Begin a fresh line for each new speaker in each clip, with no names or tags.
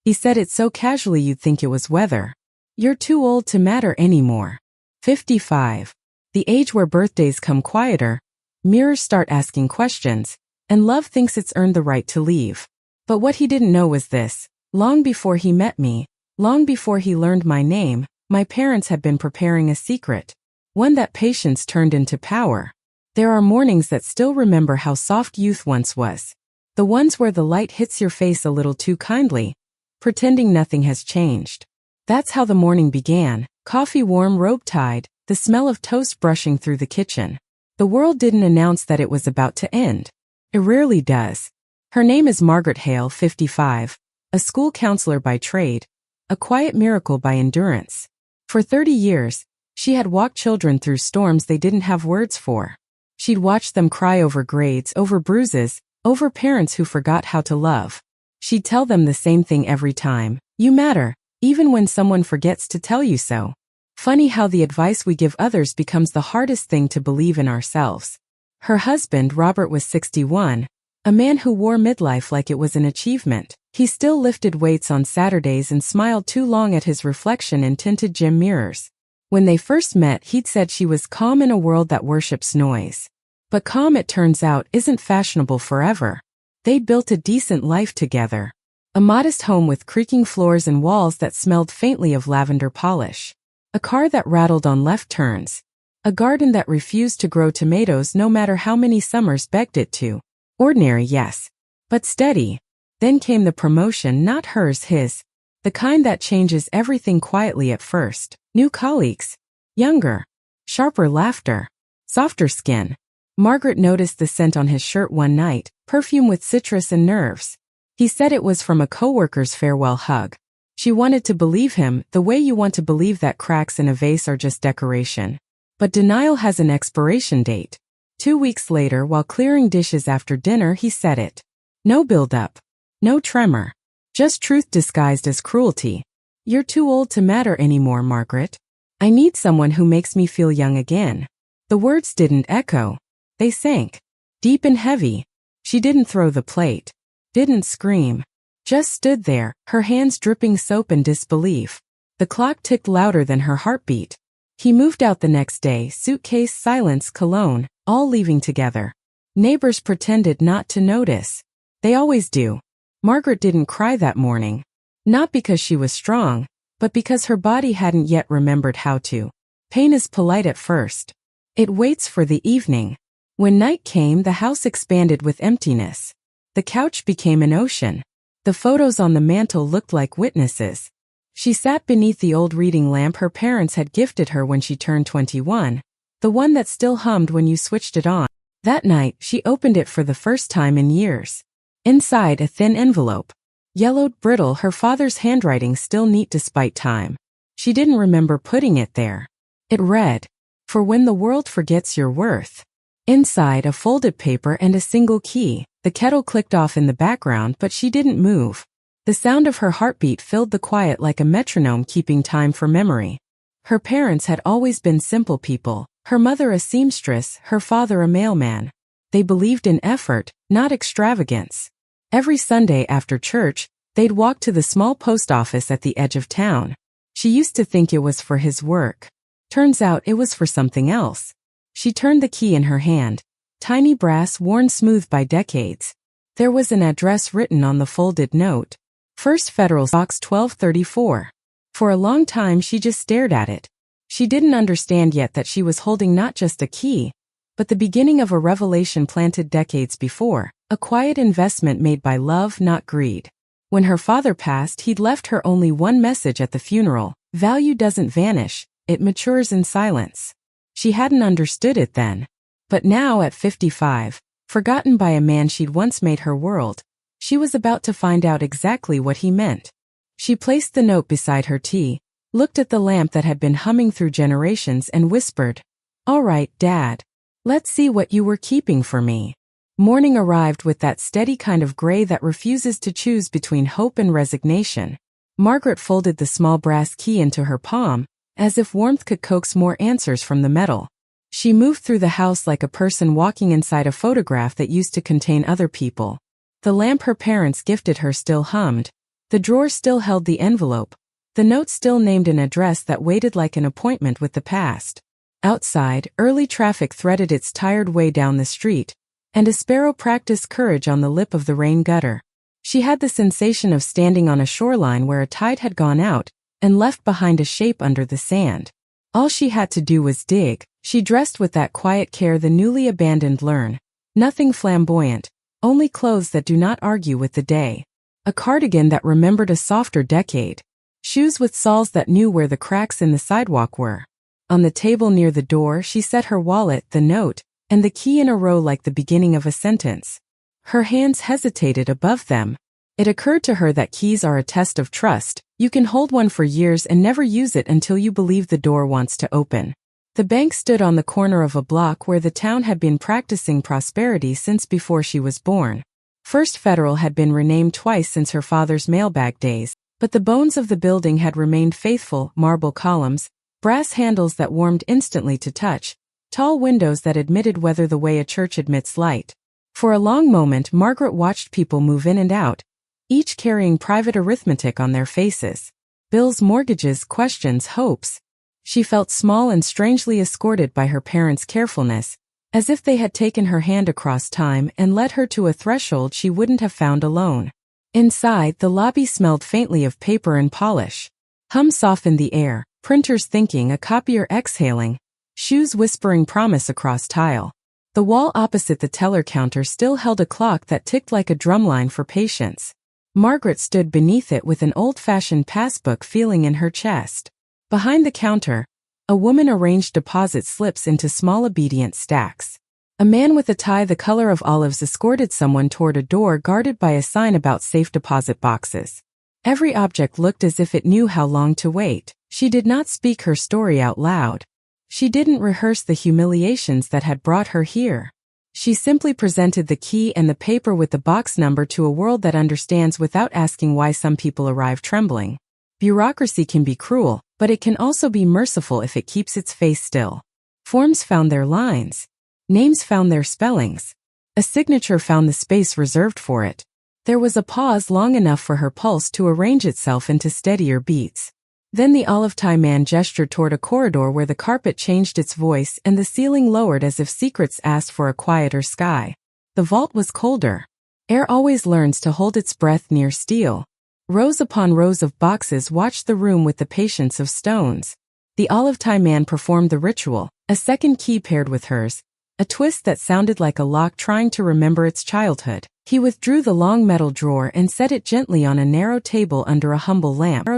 He said it so casually you'd think it was weather. You're too old to matter anymore. 55. The age where birthdays come quieter, mirrors start asking questions, and love thinks it's earned the right to leave. But what he didn't know was this: long before he met me, long before he learned my name, my parents had been preparing a secret. One that patience turned into power. There are mornings that still remember how soft youth once was. The ones where the light hits your face a little too kindly, pretending nothing has changed. That's how the morning began, coffee warm, robe tied, the smell of toast brushing through the kitchen. The world didn't announce that it was about to end. It rarely does. Her name is Margaret Hale, 55, a school counselor by trade, a quiet miracle by endurance. For 30 years, she had walked children through storms they didn't have words for. She'd watched them cry over grades, over bruises, over parents who forgot how to love. She'd tell them the same thing every time: you matter, even when someone forgets to tell you so. Funny how the advice we give others becomes the hardest thing to believe in ourselves. Her husband, Robert, was 61, a man who wore midlife like it was an achievement. He still lifted weights on Saturdays and smiled too long at his reflection in tinted gym mirrors. When they first met, he'd said she was calm in a world that worships noise. But calm, it turns out, isn't fashionable forever. They'd built a decent life together. A modest home with creaking floors and walls that smelled faintly of lavender polish. A car that rattled on left turns. A garden that refused to grow tomatoes no matter how many summers begged it to. Ordinary, yes, but steady. Then came the promotion, not hers, his. The kind that changes everything quietly at first. New colleagues. Younger. Sharper laughter. Softer skin. Margaret noticed the scent on his shirt one night, perfume with citrus and nerves. He said it was from a coworker's farewell hug. She wanted to believe him, the way you want to believe that cracks in a vase are just decoration. But denial has an expiration date. 2 weeks later, while clearing dishes after dinner, he said it. No build-up. No tremor. Just truth disguised as cruelty. You're too old to matter anymore, Margaret. I need someone who makes me feel young again. The words didn't echo. They sank. Deep and heavy. She didn't throw the plate. Didn't scream. Just stood there, her hands dripping soap and disbelief. The clock ticked louder than her heartbeat. He moved out the next day, suitcase, silence, cologne, all leaving together. Neighbors pretended not to notice. They always do. Margaret didn't cry that morning. Not because she was strong, but because her body hadn't yet remembered how to. Pain is polite at first. It waits for the evening. When night came, the house expanded with emptiness. The couch became an ocean. The photos on the mantel looked like witnesses. She sat beneath the old reading lamp her parents had gifted her when she turned 21, the one that still hummed when you switched it on. That night, she opened it for the first time in years. Inside, a thin envelope. Yellowed, brittle, her father's handwriting still neat despite time. She didn't remember putting it there. It read, "For when the world forgets your worth." Inside, a folded paper and a single key. The kettle clicked off in the background, but she didn't move. The sound of her heartbeat filled the quiet like a metronome keeping time for memory. Her parents had always been simple people, her mother a seamstress, her father a mailman. They believed in effort, not extravagance. Every Sunday after church, they'd walk to the small post office at the edge of town. She used to think it was for his work. Turns out it was for something else. She turned the key in her hand. Tiny brass, worn smooth by decades. There was an address written on the folded note. First Federal, Box 1234. For a long time she just stared at it. She didn't understand yet that she was holding not just a key, but the beginning of a revelation planted decades before, a quiet investment made by love, not greed. When her father passed, he'd left her only one message at the funeral: value doesn't vanish, it matures in silence. She hadn't understood it then. But now at 55, forgotten by a man she'd once made her world, she was about to find out exactly what he meant. She placed the note beside her tea, looked at the lamp that had been humming through generations and whispered, "All right, Dad. Let's see what you were keeping for me." Morning arrived with that steady kind of gray that refuses to choose between hope and resignation. Margaret folded the small brass key into her palm, as if warmth could coax more answers from the metal. She moved through the house like a person walking inside a photograph that used to contain other people. The lamp her parents gifted her still hummed, The drawer still held the envelope. The note still named an address that waited like an appointment with the past. Outside, early traffic threaded its tired way down the street, and a sparrow practiced courage on the lip of the rain gutter. She had the sensation of standing on a shoreline where a tide had gone out and left behind a shape under the sand. All she had to do was dig. She dressed with that quiet care the newly abandoned learn. Nothing flamboyant, only clothes that do not argue with the day. A cardigan that remembered a softer decade. Shoes with soles that knew where the cracks in the sidewalk were. On the table near the door she set her wallet, the note, and the key in a row like the beginning of a sentence. Her hands hesitated above them. It occurred to her that keys are a test of trust. You can hold one for years and never use it until you believe the door wants to open. The bank stood on the corner of a block where the town had been practicing prosperity since before she was born. First Federal had been renamed twice since her father's mailbag days, but the bones of the building had remained faithful: marble columns, brass handles that warmed instantly to touch, tall windows that admitted weather the way a church admits light. For a long moment Margaret watched people move in and out, each carrying private arithmetic on their faces. Bills, mortgages, questions, hopes. She felt small and strangely escorted by her parents' carefulness, as if they had taken her hand across time and led her to a threshold she wouldn't have found alone. Inside, the lobby smelled faintly of paper and polish. Hum softened the air, printers thinking, a copier exhaling, shoes whispering promise across tile. The wall opposite the teller counter still held a clock that ticked like a drumline for patience. Margaret stood beneath it with an old-fashioned passbook feeling in her chest. Behind the counter, a woman arranged deposit slips into small obedient stacks. A man with a tie the color of olives escorted someone toward a door guarded by a sign about safe deposit boxes. Every object looked as if it knew how long to wait. She did not speak her story out loud. She didn't rehearse the humiliations that had brought her here. She simply presented the key and the paper with the box number to a world that understands without asking why some people arrive trembling. Bureaucracy can be cruel, but it can also be merciful if it keeps its face still. Forms found their lines. Names found their spellings. A signature found the space reserved for it. There was a pause long enough for her pulse to arrange itself into steadier beats. Then the olive-tie man gestured toward a corridor where the carpet changed its voice and the ceiling lowered as if secrets asked for a quieter sky. The vault was colder. Air always learns to hold its breath near steel. Rows upon rows of boxes watched the room with the patience of stones. The olive-tie man performed the ritual, a second key paired with hers, a twist that sounded like a lock trying to remember its childhood. He withdrew the long metal drawer and set it gently on a narrow table under a humble lamp.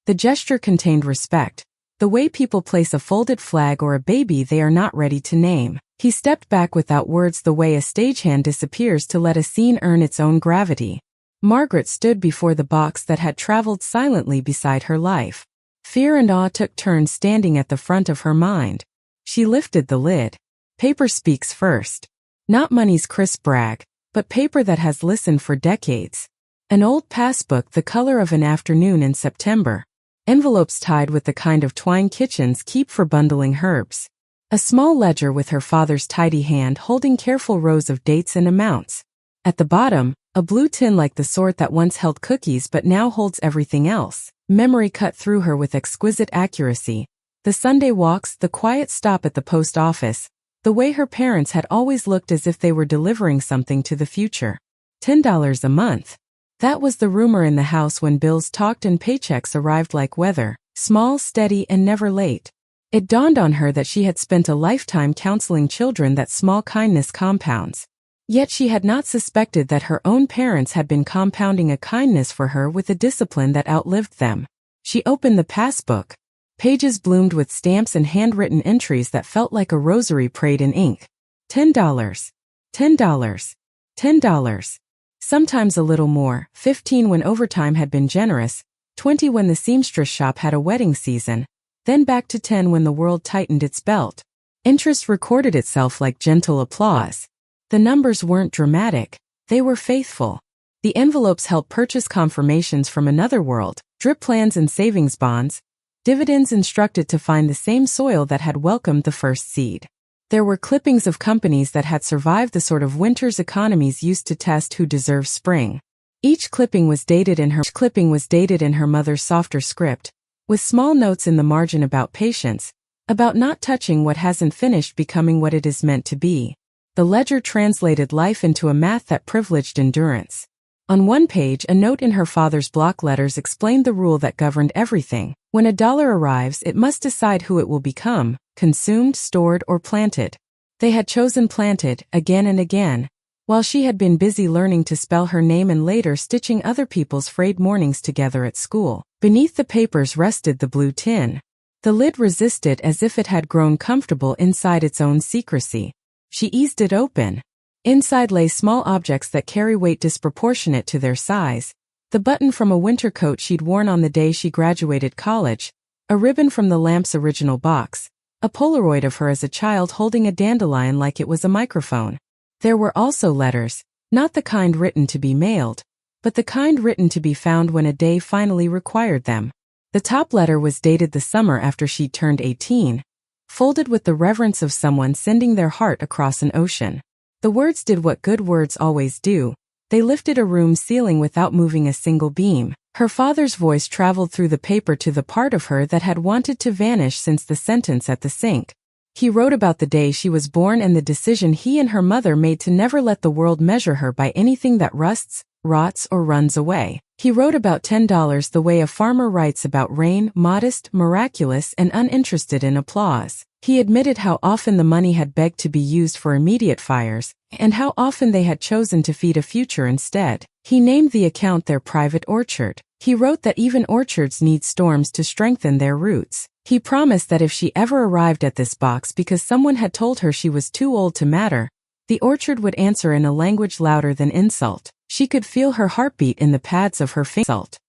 The gesture contained respect, the way people place a folded flag or a baby they are not ready to name. He stepped back without words, the way a stagehand disappears to let a scene earn its own gravity. Margaret stood before the box that had traveled silently beside her life. Fear and awe took turns standing at the front of her mind. She lifted the lid. Paper speaks first. Not money's crisp brag, but paper that has listened for decades. An old passbook the color of an afternoon in September. Envelopes tied with the kind of twine kitchens keep for bundling herbs. A small ledger with her father's tidy hand holding careful rows of dates and amounts. At the bottom, a blue tin like the sort that once held cookies but now holds everything else. Memory cut through her with exquisite accuracy. The Sunday walks, the quiet stop at the post office, the way her parents had always looked as if they were delivering something to the future. $10 a month. That was the rumor in the house when bills talked and paychecks arrived like weather, small, steady, and never late. It dawned on her that she had spent a lifetime counseling children that small kindness compounds. Yet she had not suspected that her own parents had been compounding a kindness for her with a discipline that outlived them. She opened the passbook. Pages bloomed with stamps and handwritten entries that felt like a rosary prayed in ink. $10. $10. $10. Sometimes a little more, 15 when overtime had been generous, 20 when the seamstress shop had a wedding season, then back to 10 when the world tightened its belt. Interest recorded itself like gentle applause. The numbers weren't dramatic, they were faithful. The envelopes held purchase confirmations from another world, drip plans and savings bonds, dividends instructed to find the same soil that had welcomed the first seed. There were clippings of companies that had survived the sort of winter's economies used to test who deserves spring. Each clipping was dated in her mother's softer script, with small notes in the margin about patience, about not touching what hasn't finished becoming what it is meant to be. The ledger translated life into a math that privileged endurance. On one page, a note in her father's block letters explained the rule that governed everything. When a dollar arrives, it must decide who it will become, consumed, stored, or planted. They had chosen planted, again and again, while she had been busy learning to spell her name and later stitching other people's frayed mornings together at school. Beneath the papers rested the blue tin. The lid resisted as if it had grown comfortable inside its own secrecy. She eased it open. Inside lay small objects that carry weight disproportionate to their size. The button from a winter coat she'd worn on the day she graduated college, a ribbon from the lamp's original box, a Polaroid of her as a child holding a dandelion like it was a microphone. There were also letters, not the kind written to be mailed, but the kind written to be found when a day finally required them. The top letter was dated the summer after she'd turned 18, folded with the reverence of someone sending their heart across an ocean. The words did what good words always do. They lifted a room ceiling without moving a single beam. Her father's voice traveled through the paper to the part of her that had wanted to vanish since the sentence at the sink. He wrote about the day she was born and the decision he and her mother made to never let the world measure her by anything that rusts, rots, or runs away. He wrote about $10 the way a farmer writes about rain, modest, miraculous, and uninterested in applause. He admitted how often the money had begged to be used for immediate fires, and how often they had chosen to feed a future instead. He named the account their private orchard. He wrote that even orchards need storms to strengthen their roots. He promised that if she ever arrived at this box because someone had told her she was too old to matter, the orchard would answer in a language louder than insult. She could feel her heartbeat in the pads of her fingers.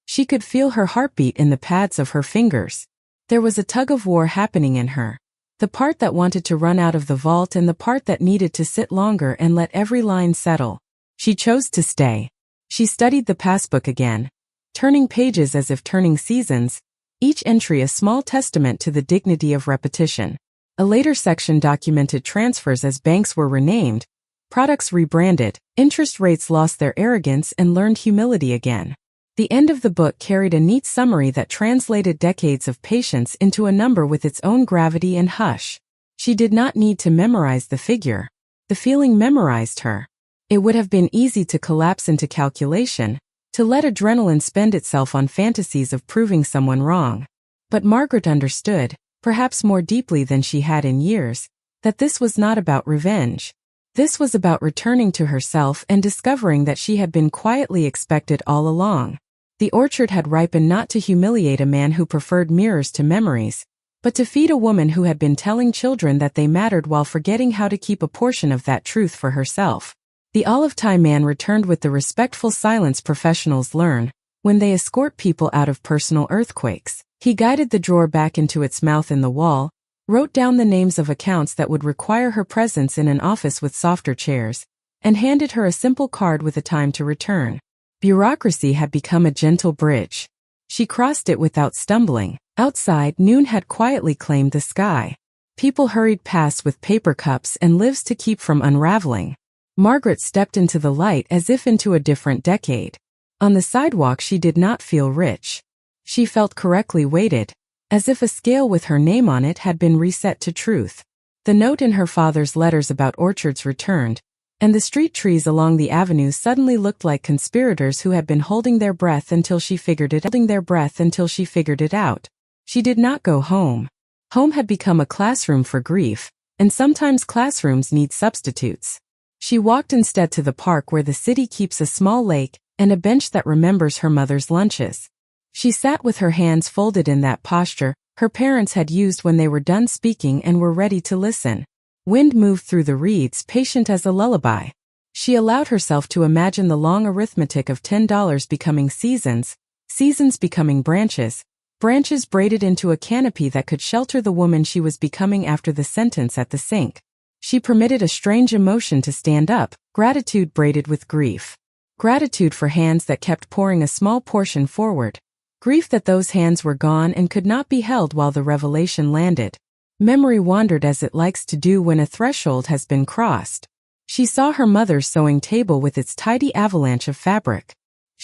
There was a tug of war happening in her. The part that wanted to run out of the vault and the part that needed to sit longer and let every line settle. She chose to stay. She studied the passbook again, turning pages as if turning seasons, each entry a small testament to the dignity of repetition. A later section documented transfers as banks were renamed, products rebranded, interest rates lost their arrogance and learned humility again. The end of the book carried a neat summary that translated decades of patience into a number with its own gravity and hush. She did not need to memorize the figure. The feeling memorized her. It would have been easy to collapse into calculation, to let adrenaline spend itself on fantasies of proving someone wrong. But Margaret understood, perhaps more deeply than she had in years, that this was not about revenge. This was about returning to herself and discovering that she had been quietly expected all along. The orchard had ripened not to humiliate a man who preferred mirrors to memories, but to feed a woman who had been telling children that they mattered while forgetting how to keep a portion of that truth for herself. The olive-tie man returned with the respectful silence professionals learn when they escort people out of personal earthquakes. He guided the drawer back into its mouth in the wall, wrote down the names of accounts that would require her presence in an office with softer chairs, and handed her a simple card with a time to return. Bureaucracy had become a gentle bridge. She crossed it without stumbling. Outside, noon had quietly claimed the sky. People hurried past with paper cups and lives to keep from unraveling. Margaret stepped into the light as if into a different decade. On the sidewalk she did not feel rich. She felt correctly weighted, as if a scale with her name on it had been reset to truth. The note in her father's letters about orchards returned, and the street trees along the avenue suddenly looked like conspirators who had been holding their breath until she figured it out. She did not go home. Home had become a classroom for grief, and sometimes classrooms need substitutes. She walked instead to the park where the city keeps a small lake and a bench that remembers her mother's lunches. She sat with her hands folded in that posture her parents had used when they were done speaking and were ready to listen. Wind moved through the reeds, patient as a lullaby. She allowed herself to imagine the long arithmetic of $10 becoming seasons, seasons becoming branches, branches braided into a canopy that could shelter the woman she was becoming after the sentence at the sink. She permitted a strange emotion to stand up, gratitude braided with grief. Gratitude for hands that kept pouring a small portion forward. Grief that those hands were gone and could not be held while the revelation landed. Memory wandered as it likes to do when a threshold has been crossed. She saw her mother's sewing table with its tidy avalanche of fabric.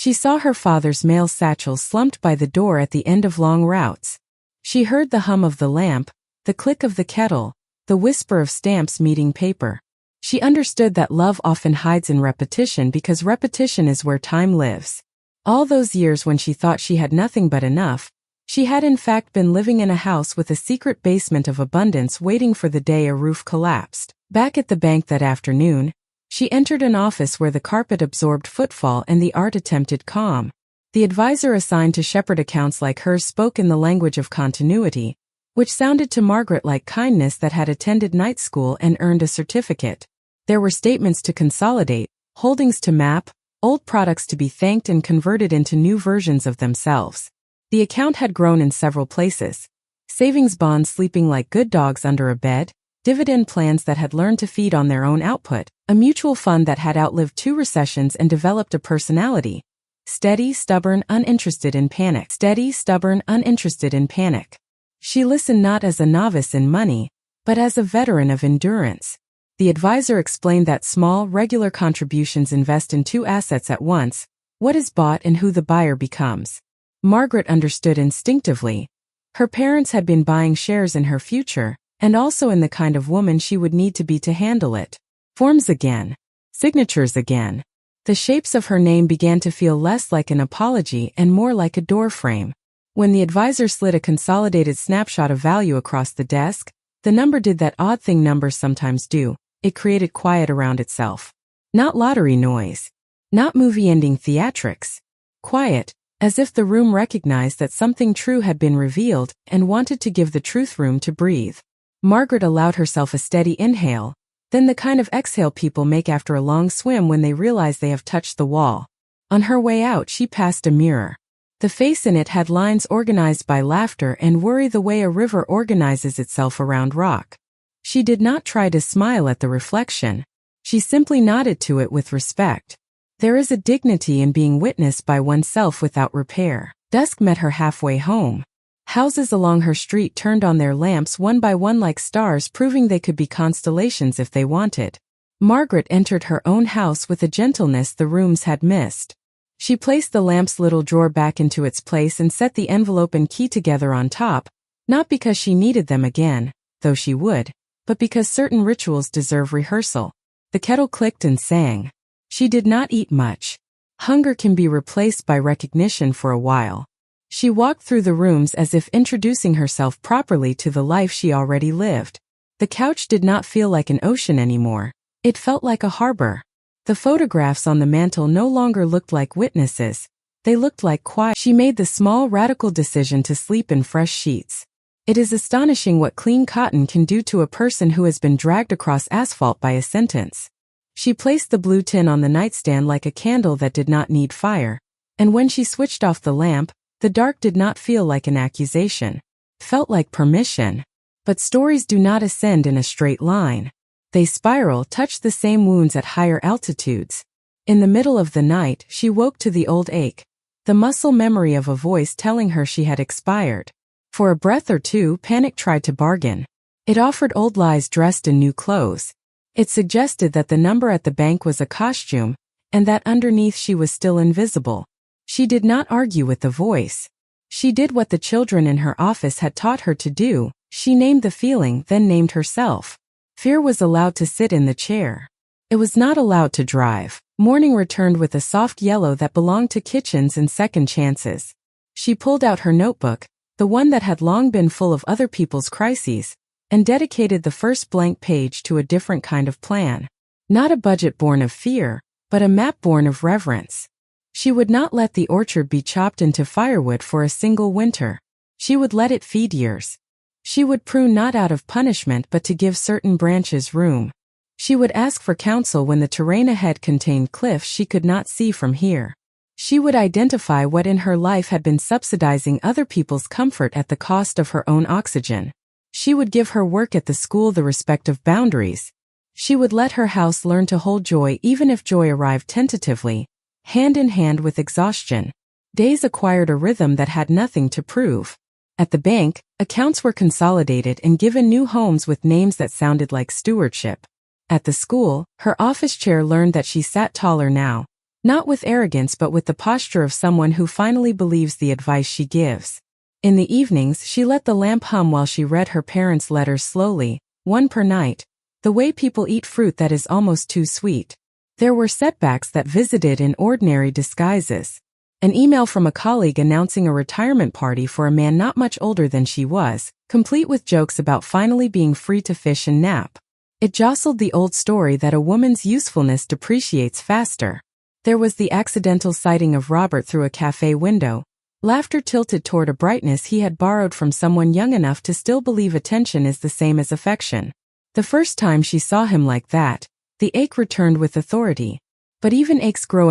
She saw her father's mail satchel slumped by the door at the end of long routes. She heard the hum of the lamp, the click of the kettle, the whisper of stamps meeting paper. She understood that love often hides in repetition because repetition is where time lives. All those years when she thought she had nothing but enough, she had in fact been living in a house with a secret basement of abundance waiting for the day a roof collapsed. Back at the bank that afternoon, she entered an office where the carpet absorbed footfall and the art attempted calm. The advisor assigned to shepherd accounts like hers spoke in the language of continuity, which sounded to Margaret like kindness that had attended night school and earned a certificate. There were statements to consolidate, holdings to map, old products to be thanked and converted into new versions of themselves. The account had grown in several places. Savings bonds sleeping like good dogs under a bed, dividend plans that had learned to feed on their own output, a mutual fund that had outlived 2 recessions and developed a personality. Steady, stubborn, uninterested in panic. Steady, stubborn, uninterested in panic. She listened not as a novice in money, but as a veteran of endurance. The advisor explained that small, regular contributions invest in 2 assets at once, what is bought and who the buyer becomes. Margaret understood instinctively. Her parents had been buying shares in her future, and also in the kind of woman she would need to be to handle it. Forms again. Signatures again. The shapes of her name began to feel less like an apology and more like a doorframe. When the advisor slid a consolidated snapshot of value across the desk, the number did that odd thing numbers sometimes do. It created quiet around itself. Not lottery noise. Not movie-ending theatrics. Quiet, as if the room recognized that something true had been revealed and wanted to give the truth room to breathe. Margaret allowed herself a steady inhale, then the kind of exhale people make after a long swim when they realize they have touched the wall. On her way out, she passed a mirror. The face in it had lines organized by laughter and worry the way a river organizes itself around rock. She did not try to smile at the reflection. She simply nodded to it with respect. There is a dignity in being witnessed by oneself without repair. Dusk met her halfway home. Houses along her street turned on their lamps one by one like stars, proving they could be constellations if they wanted. Margaret entered her own house with a gentleness the rooms had missed. She placed the lamp's little drawer back into its place and set the envelope and key together on top, not because she needed them again, though she would, but because certain rituals deserve rehearsal. The kettle clicked and sang. She did not eat much. Hunger can be replaced by recognition for a while. She walked through the rooms as if introducing herself properly to the life she already lived. The couch did not feel like an ocean anymore. It felt like a harbor. The photographs on the mantel no longer looked like witnesses. They looked like quiet. She made the small radical decision to sleep in fresh sheets. It is astonishing what clean cotton can do to a person who has been dragged across asphalt by a sentence. She placed the blue tin on the nightstand like a candle that did not need fire, and when she switched off the lamp, the dark did not feel like an accusation. It felt like permission. But stories do not ascend in a straight line. They spiral, touch the same wounds at higher altitudes. In the middle of the night, she woke to the old ache, the muscle memory of a voice telling her she had expired. For a breath or two, panic tried to bargain. It offered old lies dressed in new clothes. It suggested that the number at the bank was a costume, and that underneath she was still invisible. She did not argue with the voice. She did what the children in her office had taught her to do. She named the feeling, then named herself. Fear was allowed to sit in the chair. It was not allowed to drive. Morning returned with a soft yellow that belonged to kitchens and second chances. She pulled out her notebook, the one that had long been full of other people's crises, and dedicated the first blank page to a different kind of plan. Not a budget born of fear, but a map born of reverence. She would not let the orchard be chopped into firewood for a single winter. She would let it feed years. She would prune not out of punishment but to give certain branches room. She would ask for counsel when the terrain ahead contained cliffs she could not see from here. She would identify what in her life had been subsidizing other people's comfort at the cost of her own oxygen. She would give her work at the school the respect of boundaries. She would let her house learn to hold joy even if joy arrived tentatively, hand in hand with exhaustion. Days acquired a rhythm that had nothing to prove. At the bank, accounts were consolidated and given new homes with names that sounded like stewardship. At the school, her office chair learned that she sat taller now, Not with arrogance but with the posture of someone who finally believes the advice she gives. In the evenings, she let the lamp hum while she read her parents' letters slowly, one per night, the way people eat fruit that is almost too sweet. There were setbacks that visited in ordinary disguises. An email from a colleague announcing a retirement party for a man not much older than she was, complete with jokes about finally being free to fish and nap. It jostled the old story that a woman's usefulness depreciates faster. There was the accidental sighting of Robert through a cafe window, laughter tilted toward a brightness he had borrowed from someone young enough to still believe attention is the same as affection. The first time she saw him like that, the ache returned with authority. But even aches grow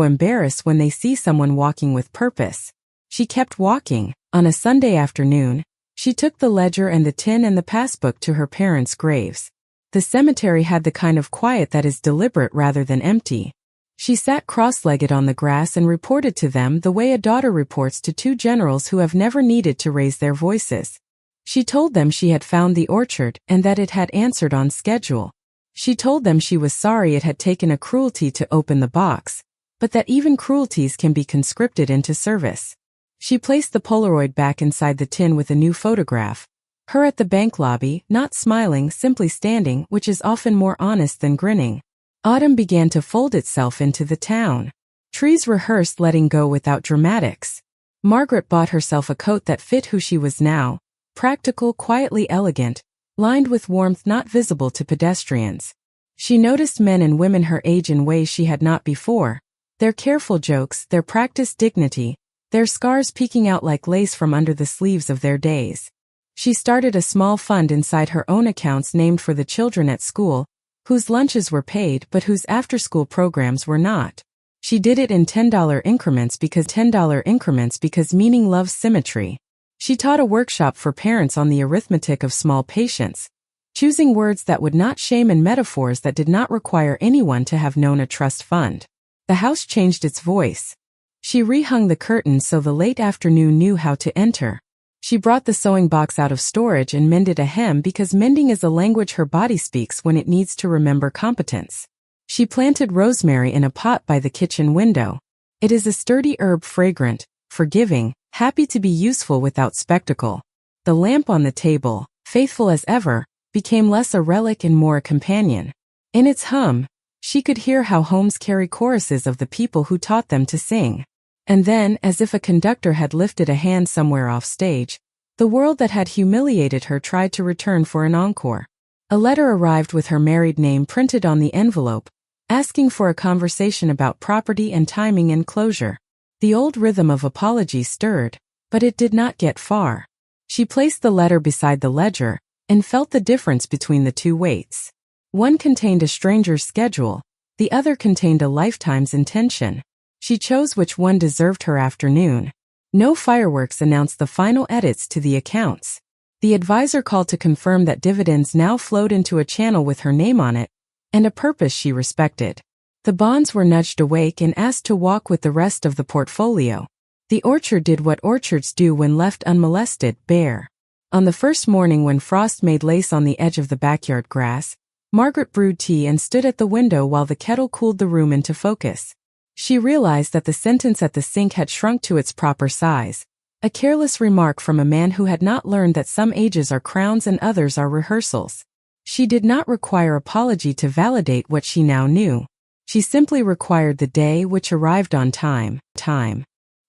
embarrassed when they see someone walking with purpose. She kept walking. On a Sunday afternoon, she took the ledger and the tin and the passbook to her parents' graves. The cemetery had the kind of quiet that is deliberate rather than empty. She sat cross-legged on the grass and reported to them the way a daughter reports to two generals who have never needed to raise their voices. She told them she had found the orchard and that it had answered on schedule. She told them she was sorry it had taken a cruelty to open the box, but that even cruelties can be conscripted into service. She placed the Polaroid back inside the tin with a new photograph. Her at the bank lobby, not smiling, simply standing, which is often more honest than grinning. Autumn began to fold itself into the town. Trees rehearsed letting go without dramatics. Margaret bought herself a coat that fit who she was now, practical, quietly elegant, lined with warmth not visible to pedestrians. She noticed men and women her age in ways she had not before, their careful jokes, their practiced dignity, their scars peeking out like lace from under the sleeves of their days. She started a small fund inside her own accounts named for the children at school, whose lunches were paid but whose after-school programs were not. She did it in $10 increments because meaning loves symmetry. She taught a workshop for parents on the arithmetic of small patience, choosing words that would not shame and metaphors that did not require anyone to have known a trust fund. The house changed its voice. She rehung the curtains so the late afternoon knew how to enter. She brought the sewing box out of storage and mended a hem because mending is a language her body speaks when it needs to remember competence. She planted rosemary in a pot by the kitchen window. It is a sturdy herb, fragrant, forgiving, happy to be useful without spectacle. The lamp on the table, faithful as ever, became less a relic and more a companion. In its hum, she could hear how homes carry choruses of the people who taught them to sing. And then, as if a conductor had lifted a hand somewhere off stage, the world that had humiliated her tried to return for an encore. A letter arrived with her married name printed on the envelope, asking for a conversation about property and timing and closure. The old rhythm of apology stirred, but it did not get far. She placed the letter beside the ledger and felt the difference between the two weights. One contained a stranger's schedule, the other contained a lifetime's intention. She chose which one deserved her afternoon. No fireworks announced the final edits to the accounts. The advisor called to confirm that dividends now flowed into a channel with her name on it, and a purpose she respected. The bonds were nudged awake and asked to walk with the rest of the portfolio. The orchard did what orchards do when left unmolested, bare. On the first morning when frost made lace on the edge of the backyard grass, Margaret brewed tea and stood at the window while the kettle cooled the room into focus. She realized that the sentence at the sink had shrunk to its proper size, a careless remark from a man who had not learned that some ages are crowns and others are rehearsals. She did not require apology to validate what she now knew. She simply required the day which arrived on time.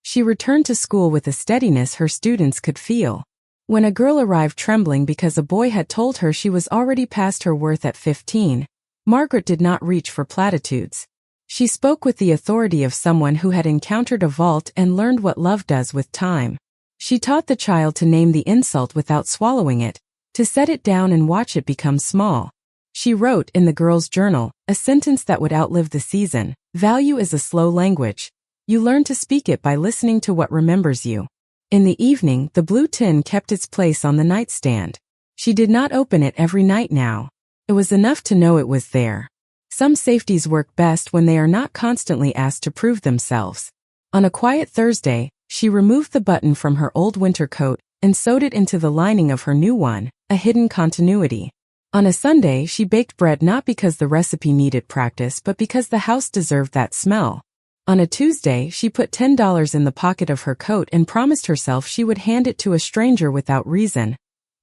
She returned to school with a steadiness her students could feel. When a girl arrived trembling because a boy had told her she was already past her worth at 15, Margaret did not reach for platitudes. She spoke with the authority of someone who had encountered a vault and learned what love does with time. She taught the child to name the insult without swallowing it, to set it down and watch it become small. She wrote in the girl's journal, a sentence that would outlive the season: "Value is a slow language. You learn to speak it by listening to what remembers you." In the evening, the blue tin kept its place on the nightstand. She did not open it every night now. It was enough to know it was there. Some safeties work best when they are not constantly asked to prove themselves. On a quiet Thursday, she removed the button from her old winter coat and sewed it into the lining of her new one, a hidden continuity. On a Sunday, she baked bread not because the recipe needed practice but because the house deserved that smell. On a Tuesday, she put $10 in the pocket of her coat and promised herself she would hand it to a stranger without reason,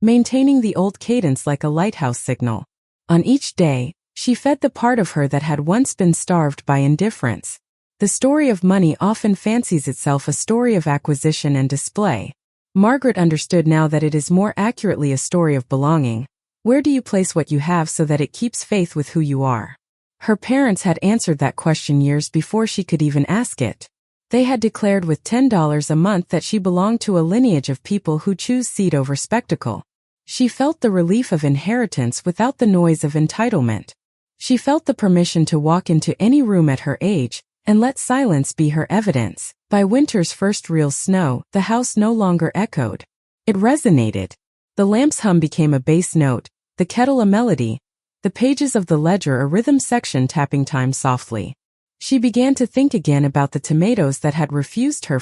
maintaining the old cadence like a lighthouse signal. On each day, she fed the part of her that had once been starved by indifference. The story of money often fancies itself a story of acquisition and display. Margaret understood now that it is more accurately a story of belonging. Where do you place what you have so that it keeps faith with who you are? Her parents had answered that question years before she could even ask it. They had declared with $10 a month that she belonged to a lineage of people who choose seed over spectacle. She felt the relief of inheritance without the noise of entitlement. She felt the permission to walk into any room at her age and let silence be her evidence. By winter's first real snow, the house no longer echoed. It resonated. The lamp's hum became a bass note, the kettle a melody, the pages of the ledger a rhythm section tapping time softly. She began to think again about the tomatoes that had refused her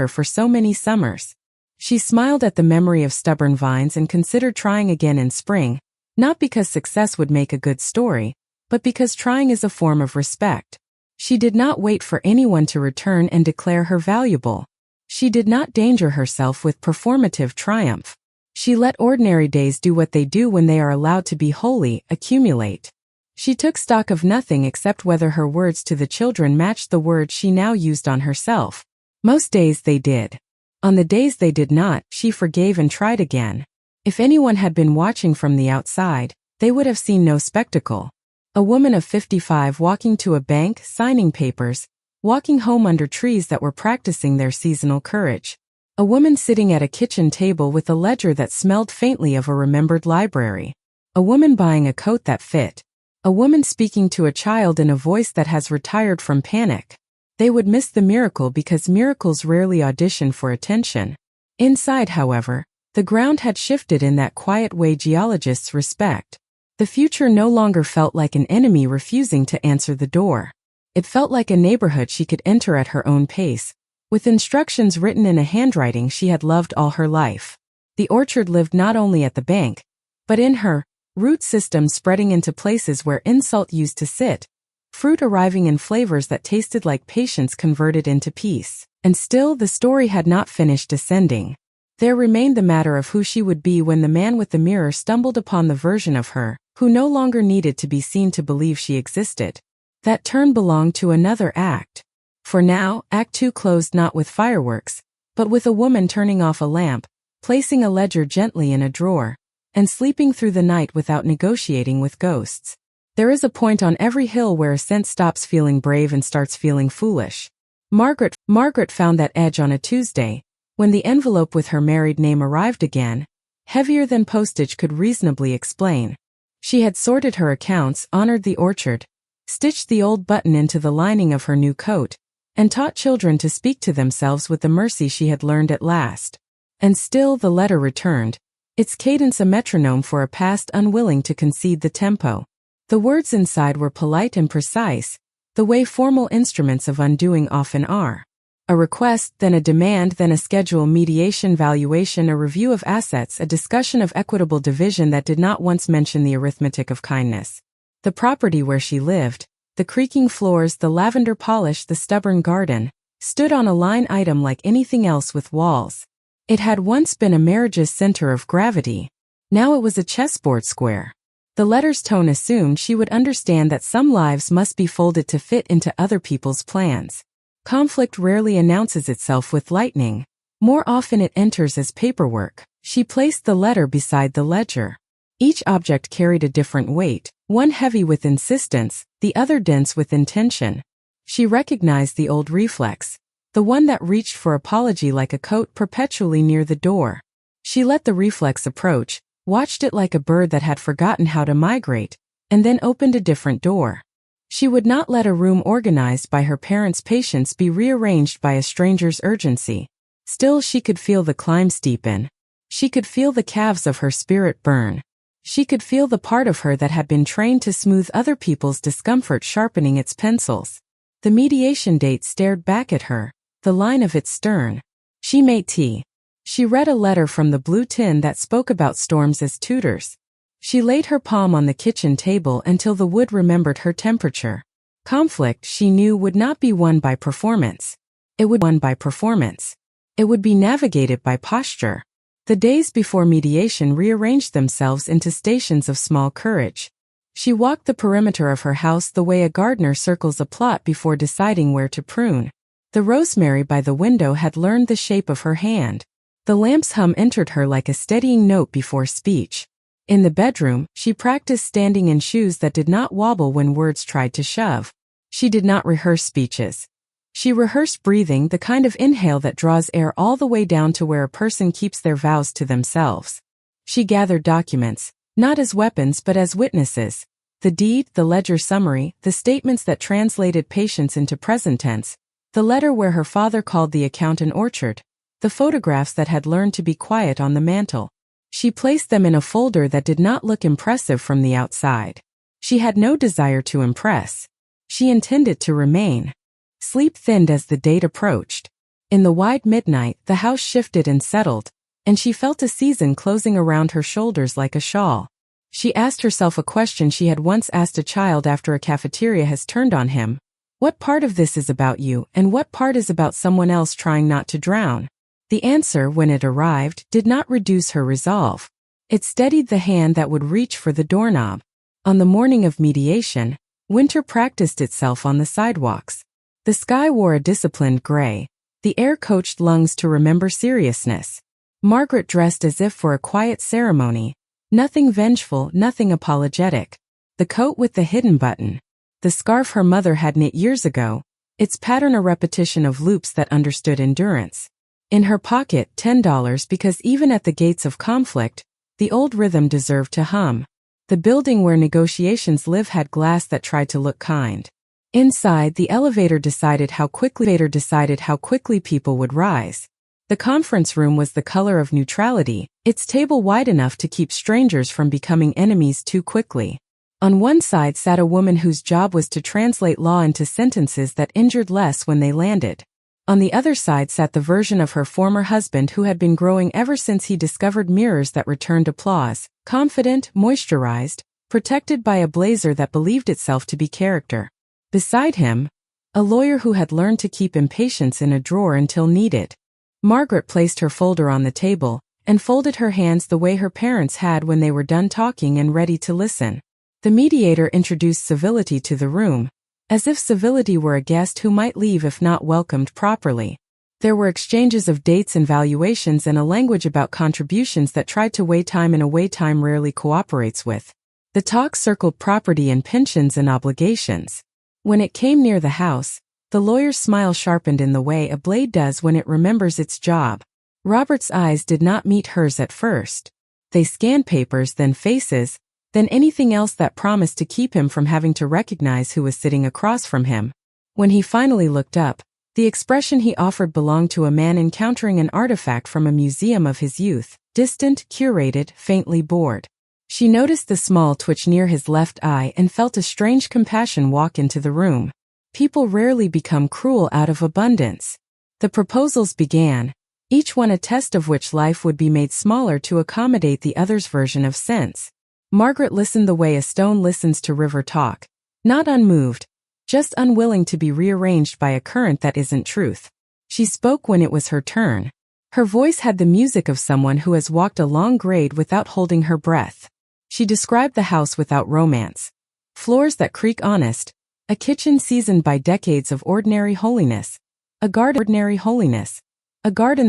for so many summers. She smiled at the memory of stubborn vines and considered trying again in spring, not because success would make a good story, but because trying is a form of respect. She did not wait for anyone to return and declare her valuable. She did not danger herself with performative triumph. She let ordinary days do what they do when they are allowed to be holy, accumulate. She took stock of nothing except whether her words to the children matched the words she now used on herself. Most days they did. On the days they did not, she forgave and tried again. If anyone had been watching from the outside, they would have seen no spectacle. A woman of 55 walking to a bank, signing papers, walking home under trees that were practicing their seasonal courage. A woman sitting at a kitchen table with a ledger that smelled faintly of a remembered library. A woman buying a coat that fit. A woman speaking to a child in a voice that has retired from panic. They would miss the miracle because miracles rarely audition for attention. Inside, however, the ground had shifted in that quiet way geologists respect. The future no longer felt like an enemy refusing to answer the door. It felt like a neighborhood she could enter at her own pace, with instructions written in a handwriting she had loved all her life. The orchard lived not only at the bank, but in her, root system spreading into places where insult used to sit, fruit arriving in flavors that tasted like patience converted into peace. And still the story had not finished descending. There remained the matter of who she would be when the man with the mirror stumbled upon the version of her, who no longer needed to be seen to believe she existed. That turn belonged to another act. For now, Act 2 closed not with fireworks, but with a woman turning off a lamp, placing a ledger gently in a drawer, and sleeping through the night without negotiating with ghosts. There is a point on every hill where ascent stops feeling brave and starts feeling foolish. Margaret found that edge on a Tuesday, when the envelope with her married name arrived again, heavier than postage could reasonably explain. She had sorted her accounts, honored the orchard, stitched the old button into the lining of her new coat, and taught children to speak to themselves with the mercy she had learned at last. And still the letter returned, its cadence a metronome for a past unwilling to concede the tempo. The words inside were polite and precise, the way formal instruments of undoing often are. A request, then a demand, then a schedule, mediation, valuation, a review of assets, a discussion of equitable division that did not once mention the arithmetic of kindness. The property where she lived, the creaking floors, the lavender polish, the stubborn garden, stood on a line item like anything else with walls. It had once been a marriage's center of gravity. Now it was a chessboard square. The letter's tone assumed she would understand that some lives must be folded to fit into other people's plans. Conflict rarely announces itself with lightning. More often it enters as paperwork. She placed the letter beside the ledger. Each object carried a different weight, one heavy with insistence, the other dense with intention. She recognized the old reflex, the one that reached for apology like a coat perpetually near the door. She let the reflex approach, watched it like a bird that had forgotten how to migrate, and then opened a different door. She would not let a room organized by her parents' patience be rearranged by a stranger's urgency. Still she could feel the climb steepen. She could feel the calves of her spirit burn. She could feel the part of her that had been trained to smooth other people's discomfort sharpening its pencils. The mediation date stared back at her, the line of its stern. She made tea. She read a letter from the blue tin that spoke about storms as tutors. She laid her palm on the kitchen table until the wood remembered her temperature. Conflict, she knew, would not be won by performance. It would be won by performance. It would be navigated by posture. The days before mediation rearranged themselves into stations of small courage. She walked the perimeter of her house the way a gardener circles a plot before deciding where to prune. The rosemary by the window had learned the shape of her hand. The lamp's hum entered her like a steadying note before speech. In the bedroom, she practiced standing in shoes that did not wobble when words tried to shove. She did not rehearse speeches. She rehearsed breathing, the kind of inhale that draws air all the way down to where a person keeps their vows to themselves. She gathered documents, not as weapons but as witnesses. The deed, the ledger summary, the statements that translated patience into present tense, the letter where her father called the account an orchard, the photographs that had learned to be quiet on the mantel. She placed them in a folder that did not look impressive from the outside. She had no desire to impress. She intended to remain. Sleep thinned as the date approached. In the wide midnight, the house shifted and settled, and she felt a season closing around her shoulders like a shawl. She asked herself a question she had once asked a child after a cafeteria has turned on him. What part of this is about you, and what part is about someone else trying not to drown? The answer, when it arrived, did not reduce her resolve. It steadied the hand that would reach for the doorknob. On the morning of mediation, winter practiced itself on the sidewalks. The sky wore a disciplined gray. The air coached lungs to remember seriousness. Margaret dressed as if for a quiet ceremony. Nothing vengeful, nothing apologetic. The coat with the hidden button. The scarf her mother had knit years ago. Its pattern a repetition of loops that understood endurance. In her pocket, $10 because even at the gates of conflict, the old rhythm deserved to hum. The building where negotiations live had glass that tried to look kind. Inside, the elevator decided how quickly people would rise. The conference room was the color of neutrality, its table wide enough to keep strangers from becoming enemies too quickly. On one side sat a woman whose job was to translate law into sentences that injured less when they landed. On the other side sat the version of her former husband who had been growing ever since he discovered mirrors that returned applause, confident, moisturized, protected by a blazer that believed itself to be character. Beside him, a lawyer who had learned to keep impatience in a drawer until needed. Margaret placed her folder on the table and folded her hands the way her parents had when they were done talking and ready to listen. The mediator introduced civility to the room, as if civility were a guest who might leave if not welcomed properly. There were exchanges of dates and valuations and a language about contributions that tried to weigh time in a way time rarely cooperates with. The talk circled property and pensions and obligations. When it came near the house, the lawyer's smile sharpened in the way a blade does when it remembers its job. Robert's eyes did not meet hers at first. They scanned papers, then faces, then anything else that promised to keep him from having to recognize who was sitting across from him. When he finally looked up, the expression he offered belonged to a man encountering an artifact from a museum of his youth, distant, curated, faintly bored. She noticed the small twitch near his left eye and felt a strange compassion walk into the room. People rarely become cruel out of abundance. The proposals began, each one a test of which life would be made smaller to accommodate the other's version of sense. Margaret listened the way a stone listens to river talk, not unmoved, just unwilling to be rearranged by a current that isn't truth. She spoke when it was her turn. Her voice had the music of someone who has walked a long grade without holding her breath. She described the house without romance. Floors that creak honest, a kitchen seasoned by decades of ordinary holiness, a garden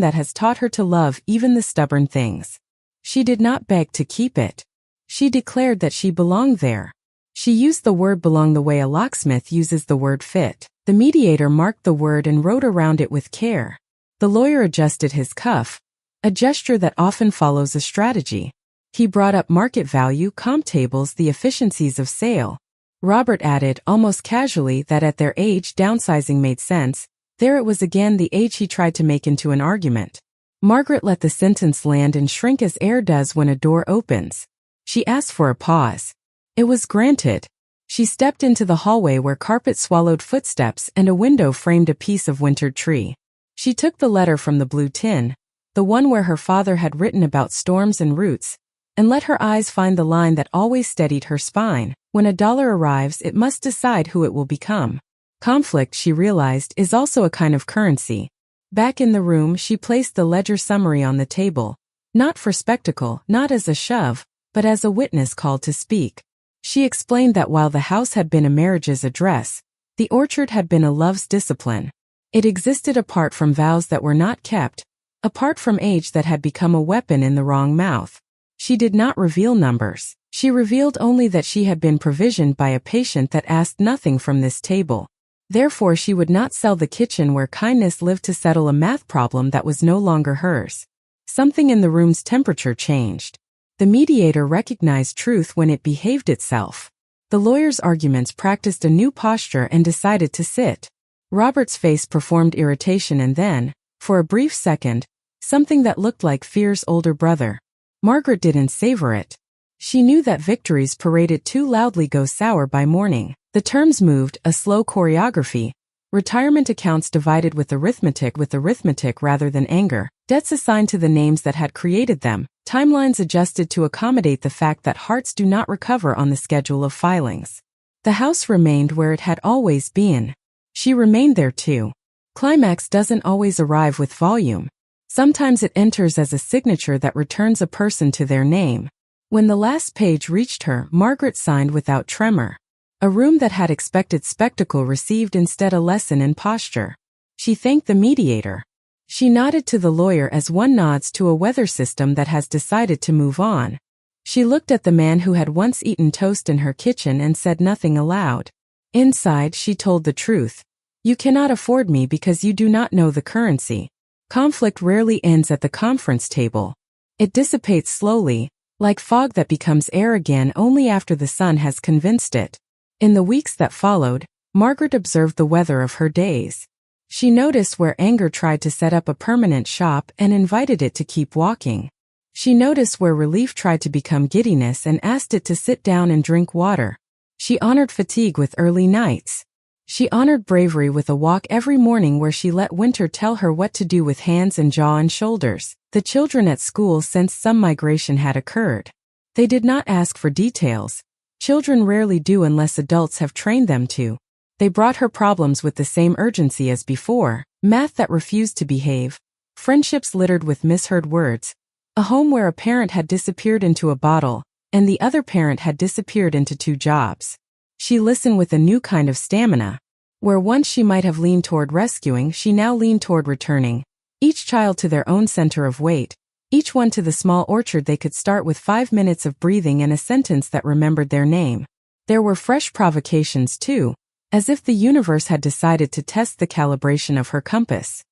that has taught her to love even the stubborn things. She did not beg to keep it. She declared that she belonged there. She used the word belong the way a locksmith uses the word fit. The mediator marked the word and wrote around it with care. The lawyer adjusted his cuff, a gesture that often follows a strategy. He brought up market value, comp tables, the efficiencies of sale. Robert added, almost casually, that at their age downsizing made sense. There it was again, the age he tried to make into an argument. Margaret let the sentence land and shrink as air does when a door opens. She asked for a pause. It was granted. She stepped into the hallway where carpet swallowed footsteps and a window framed a piece of wintered tree. She took the letter from the blue tin, the one where her father had written about storms and roots, and let her eyes find the line that always steadied her spine. When $1 arrives, it must decide who it will become. Conflict, she realized, is also a kind of currency. Back in the room, she placed the ledger summary on the table, not for spectacle, not as a shove, but as a witness called to speak. She explained that while the house had been a marriage's address, the orchard had been a love's discipline. It existed apart from vows that were not kept, apart from age that had become a weapon in the wrong mouth. She did not reveal numbers. She revealed only that she had been provisioned by a patient that asked nothing from this table. Therefore, she would not sell the kitchen where kindness lived to settle a math problem that was no longer hers. Something in the room's temperature changed. The mediator recognized truth when it behaved itself. The lawyer's arguments practiced a new posture and decided to sit. Robert's face performed irritation and then, for a brief second, something that looked like fear's older brother. Margaret didn't savor it. She knew that victories paraded too loudly go sour by morning. The terms moved, a slow choreography. Retirement accounts divided with arithmetic rather than anger. Debts assigned to the names that had created them. Timelines adjusted to accommodate the fact that hearts do not recover on the schedule of filings. The house remained where it had always been. She remained there too. Climax doesn't always arrive with volume. Sometimes it enters as a signature that returns a person to their name. When the last page reached her, Margaret signed without tremor. A room that had expected spectacle received instead a lesson in posture. She thanked the mediator. She nodded to the lawyer as one nods to a weather system that has decided to move on. She looked at the man who had once eaten toast in her kitchen and said nothing aloud. Inside, she told the truth. You cannot afford me because you do not know the currency. Conflict rarely ends at the conference table. It dissipates slowly, like fog that becomes air again only after the sun has convinced it. In the weeks that followed, Margaret observed the weather of her days. She noticed where anger tried to set up a permanent shop and invited it to keep walking. She noticed where relief tried to become giddiness and asked it to sit down and drink water. She honored fatigue with early nights. She honored bravery with a walk every morning where she let winter tell her what to do with hands and jaw and shoulders. The children at school sensed some migration had occurred. They did not ask for details. Children rarely do unless adults have trained them to. They brought her problems with the same urgency as before, math that refused to behave, friendships littered with misheard words, a home where a parent had disappeared into a bottle, and the other parent had disappeared into 2 jobs. She listened with a new kind of stamina. Where once she might have leaned toward rescuing, she now leaned toward returning. Each child to their own center of weight, each one to the small orchard they could start with 5 minutes of breathing and a sentence that remembered their name. There were fresh provocations too, as if the universe had decided to test the calibration of her compass.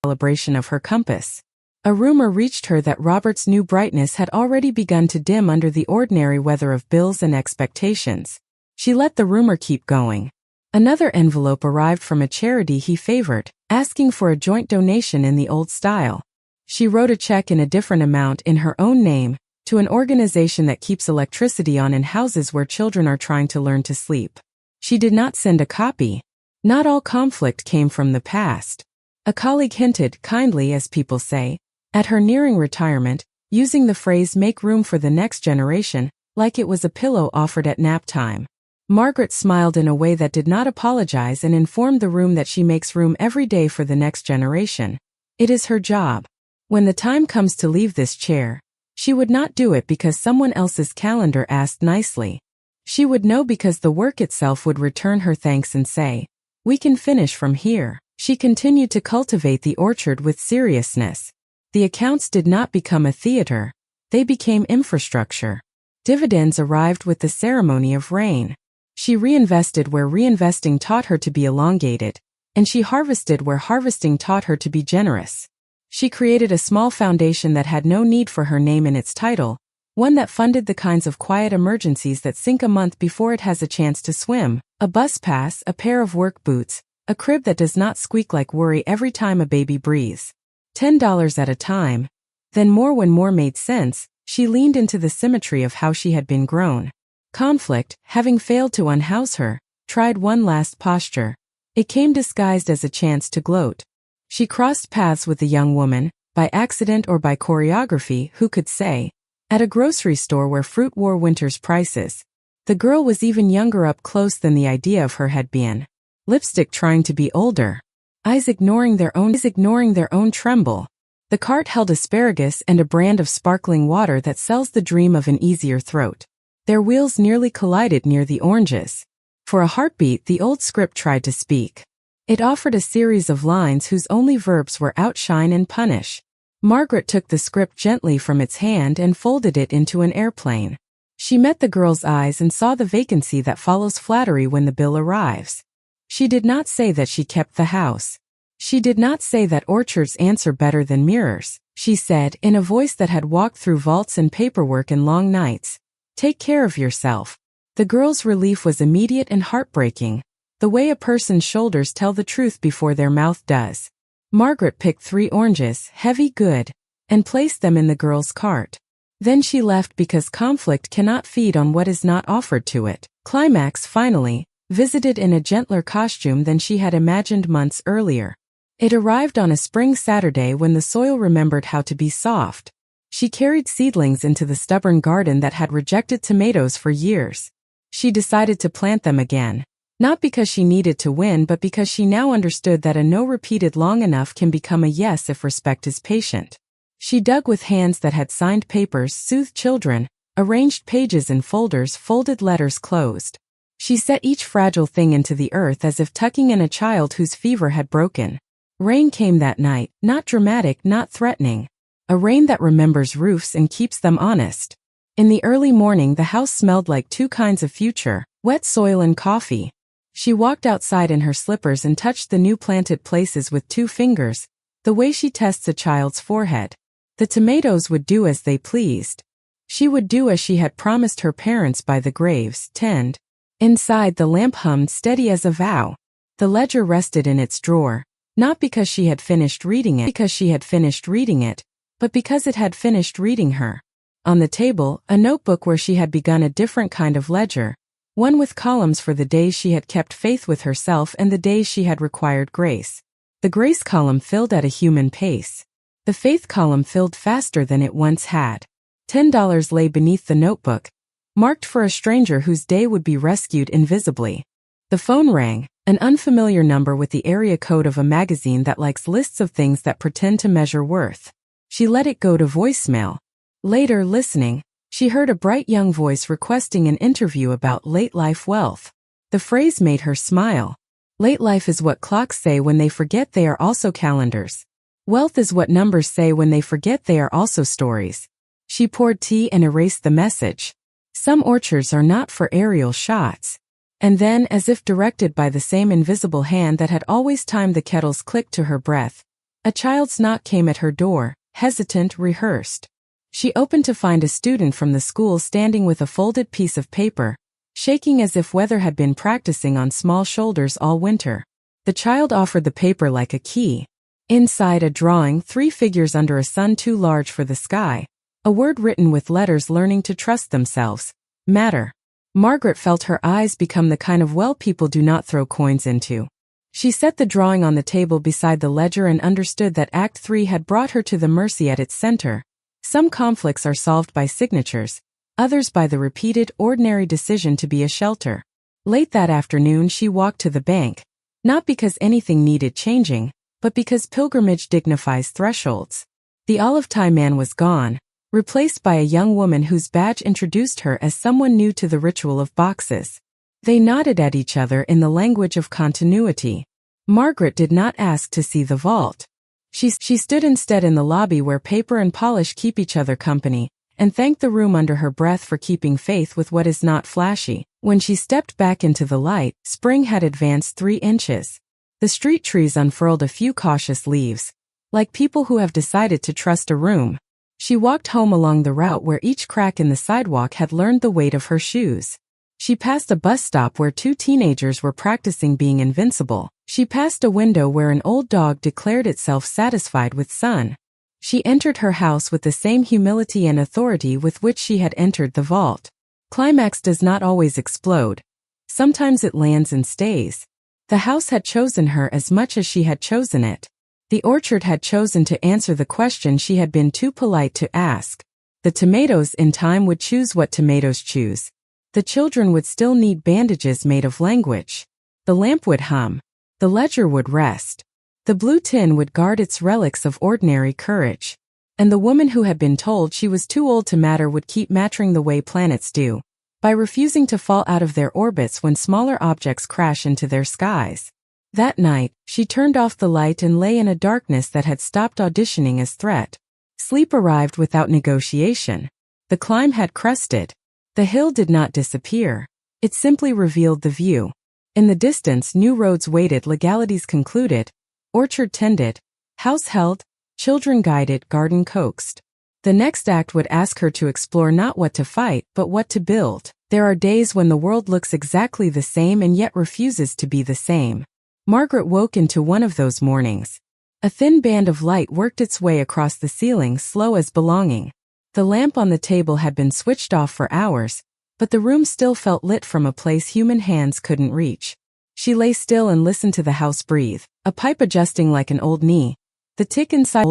A rumor reached her that Robert's new brightness had already begun to dim under the ordinary weather of bills and expectations. She let the rumor keep going. Another envelope arrived from a charity he favored, asking for a joint donation in the old style. She wrote a check in a different amount in her own name, to an organization that keeps electricity on in houses where children are trying to learn to sleep. She did not send a copy. Not all conflict came from the past. A colleague hinted, kindly as people say, at her nearing retirement, using the phrase "make room for the next generation," like it was a pillow offered at nap time. Margaret smiled in a way that did not apologize and informed the room that she makes room every day for the next generation. It is her job. When the time comes to leave this chair, she would not do it because someone else's calendar asked nicely. She would know because the work itself would return her thanks and say, "We can finish from here." She continued to cultivate the orchard with seriousness. The accounts did not become a theater, they became infrastructure. Dividends arrived with the ceremony of rain. She reinvested where reinvesting taught her to be elongated, and she harvested where harvesting taught her to be generous. She created a small foundation that had no need for her name in its title, one that funded the kinds of quiet emergencies that sink a month before it has a chance to swim: a bus pass, a pair of work boots, a crib that does not squeak like worry every time a baby breathes. $10 at a time. Then more when more made sense, she leaned into the symmetry of how she had been grown. Conflict, having failed to unhouse her, tried one last posture. It came disguised as a chance to gloat. She crossed paths with the young woman, By accident or by choreography, who could say? At a grocery store where fruit wore winter's prices. The girl was even younger up close than the idea of her had been. Lipstick trying to be older. Eyes ignoring their own tremble. The cart held asparagus and a brand of sparkling water that sells the dream of an easier throat. Their wheels nearly collided near the oranges. For a heartbeat, the old script tried to speak. It offered a series of lines whose only verbs were outshine and punish. Margaret took the script gently from its hand and folded it into an airplane. She met the girl's eyes and saw the vacancy that follows flattery when the bill arrives. She did not say that she kept the house. She did not say that orchards answer better than mirrors. She said, in a voice that had walked through vaults and paperwork and long nights, "Take care of yourself." The girl's relief was immediate and heartbreaking, the way a person's shoulders tell the truth before their mouth does. Margaret picked 3 oranges, heavy good, and placed them in the girl's cart. Then she left because conflict cannot feed on what is not offered to it. Climax, finally, visited in a gentler costume than she had imagined months earlier. It arrived on a spring Saturday when the soil remembered how to be soft. She carried seedlings into the stubborn garden that had rejected tomatoes for years. She decided to plant them again. Not because she needed to win, but because she now understood that a no repeated long enough can become a yes if respect is patient. She dug with hands that had signed papers, soothed children, arranged pages in folders, folded letters closed. She set each fragile thing into the earth as if tucking in a child whose fever had broken. Rain came that night, not dramatic, not threatening. A rain that remembers roofs and keeps them honest. In the early morning, the house smelled like 2 kinds of future, wet soil and coffee. She walked outside in her slippers and touched the new planted places with 2 fingers, the way she tests a child's forehead. The tomatoes would do as they pleased. She would do as she had promised her parents by the graves, tend. Inside, the lamp hummed steady as a vow. The ledger rested in its drawer, not because she had finished reading it, but because it had finished reading her. On the table, a notebook where she had begun a different kind of ledger, one with columns for the days she had kept faith with herself and the days she had required grace. The grace column filled at a human pace. The faith column filled faster than it once had. $10 lay beneath the notebook, marked for a stranger whose day would be rescued invisibly. The phone rang, an unfamiliar number with the area code of a magazine that likes lists of things that pretend to measure worth. She let it go to voicemail. Later, listening, she heard a bright young voice requesting an interview about late life wealth. The phrase made her smile. Late life is what clocks say when they forget they are also calendars. Wealth is what numbers say when they forget they are also stories. She poured tea and erased the message. Some orchards are not for aerial shots. And then, as if directed by the same invisible hand that had always timed the kettle's click to her breath, a child's knock came at her door, hesitant, rehearsed. She opened to find a student from the school standing with a folded piece of paper, shaking as if weather had been practicing on small shoulders all winter. The child offered the paper like a key. Inside, a drawing, 3 figures under a sun too large for the sky, a word written with letters learning to trust themselves. Matter. Margaret felt her eyes become the kind of well people do not throw coins into. She set the drawing on the table beside the ledger and understood that Act 3 had brought her to the mercy at its center. Some conflicts are solved by signatures, others by the repeated, ordinary decision to be a shelter. Late that afternoon she walked to the bank, not because anything needed changing, but because pilgrimage dignifies thresholds. The olive-tie man was gone, replaced by a young woman whose badge introduced her as someone new to the ritual of boxes. They nodded at each other in the language of continuity. Margaret did not ask to see the vault. She stood instead in the lobby where paper and polish keep each other company, and thanked the room under her breath for keeping faith with what is not flashy. When she stepped back into the light, spring had advanced 3 inches. The street trees unfurled a few cautious leaves, like people who have decided to trust a room. She walked home along the route where each crack in the sidewalk had learned the weight of her shoes. She passed a bus stop where 2 teenagers were practicing being invincible. She passed a window where an old dog declared itself satisfied with sun. She entered her house with the same humility and authority with which she had entered the vault. Climax does not always explode. Sometimes it lands and stays. The house had chosen her as much as she had chosen it. The orchard had chosen to answer the question she had been too polite to ask. The tomatoes in time would choose what tomatoes choose. The children would still need bandages made of language. The lamp would hum. The ledger would rest. The blue tin would guard its relics of ordinary courage. And the woman who had been told she was too old to matter would keep mattering the way planets do, by refusing to fall out of their orbits when smaller objects crash into their skies. That night, she turned off the light and lay in a darkness that had stopped auditioning as threat. Sleep arrived without negotiation. The climb had crested. The hill did not disappear. It simply revealed the view. In the distance, new roads waited, legalities concluded, orchard tended, house held, children guided, garden coaxed. The next act would ask her to explore not what to fight, but what to build. There are days when the world looks exactly the same and yet refuses to be the same. Margaret woke into one of those mornings. A thin band of light worked its way across the ceiling, slow as belonging. The lamp on the table had been switched off for hours, but the room still felt lit from a place human hands couldn't reach. She lay still and listened to the house breathe, a pipe adjusting like an old knee, the tick inside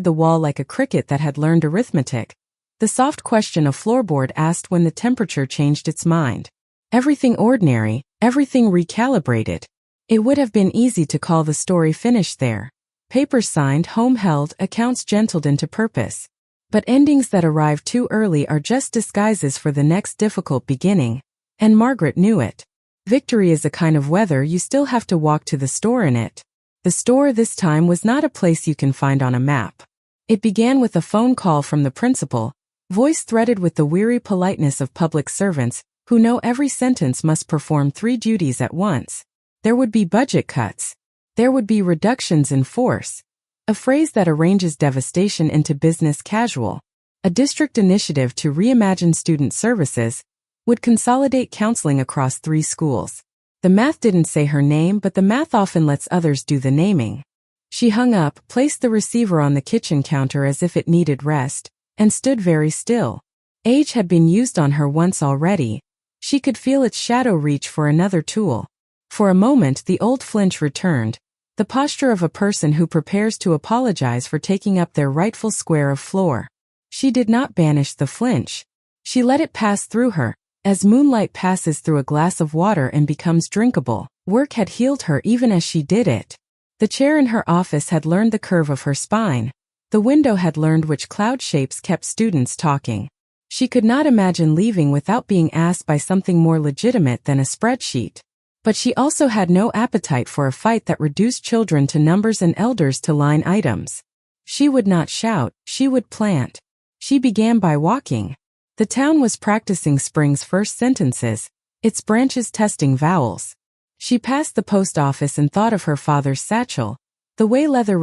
the wall like a cricket that had learned arithmetic, the soft question a floorboard asked when the temperature changed its mind. Everything ordinary, everything recalibrated. It would have been easy to call the story finished there. Papers signed, home held, accounts gentled into purpose. But endings that arrive too early are just disguises for the next difficult beginning, and Margaret knew it. Victory is a kind of weather you still have to walk to the store in it. The store this time was not a place you can find on a map. It began with a phone call from the principal, voice threaded with the weary politeness of public servants, who know every sentence must perform 3 duties at once. There would be budget cuts. There would be reductions in force. A phrase that arranges devastation into business casual. A district initiative to reimagine student services would consolidate counseling across 3 schools. The math didn't say her name, but the math often lets others do the naming. She hung up, placed the receiver on the kitchen counter as if it needed rest, and stood very still. Age had been used on her once already. She could feel its shadow reach for another tool. For a moment the old flinch returned, the posture of a person who prepares to apologize for taking up their rightful square of floor. She did not banish the flinch. She let it pass through her, as moonlight passes through a glass of water and becomes drinkable. Work had healed her even as she did it. The chair in her office had learned the curve of her spine. The window had learned which cloud shapes kept students talking. She could not imagine leaving without being asked by something more legitimate than a spreadsheet. But she also had no appetite for a fight that reduced children to numbers and elders to line items. She would not shout, she would plant. She began by walking. The town was practicing spring's first sentences, its branches testing vowels. She passed the post office and thought of her father's satchel, the way leather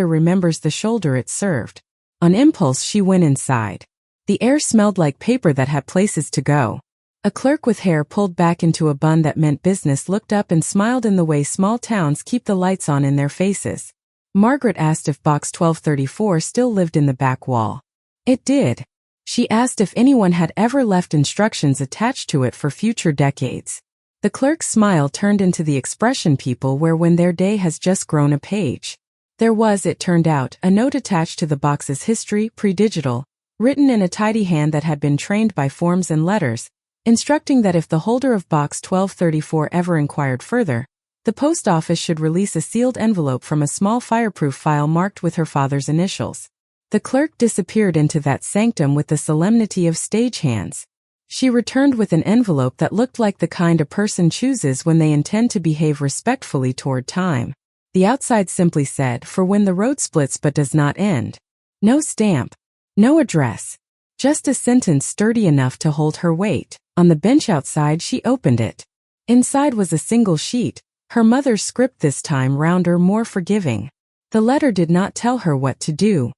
remembers the shoulder it served. On impulse she went inside. The air smelled like paper that had places to go. A clerk with hair pulled back into a bun that meant business looked up and smiled in the way small towns keep the lights on in their faces. Margaret asked if box 1234 still lived in the back wall. It did. She asked if anyone had ever left instructions attached to it for future decades. The clerk's smile turned into the expression people wear when their day has just grown a page. There was, it turned out, a note attached to the box's history, pre-digital, written in a tidy hand that had been trained by forms and letters, instructing that if the holder of box 1234 ever inquired further, the post office should release a sealed envelope from a small fireproof file marked with her father's initials. The clerk disappeared into that sanctum with the solemnity of stagehands. She returned with an envelope that looked like the kind a person chooses when they intend to behave respectfully toward time. The outside simply said, "For when the road splits but does not end." No stamp. No address. Just a sentence sturdy enough to hold her weight. On the bench outside she opened it. Inside was a single sheet, her mother's script this time rounder, more forgiving. The letter did not tell her what to do.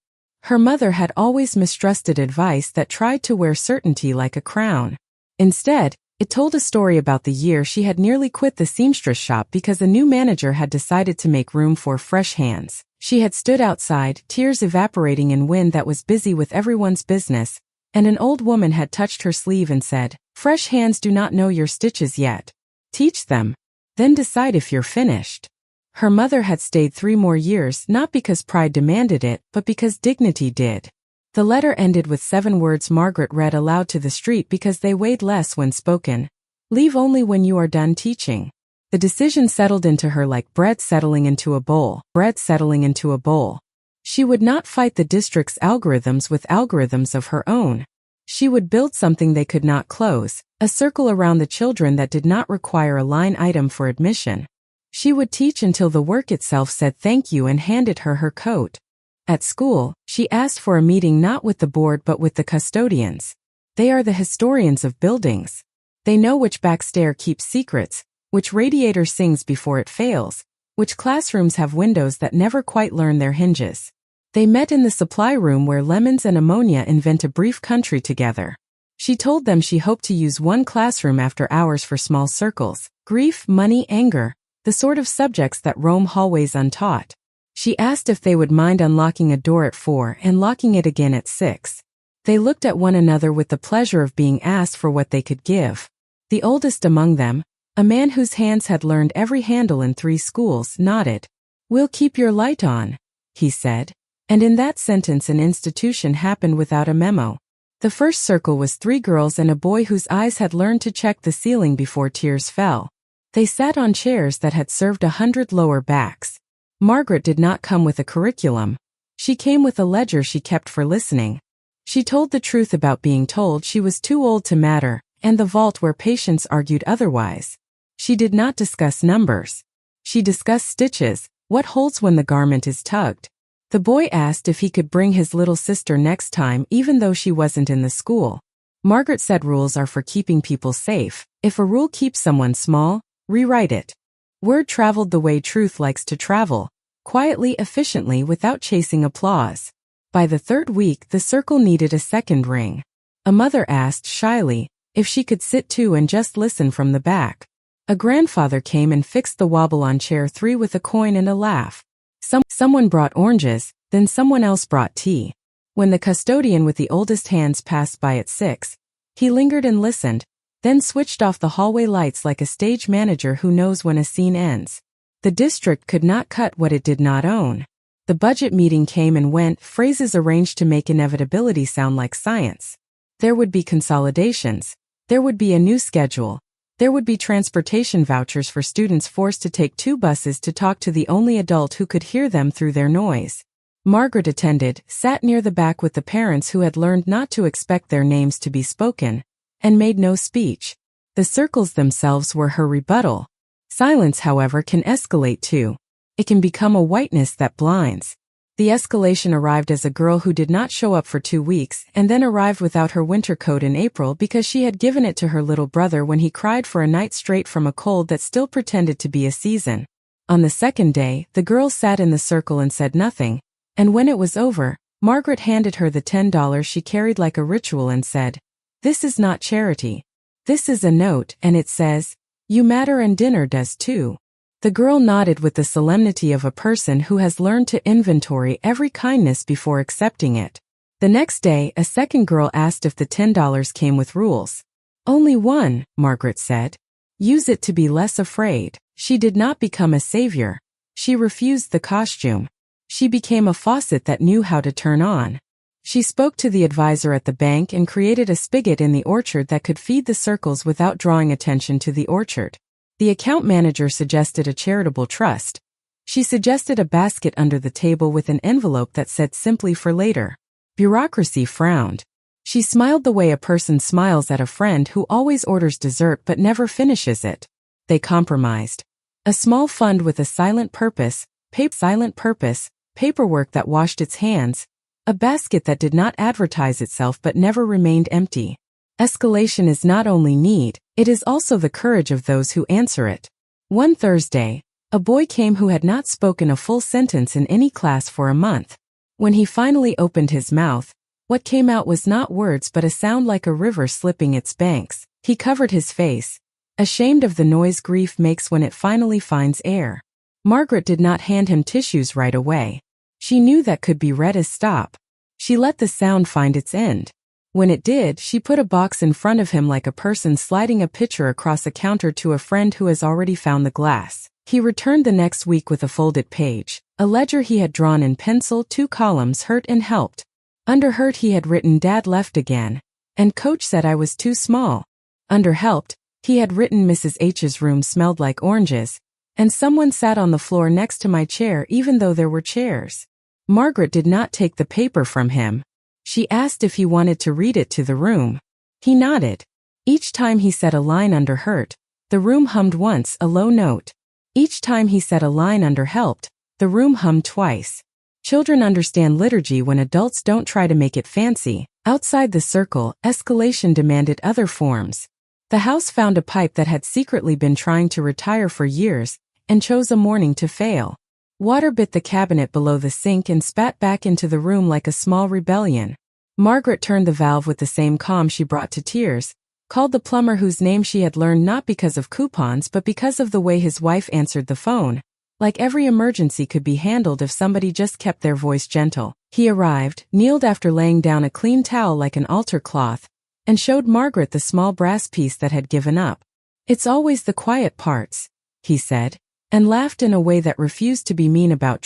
Her mother had always mistrusted advice that tried to wear certainty like a crown. Instead, it told a story about the year she had nearly quit the seamstress shop because a new manager had decided to make room for fresh hands. She had stood outside, tears evaporating in wind that was busy with everyone's business, and an old woman had touched her sleeve and said, "Fresh hands do not know your stitches yet. Teach them. Then decide if you're finished." Her mother had stayed 3 more years not because pride demanded it, but because dignity did. The letter ended with 7 words Margaret read aloud to the street because they weighed less when spoken. Leave only when you are done teaching. The decision settled into her like bread settling into a bowl. She would not fight the district's algorithms with algorithms of her own. She would build something they could not close, a circle around the children that did not require a line item for admission. She would teach until the work itself said thank you and handed her her coat. At school, she asked for a meeting not with the board but with the custodians. They are the historians of buildings. They know which back stair keeps secrets, which radiator sings before it fails, which classrooms have windows that never quite learn their hinges. They met in the supply room where lemons and ammonia invent a brief country together. She told them she hoped to use one classroom after hours for small circles, grief, money, anger, the sort of subjects that roam hallways untaught. She asked if they would mind unlocking a door at 4 and locking it again at 6. They looked at one another with the pleasure of being asked for what they could give. The oldest among them, a man whose hands had learned every handle in 3 schools, nodded. "We'll keep your light on," he said. And in that sentence an institution happened without a memo. The first circle was 3 girls and a boy whose eyes had learned to check the ceiling before tears fell. They sat on chairs that had served 100 lower backs. Margaret did not come with a curriculum. She came with a ledger she kept for listening. She told the truth about being told she was too old to matter, and the vault where patients argued otherwise. She did not discuss numbers. She discussed stitches, what holds when the garment is tugged. The boy asked if he could bring his little sister next time even though she wasn't in the school. Margaret said rules are for keeping people safe. If a rule keeps someone small, rewrite it. Word traveled the way truth likes to travel, quietly, efficiently, without chasing applause. By the 3rd week, the circle needed a second ring. A mother asked shyly if she could sit too and just listen from the back. A grandfather came and fixed the wobble on chair 3 with a coin and a laugh. Someone brought oranges, then someone else brought tea. When the custodian with the oldest hands passed by at 6, he lingered and listened, then switched off the hallway lights like a stage manager who knows when a scene ends. The district could not cut what it did not own. The budget meeting came and went, phrases arranged to make inevitability sound like science. There would be consolidations. There would be a new schedule. There would be transportation vouchers for students forced to take 2 buses to talk to the only adult who could hear them through their noise. Margaret attended, sat near the back with the parents who had learned not to expect their names to be spoken, and made no speech. The circles themselves were her rebuttal. Silence, however, can escalate too. It can become a whiteness that blinds. The escalation arrived as a girl who did not show up for 2 weeks and then arrived without her winter coat in April because she had given it to her little brother when he cried for a night straight from a cold that still pretended to be a season. On the 2nd day, the girl sat in the circle and said nothing, and when it was over, Margaret handed her the $10 she carried like a ritual and said, "This is not charity. This is a note, and it says, 'You matter and dinner does too.'" The girl nodded with the solemnity of a person who has learned to inventory every kindness before accepting it. The next day, a second girl asked if the $10 came with rules. "Only one," Margaret said. "Use it to be less afraid." She did not become a savior. She refused the costume. She became a faucet that knew how to turn on. She spoke to the advisor at the bank and created a spigot in the orchard that could feed the circles without drawing attention to the orchard. The account manager suggested a charitable trust. She suggested a basket under the table with an envelope that said simply "for later." Bureaucracy frowned. She smiled the way a person smiles at a friend who always orders dessert but never finishes it. They compromised. A small fund with a silent purpose, paperwork that washed its hands, a basket that did not advertise itself but never remained empty. Escalation is not only need, it is also the courage of those who answer it. One Thursday, a boy came who had not spoken a full sentence in any class for a month. When he finally opened his mouth, what came out was not words but a sound like a river slipping its banks. He covered his face, ashamed of the noise grief makes when it finally finds air. Margaret did not hand him tissues right away. She knew that could be read as stop. She let the sound find its end. When it did, she put a box in front of him like a person sliding a pitcher across a counter to a friend who has already found the glass. He returned the next week with a folded page, a ledger he had drawn in pencil, 2 columns, hurt and helped. Under hurt he had written Dad left again, and Coach said I was too small. Under helped, he had written Mrs. H's room smelled like oranges, and someone sat on the floor next to my chair even though there were chairs. Margaret did not take the paper from him. She asked if he wanted to read it to the room. He nodded. Each time he said a line under hurt, the room hummed once, a low note. Each time he said a line under helped, the room hummed twice. Children understand liturgy when adults don't try to make it fancy. Outside the circle, escalation demanded other forms. The house found a pipe that had secretly been trying to retire for years, and chose a morning to fail. Water bit the cabinet below the sink and spat back into the room like a small rebellion. Margaret turned the valve with the same calm she brought to tears, called the plumber whose name she had learned not because of coupons but because of the way his wife answered the phone. Like every emergency could be handled if somebody just kept their voice gentle. He arrived, kneeled after laying down a clean towel like an altar cloth, and showed Margaret the small brass piece that had given up. "It's always the quiet parts," he said, and laughed in a way that refused to be mean about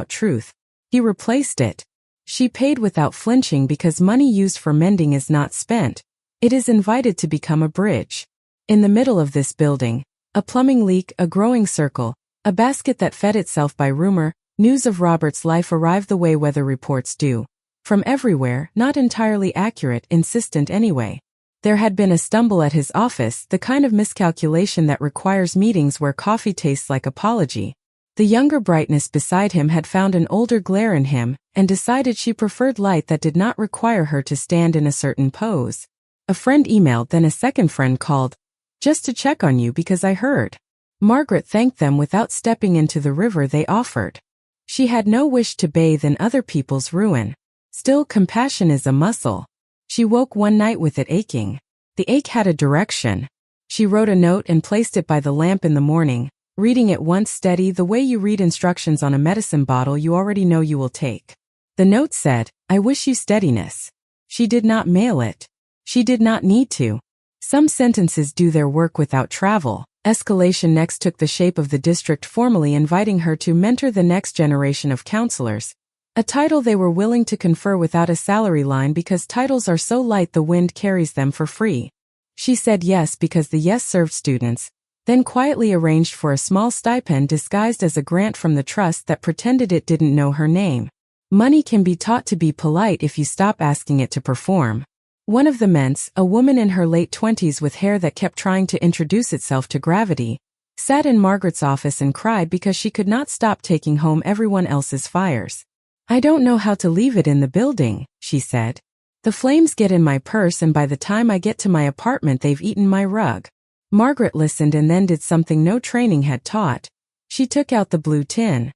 truth. He replaced it. She paid without flinching because money used for mending is not spent. It is invited to become a bridge. In the middle of this building, a plumbing leak, a growing circle, a basket that fed itself by rumor, news of Robert's life arrived the way weather reports do. From everywhere, not entirely accurate, insistent anyway. There had been a stumble at his office, the kind of miscalculation that requires meetings where coffee tastes like apology. The younger brightness beside him had found an older glare in him, and decided she preferred light that did not require her to stand in a certain pose. A friend emailed, then a second friend called, "Just to check on you because I heard." Margaret thanked them without stepping into the river they offered. She had no wish to bathe in other people's ruin. Still, compassion is a muscle. She woke one night with it aching. The ache had a direction. She wrote a note and placed it by the lamp in the morning, reading it once steady, the way you read instructions on a medicine bottle you already know you will take. The note said, "I wish you steadiness." She did not mail it. She did not need to. Some sentences do their work without travel. Escalation next took the shape of the district formally inviting her to mentor the next generation of counselors, a title they were willing to confer without a salary line because titles are so light the wind carries them for free. She said yes because the yes served students, then quietly arranged for a small stipend disguised as a grant from the trust that pretended it didn't know her name. Money can be taught to be polite if you stop asking it to perform. One of the ments, a woman in her late 20s with hair that kept trying to introduce itself to gravity, sat in Margaret's office and cried because she could not stop taking home everyone else's fires. "I don't know how to leave it in the building," she said. "The flames get in my purse and by the time I get to my apartment they've eaten my rug." Margaret listened and then did something no training had taught. She took out the blue tin.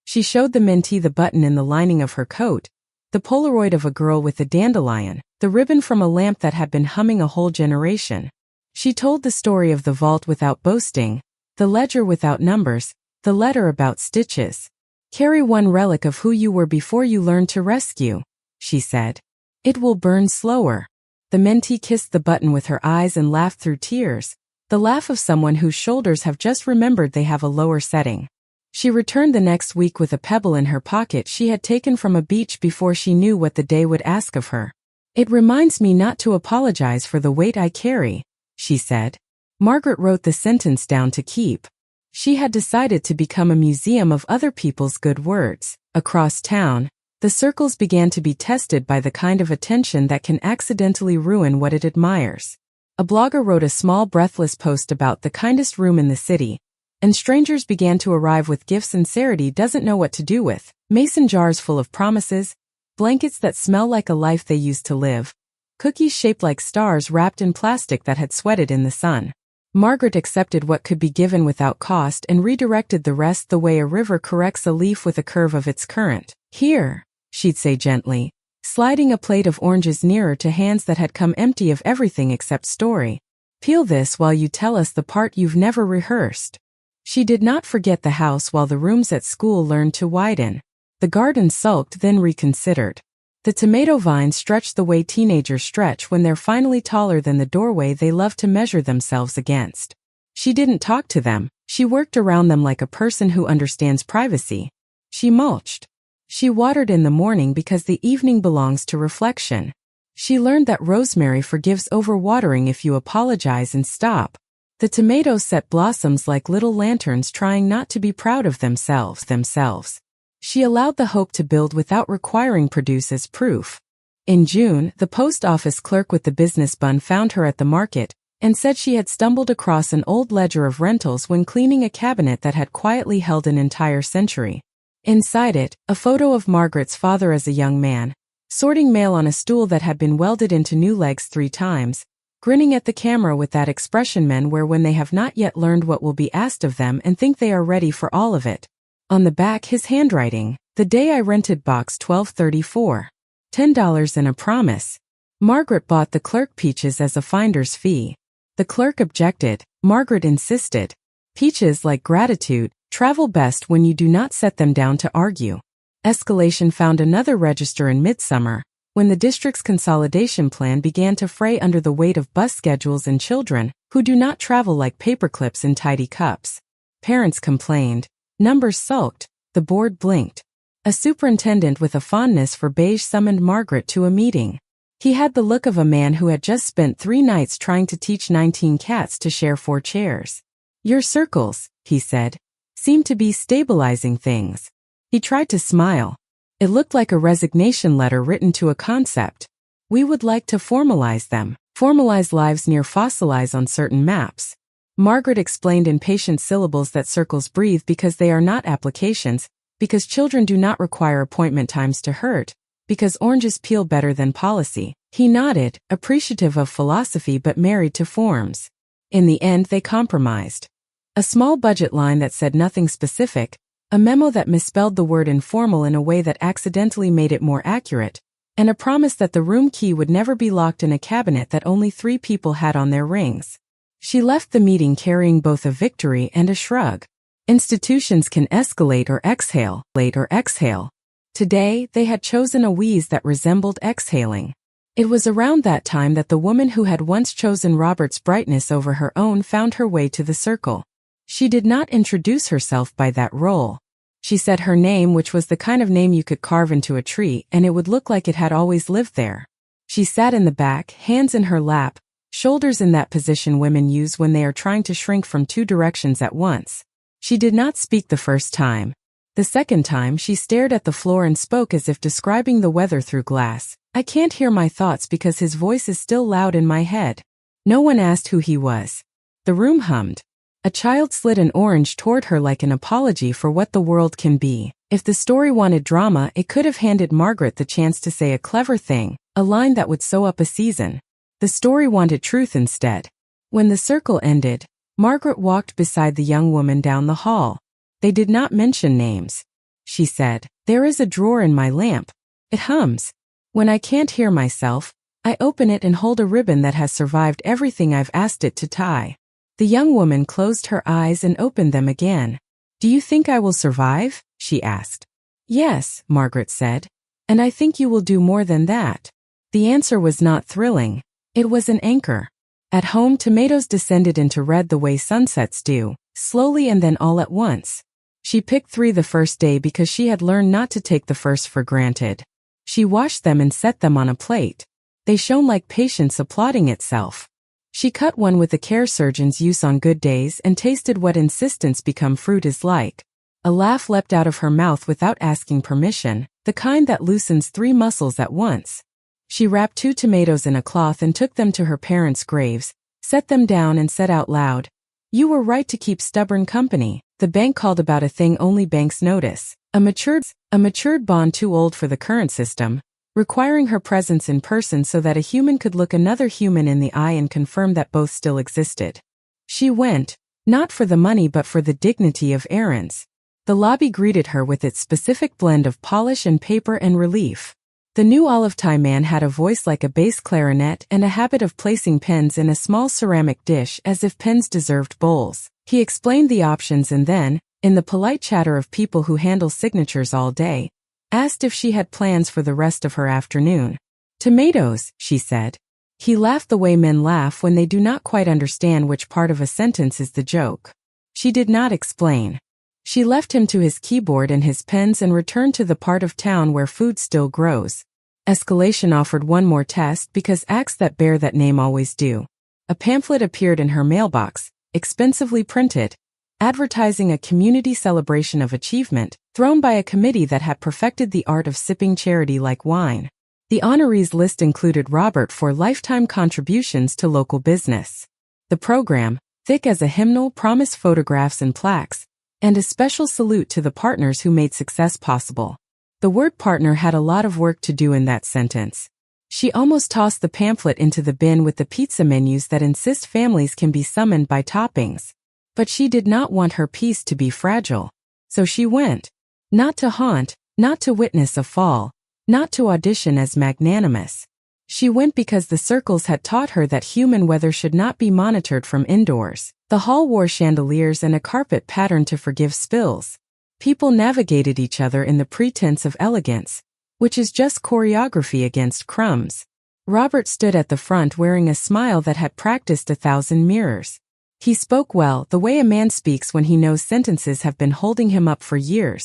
She showed the mentee the button in the lining of her coat, the Polaroid of a girl with a dandelion, the ribbon from a lamp that had been humming a whole generation. She told the story of the vault without boasting, the ledger without numbers, the letter about stitches. "Carry one relic of who you were before you learned to rescue," she said. "It will burn slower." The mentee kissed the button with her eyes and laughed through tears, the laugh of someone whose shoulders have just remembered they have a lower setting. She returned the next week with a pebble in her pocket she had taken from a beach before she knew what the day would ask of her. "It reminds me not to apologize for the weight I carry," she said. Margaret wrote the sentence down to keep. She had decided to become a museum of other people's good words. Across town, the circles began to be tested by the kind of attention that can accidentally ruin what it admires. A blogger wrote a small breathless post about the kindest room in the city, and strangers began to arrive with gifts sincerity doesn't know what to do with, mason jars full of promises, blankets that smell like a life they used to live, cookies shaped like stars wrapped in plastic that had sweated in the sun. Margaret accepted what could be given without cost and redirected the rest the way a river corrects a leaf with a curve of its current. "Here," she'd say gently, sliding a plate of oranges nearer to hands that had come empty of everything except story. "Peel this while you tell us the part you've never rehearsed." She did not forget the house while the rooms at school learned to widen. The garden sulked, then reconsidered. The tomato vines stretched the way teenagers stretch when they're finally taller than the doorway they love to measure themselves against. She didn't talk to them, She worked around them like a person who understands privacy. She mulched. She watered in the morning because the evening belongs to reflection. She learned that rosemary forgives overwatering if you apologize and stop. The tomatoes set blossoms like little lanterns trying not to be proud of themselves. She allowed the hope to build without requiring produce as proof. In June, the post office clerk with the business bun found her at the market and said she had stumbled across an old ledger of rentals when cleaning a cabinet that had quietly held an entire century. Inside it, a photo of Margaret's father as a young man, sorting mail on a stool that had been welded into new legs 3 times, grinning at the camera with that expression men wear when they have not yet learned what will be asked of them and think they are ready for all of it. On the back, his handwriting, "The day I rented box 1234. $10 and a promise." Margaret bought the clerk peaches as a finder's fee. The clerk objected. Margaret insisted. Peaches, like gratitude, travel best when you do not set them down to argue. Escalation found another register in midsummer, when the district's consolidation plan began to fray under the weight of bus schedules and children who do not travel like paperclips in tidy cups. Parents complained. Numbers sulked. The board blinked. A superintendent with a fondness for beige summoned Margaret to a meeting. He had the look of a man who had just spent 3 nights trying to teach 19 cats to share 4 chairs. "Your circles," he said, "seem to be stabilizing things." He tried to smile. It looked like a resignation letter written to a concept. "We would like to formalize them. Formalize lives near fossilize on certain maps." Margaret explained in patient syllables that circles breathe because they are not applications, because children do not require appointment times to hurt, because oranges peel better than policy. He nodded, appreciative of philosophy but married to forms. In the end, they compromised. A small budget line that said nothing specific, a memo that misspelled the word informal in a way that accidentally made it more accurate, and a promise that the room key would never be locked in a cabinet that only 3 people had on their rings. She left the meeting carrying both a victory and a shrug. Institutions can escalate or exhale. Today, they had chosen a wheeze that resembled exhaling. It was around that time that the woman who had once chosen Robert's brightness over her own found her way to the circle. She did not introduce herself by that role. She said her name, which was the kind of name you could carve into a tree and it would look like it had always lived there. She sat in the back, hands in her lap, shoulders in that position women use when they are trying to shrink from 2 directions at once. She did not speak the first time. The second time, she stared at the floor and spoke as if describing the weather through glass. "I can't hear my thoughts because his voice is still loud in my head." No one asked who he was. The room hummed. A child slid an orange toward her like an apology for what the world can be. If the story wanted drama, it could have handed Margaret the chance to say a clever thing, a line that would sew up a season. The story wanted truth instead. When the circle ended, Margaret walked beside the young woman down the hall. "They did not mention names," she said. "There is a drawer in my lamp. It hums. When I can't hear myself, I open it and hold a ribbon that has survived everything I've asked it to tie." The young woman closed her eyes and opened them again. "Do you think I will survive?" she asked. "Yes," Margaret said. "And I think you will do more than that." The answer was not thrilling. It was an anchor. At home, tomatoes descended into red the way sunsets do, slowly and then all at once. She picked 3 the first day because she had learned not to take the first for granted. She washed them and set them on a plate. They shone like patience applauding itself. She cut one with the care surgeon's use on good days and tasted what insistence become fruit is like. A laugh leapt out of her mouth without asking permission, the kind that loosens 3 muscles at once. She wrapped 2 tomatoes in a cloth and took them to her parents' graves, set them down and said out loud, "You were right to keep stubborn company. The bank called about a thing only banks notice. A matured bond too old for the current system, requiring her presence in person so that a human could look another human in the eye and confirm that both still existed." She went, not for the money but for the dignity of errands. The lobby greeted her with its specific blend of polish and paper and relief. The new olive tie man had a voice like a bass clarinet and a habit of placing pens in a small ceramic dish as if pens deserved bowls. He explained the options and then, in the polite chatter of people who handle signatures all day, asked if she had plans for the rest of her afternoon. "Tomatoes," she said. He laughed the way men laugh when they do not quite understand which part of a sentence is the joke. She did not explain. She left him to his keyboard and his pens and returned to the part of town where food still grows. Escalation offered one more test because acts that bear that name always do. A pamphlet appeared in her mailbox, expensively printed, advertising a community celebration of achievement, thrown by a committee that had perfected the art of sipping charity like wine. The honorees list included Robert for lifetime contributions to local business. The program, thick as a hymnal, promised photographs and plaques, and a special salute to the partners who made success possible. The word partner had a lot of work to do in that sentence. She almost tossed the pamphlet into the bin with the pizza menus that insist families can be summoned by toppings. But she did not want her peace to be fragile. So she went. Not to haunt, not to witness a fall, not to audition as magnanimous. She went because the circles had taught her that human weather should not be monitored from indoors. The hall wore chandeliers and a carpet patterned to forgive spills. People navigated each other in the pretense of elegance, which is just choreography against crumbs. Robert stood at the front wearing a smile that had practiced 1,000 mirrors. He spoke well, the way a man speaks when he knows sentences have been holding him up for years.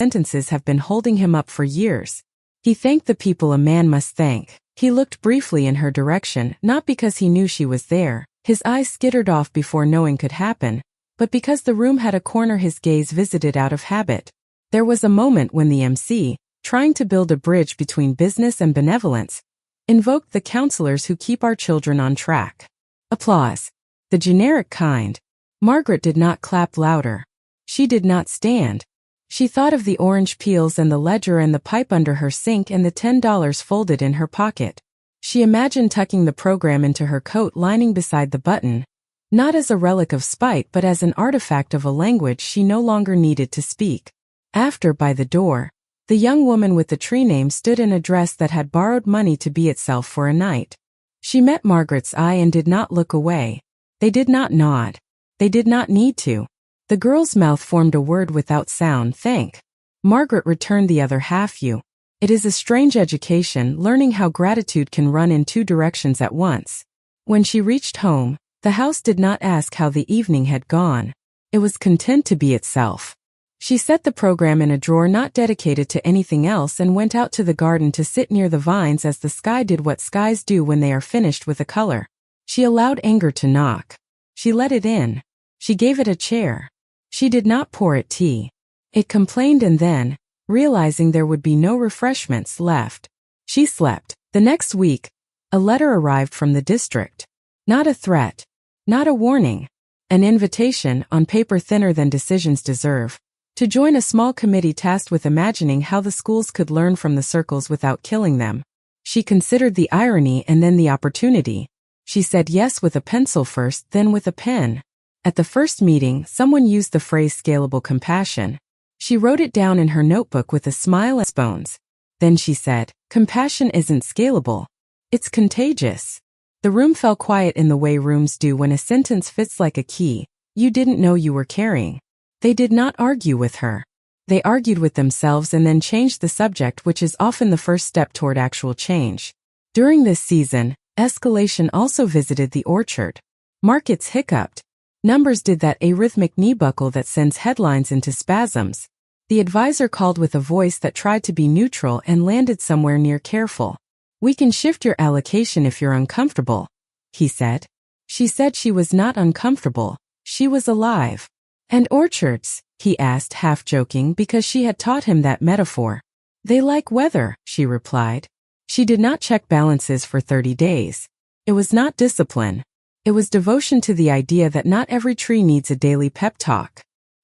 He thanked the people a man must thank. He looked briefly in her direction, not because he knew she was there. His eyes skittered off before knowing could happen, but because the room had a corner his gaze visited out of habit. There was a moment when the MC, trying to build a bridge between business and benevolence, invoked the counselors who keep our children on track. Applause. The generic kind. Margaret did not clap louder. She did not stand. She thought of the orange peels and the ledger and the pipe under her sink and the $10 folded in her pocket. She imagined tucking the program into her coat lining beside the button, not as a relic of spite but as an artifact of a language she no longer needed to speak. After, by the door, the young woman with the tree name stood in a dress that had borrowed money to be itself for a night. She met Margaret's eye and did not look away. They did not nod. They did not need to. The girl's mouth formed a word without sound, thank. Margaret returned the other half you. It is a strange education, learning how gratitude can run in two directions at once. When she reached home, the house did not ask how the evening had gone. It was content to be itself. She set the program in a drawer not dedicated to anything else and went out to the garden to sit near the vines as the sky did what skies do when they are finished with a color. She allowed anger to knock. She let it in. She gave it a chair. She did not pour it tea. It complained and then, realizing there would be no refreshments left, she slept. The next week, a letter arrived from the district. Not a threat. Not a warning. An invitation, on paper thinner than decisions deserve, to join a small committee tasked with imagining how the schools could learn from the circles without killing them. She considered the irony and then the opportunity. She said yes with a pencil first, then with a pen. At the first meeting, someone used the phrase scalable compassion. She wrote it down in her notebook with a smile and bones. Then she said, compassion isn't scalable. It's contagious. The room fell quiet in the way rooms do when a sentence fits like a key you didn't know you were carrying. They did not argue with her. They argued with themselves and then changed the subject, which is often the first step toward actual change. During this season, escalation also visited the orchard. Markets hiccuped. Numbers did that arrhythmic knee buckle that sends headlines into spasms. The advisor called with a voice that tried to be neutral and landed somewhere near careful. We can shift your allocation if you're uncomfortable, he said. She said she was not uncomfortable. She was alive. And orchards, he asked, half joking because she had taught him that metaphor. They like weather, she replied. She did not check balances for 30 days. It was not discipline. It was devotion to the idea that not every tree needs a daily pep talk.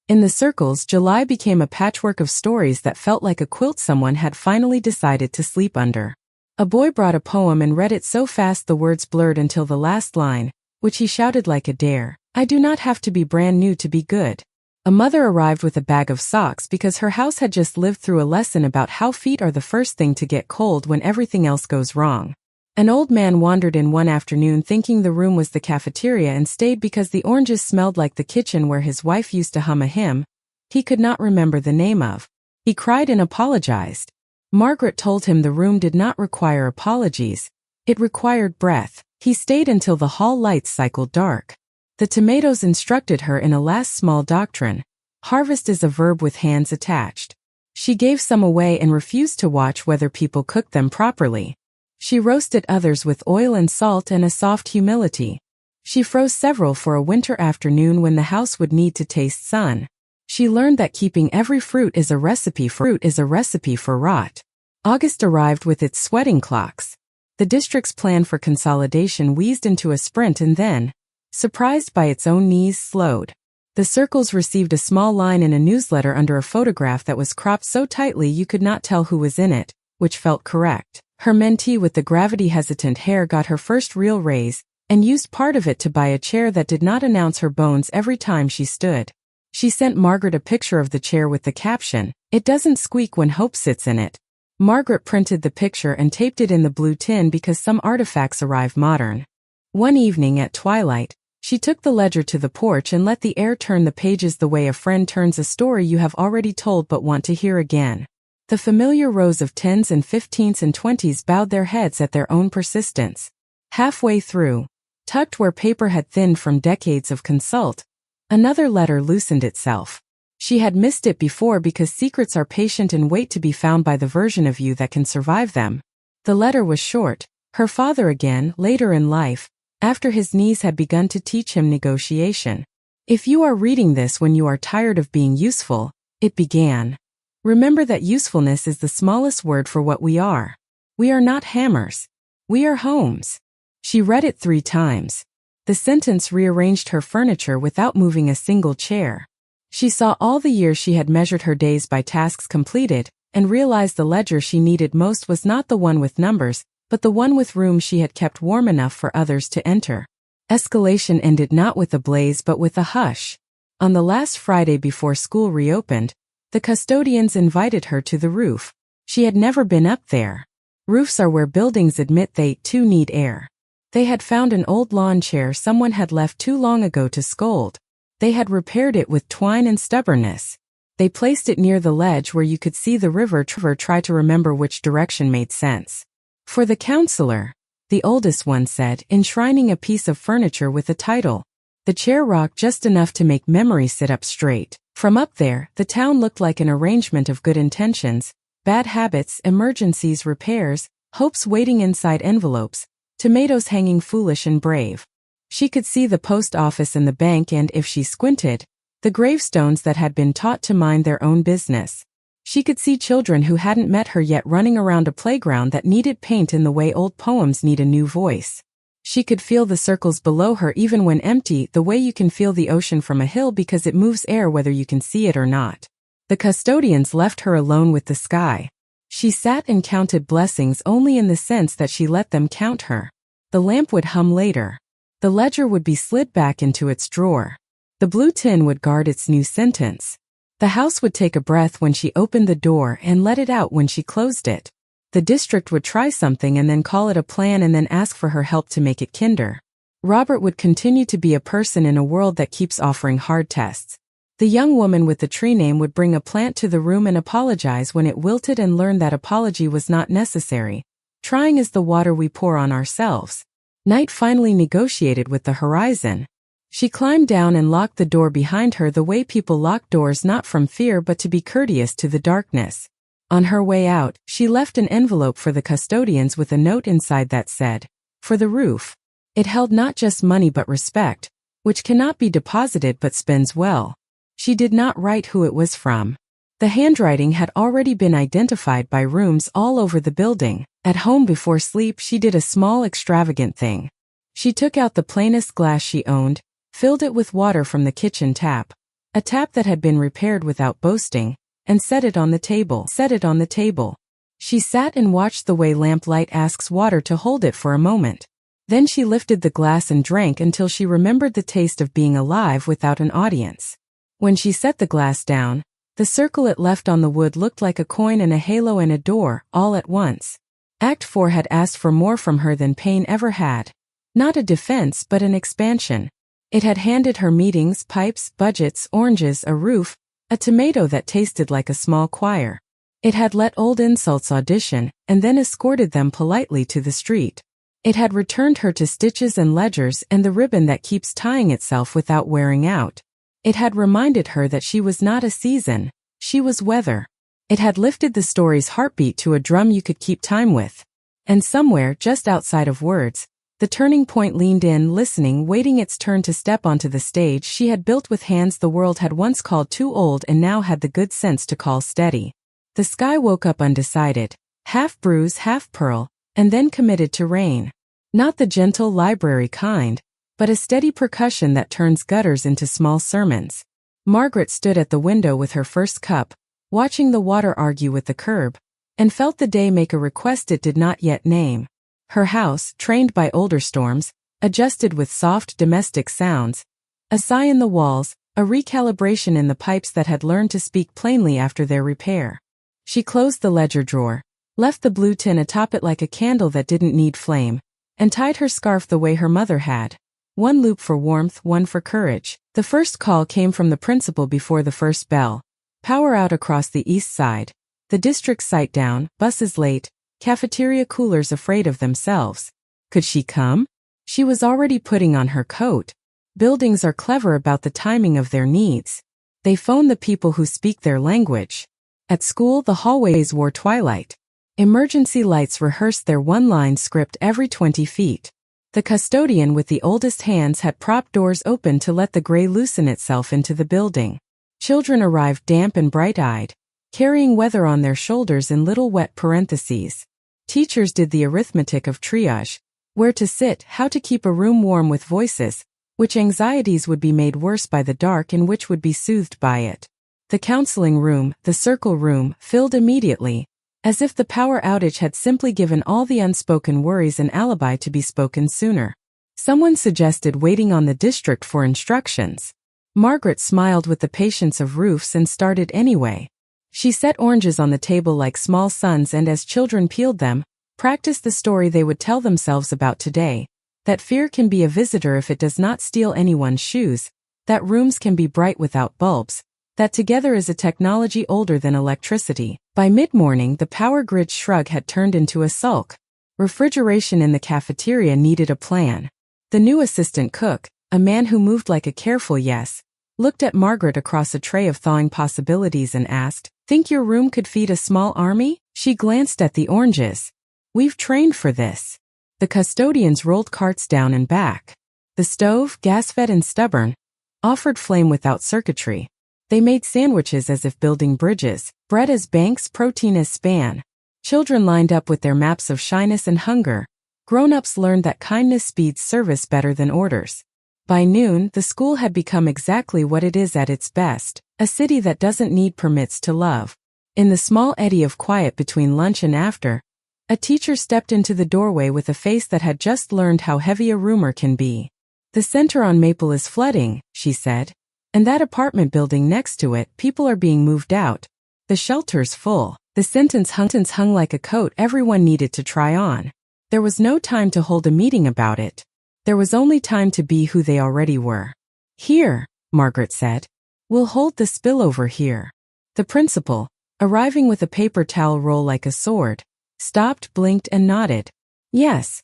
In the circles, July became a patchwork of stories that felt like a quilt someone had finally decided to sleep under. A boy brought a poem and read it so fast the words blurred until the last line, which he shouted like a dare. I do not have to be brand new to be good. A mother arrived with a bag of socks because her house had just lived through a lesson about how feet are the first thing to get cold when everything else goes wrong. An old man wandered in one afternoon thinking the room was the cafeteria and stayed because the oranges smelled like the kitchen where his wife used to hum a hymn he could not remember the name of. He cried and apologized. Margaret told him the room did not require apologies. It required breath. He stayed until the hall lights cycled dark. The tomatoes instructed her in a last small doctrine. Harvest is a verb with hands attached. She gave some away and refused to watch whether people cooked them properly. She roasted others with oil and salt and a soft humility. She froze several for a winter afternoon when the house would need to taste sun. She learned that keeping every fruit is a recipe for rot. August arrived with its sweating clocks. The district's plan for consolidation wheezed into a sprint and then, surprised by its own knees, slowed. The circles received a small line in a newsletter under a photograph that was cropped so tightly you could not tell who was in it, which felt correct. Her mentee with the gravity-hesitant hair got her first real raise, and used part of it to buy a chair that did not announce her bones every time she stood. She sent Margaret a picture of the chair with the caption, "It doesn't squeak when Hope sits in it." Margaret printed the picture and taped it in the blue tin because some artifacts arrive modern. One evening at twilight, she took the ledger to the porch and let the air turn the pages the way a friend turns a story you have already told but want to hear again. The familiar rows of 10s and 15s and 20s bowed their heads at their own persistence. Halfway through, tucked where paper had thinned from decades of consult, another letter loosened itself. She had missed it before because secrets are patient and wait to be found by the version of you that can survive them. The letter was short. Her father again, later in life, after his knees had begun to teach him negotiation. If you are reading this when you are tired of being useful, it began. Remember that usefulness is the smallest word for what we are. We are not hammers. We are homes. She read it 3 times. The sentence rearranged her furniture without moving a single chair. She saw all the years she had measured her days by tasks completed, and realized the ledger she needed most was not the one with numbers, but the one with rooms she had kept warm enough for others to enter. Escalation ended not with a blaze but with a hush. On the last Friday before school reopened, the custodians invited her to the roof. She had never been up there. Roofs are where buildings admit they, too, need air. They had found an old lawn chair someone had left too long ago to scold. They had repaired it with twine and stubbornness. They placed it near the ledge where you could see the river. Try to remember which direction made sense. For the counselor, the oldest one said, enshrining a piece of furniture with a title. The chair rocked just enough to make memory sit up straight. From up there, the town looked like an arrangement of good intentions, bad habits, emergencies, repairs, hopes waiting inside envelopes, tomatoes hanging foolish and brave. She could see the post office and the bank and, if she squinted, the gravestones that had been taught to mind their own business. She could see children who hadn't met her yet running around a playground that needed paint in the way old poems need a new voice. She could feel the circles below her even when empty, the way you can feel the ocean from a hill because it moves air whether you can see it or not. The custodians left her alone with the sky. She sat and counted blessings only in the sense that she let them count her. The lamp would hum later. The ledger would be slid back into its drawer. The blue tin would guard its new sentence. The house would take a breath when she opened the door and let it out when she closed it. The district would try something and then call it a plan and then ask for her help to make it kinder. Robert would continue to be a person in a world that keeps offering hard tests. The young woman with the tree name would bring a plant to the room and apologize when it wilted and learn that apology was not necessary. Trying is the water we pour on ourselves. Night finally negotiated with the horizon. She climbed down and locked the door behind her the way people lock doors, not from fear but to be courteous to the darkness. On her way out, she left an envelope for the custodians with a note inside that said, "For the roof." It held not just money but respect, which cannot be deposited but spends well. She did not write who it was from. The handwriting had already been identified by rooms all over the building. At home before sleep she did a small extravagant thing. She took out the plainest glass she owned, filled it with water from the kitchen tap, a tap that had been repaired without boasting, and set it on the table. She sat and watched the way lamplight asks water to hold it for a moment. Then she lifted the glass and drank until she remembered the taste of being alive without an audience. When she set the glass down, the circle it left on the wood looked like a coin and a halo and a door, all at once. Act 4 had asked for more from her than pain ever had. Not a defense but an expansion. It had handed her meetings, pipes, budgets, oranges, a roof, a tomato that tasted like a small choir. It had let old insults audition, and then escorted them politely to the street. It had returned her to stitches and ledgers and the ribbon that keeps tying itself without wearing out. It had reminded her that she was not a season, she was weather. It had lifted the story's heartbeat to a drum you could keep time with. And somewhere, just outside of words, the turning point leaned in, listening, waiting its turn to step onto the stage she had built with hands the world had once called too old and now had the good sense to call steady. The sky woke up undecided, half bruise, half pearl, and then committed to rain. Not the gentle library kind, but a steady percussion that turns gutters into small sermons. Margaret stood at the window with her first cup, watching the water argue with the curb, and felt the day make a request it did not yet name. Her house, trained by older storms, adjusted with soft domestic sounds, a sigh in the walls, a recalibration in the pipes that had learned to speak plainly after their repair. She closed the ledger drawer, left the blue tin atop it like a candle that didn't need flame, and tied her scarf the way her mother had. One loop for warmth, one for courage. The first call came from the principal before the first bell. Power out across the east side. The district site down, buses late, cafeteria coolers afraid of themselves. Could she come? She was already putting on her coat. Buildings are clever about the timing of their needs. They phone the people who speak their language. At school, the hallways wore twilight. Emergency lights rehearsed their one-line script every 20 feet. The custodian with the oldest hands had propped doors open to let the gray loosen itself into the building. Children arrived damp and bright-eyed, carrying weather on their shoulders in little wet parentheses. Teachers did the arithmetic of triage, where to sit, how to keep a room warm with voices, which anxieties would be made worse by the dark and which would be soothed by it. The counseling room, the circle room, filled immediately, as if the power outage had simply given all the unspoken worries an alibi to be spoken sooner. Someone suggested waiting on the district for instructions. Margaret smiled with the patience of roofs and started anyway. She set oranges on the table like small sons and as children peeled them, practiced the story they would tell themselves about today, that fear can be a visitor if it does not steal anyone's shoes, that rooms can be bright without bulbs, that together is a technology older than electricity. By mid-morning, the power grid shrug had turned into a sulk. Refrigeration in the cafeteria needed a plan. The new assistant cook, a man who moved like a careful yes, looked at Margaret across a tray of thawing possibilities and asked, "Think your room could feed a small army?" She glanced at the oranges. "We've trained for this." The custodians rolled carts down and back. The stove, gas-fed and stubborn, offered flame without circuitry. They made sandwiches as if building bridges, bread as banks, protein as span. Children lined up with their maps of shyness and hunger. Grown-ups learned that kindness speeds service better than orders. By noon, the school had become exactly what it is at its best, a city that doesn't need permits to love. In the small eddy of quiet between lunch and after, a teacher stepped into the doorway with a face that had just learned how heavy a rumor can be. "The center on Maple is flooding," she said. "And that apartment building next to it, people are being moved out. The shelter's full." The sentence hung like a coat everyone needed to try on. There was no time to hold a meeting about it. There was only time to be who they already were. "Here," Margaret said. "We'll hold the spillover here." The principal, arriving with a paper towel roll like a sword, stopped, blinked, and nodded. Yes,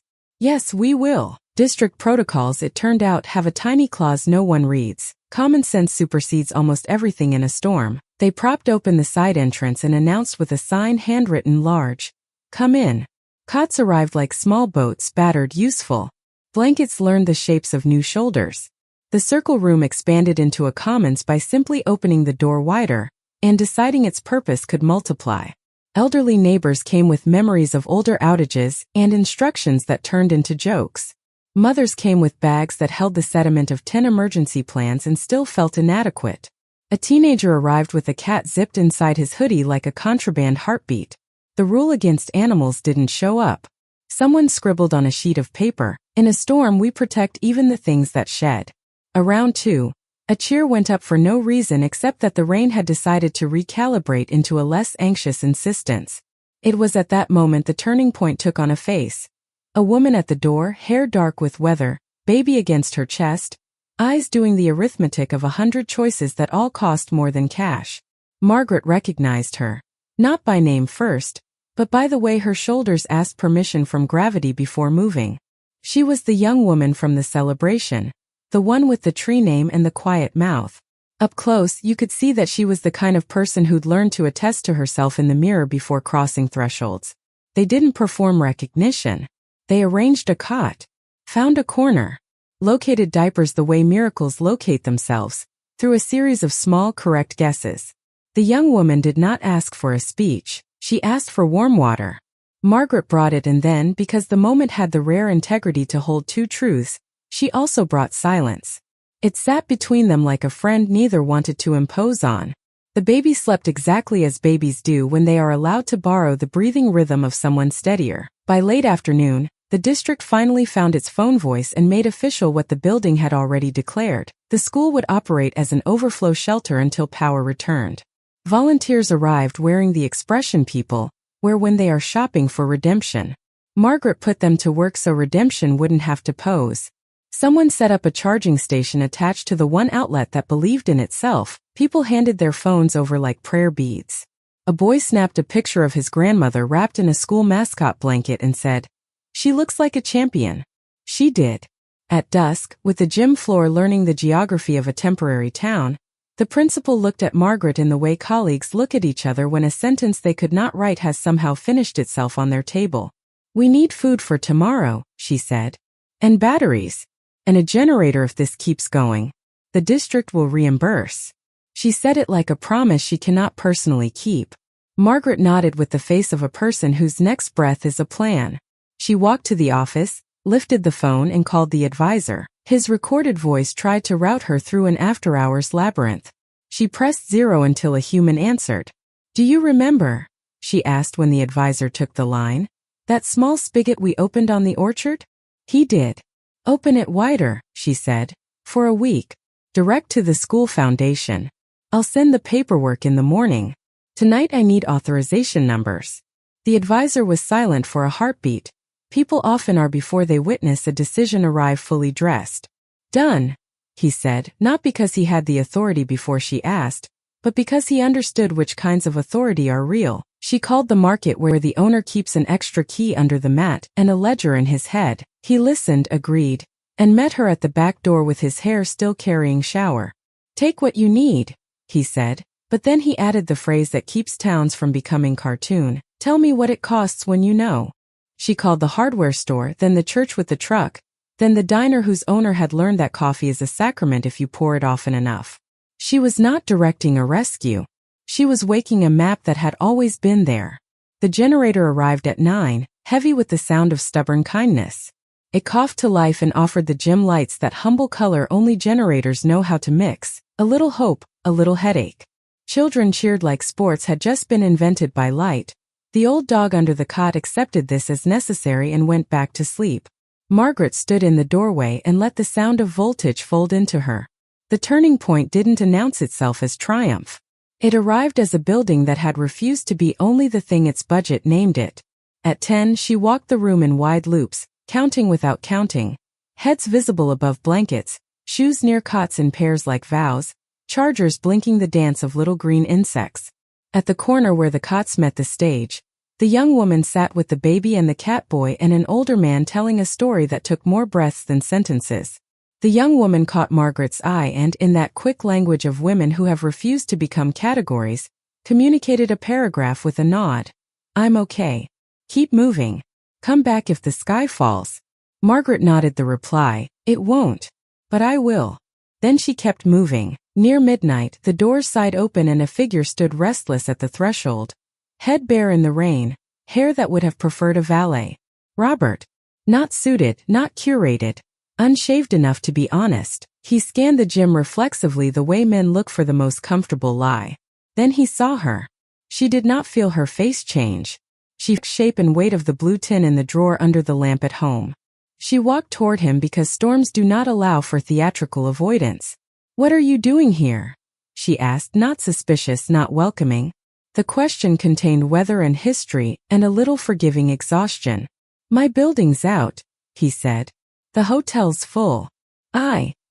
we will." District protocols, it turned out, have a tiny clause no one reads. Common sense supersedes almost everything in a storm. They propped open the side entrance and announced with a sign handwritten large, "Come in." Cots arrived like small boats, battered, useful. Blankets learned the shapes of new shoulders. The circle room expanded into a commons by simply opening the door wider, and deciding its purpose could multiply. Elderly neighbors came with memories of older outages and instructions that turned into jokes. Mothers came with bags that held the sediment of 10 emergency plans and still felt inadequate. A teenager arrived with a cat zipped inside his hoodie like a contraband heartbeat. The rule against animals didn't show up. Someone scribbled on a sheet of paper, "In a storm we protect even the things that shed." Around 2, a cheer went up for no reason except that the rain had decided to recalibrate into a less anxious insistence. It was at that moment the turning point took on a face. A woman at the door, hair dark with weather, baby against her chest, eyes doing the arithmetic of 100 choices that all cost more than cash. Margaret recognized her. Not by name first, but by the way her shoulders asked permission from gravity before moving. She was the young woman from the celebration, the one with the tree name and the quiet mouth. Up close, you could see that she was the kind of person who'd learned to attest to herself in the mirror before crossing thresholds. They didn't perform recognition. They arranged a cot, found a corner, located diapers the way miracles locate themselves, through a series of small, correct guesses. The young woman did not ask for a speech. She asked for warm water. Margaret brought it, and then, because the moment had the rare integrity to hold two truths, she also brought silence. It sat between them like a friend neither wanted to impose on. The baby slept exactly as babies do when they are allowed to borrow the breathing rhythm of someone steadier. By late afternoon, the district finally found its phone voice and made official what the building had already declared. The school would operate as an overflow shelter until power returned. Volunteers arrived wearing the expression people wear when they are shopping for redemption. Margaret put them to work so redemption wouldn't have to pose. Someone set up a charging station attached to the one outlet that believed in itself. People handed their phones over like prayer beads. A boy snapped a picture of his grandmother wrapped in a school mascot blanket and said, "She looks like a champion." She did. At dusk, with the gym floor learning the geography of a temporary town, the principal looked at Margaret in the way colleagues look at each other when a sentence they could not write has somehow finished itself on their table. "We need food for tomorrow," she said. "And batteries. And a generator if this keeps going. The district will reimburse." She said it like a promise she cannot personally keep. Margaret nodded with the face of a person whose next breath is a plan. She walked to the office, lifted the phone and called the advisor. His recorded voice tried to route her through an after-hours labyrinth. She pressed 0 until a human answered. "Do you remember?" she asked when the advisor took the line. "That small spigot we opened on the orchard?" He did. "Open it wider," she said. "For a week. Direct to the school foundation. I'll send the paperwork in the morning. Tonight I need authorization numbers." The advisor was silent for a heartbeat. People often are before they witness a decision arrive fully dressed. "Done," he said, not because he had the authority before she asked, but because he understood which kinds of authority are real. She called the market where the owner keeps an extra key under the mat and a ledger in his head. He listened, agreed, and met her at the back door with his hair still carrying shower. "Take what you need," he said, but then he added the phrase that keeps towns from becoming cartoon. "Tell me what it costs when you know." She called the hardware store, then the church with the truck, then the diner whose owner had learned that coffee is a sacrament if you pour it often enough. She was not directing a rescue. She was waking a map that had always been there. The generator arrived at 9, heavy with the sound of stubborn kindness. It coughed to life and offered the gym lights that humble color only generators know how to mix. A little hope, a little headache. Children cheered like sports had just been invented by light. The old dog under the cot accepted this as necessary and went back to sleep. Margaret stood in the doorway and let the sound of voltage fold into her. The turning point didn't announce itself as triumph. It arrived as a building that had refused to be only the thing its budget named it. At 10, she walked the room in wide loops, counting without counting. Heads visible above blankets, shoes near cots in pairs like vows, chargers blinking the dance of little green insects. At the corner where the cots met the stage, the young woman sat with the baby and the cat boy and an older man telling a story that took more breaths than sentences. The young woman caught Margaret's eye and, in that quick language of women who have refused to become categories, communicated a paragraph with a nod. "I'm okay. Keep moving. Come back if the sky falls." Margaret nodded the reply, "It won't. But I will." Then she kept moving. Near midnight, the doors sighed open and a figure stood restless at the threshold. Head bare in the rain, hair that would have preferred a valet. Robert. Not suited, not curated. Unshaved enough to be honest. He scanned the gym reflexively the way men look for the most comfortable lie. Then he saw her. She did not feel her face change. She felt the shape and weight of the blue tin in the drawer under the lamp at home. She walked toward him because storms do not allow for theatrical avoidance. "What are you doing here?" she asked, not suspicious, not welcoming. The question contained weather and history and a little forgiving exhaustion. "My building's out," he said. "The hotel's full."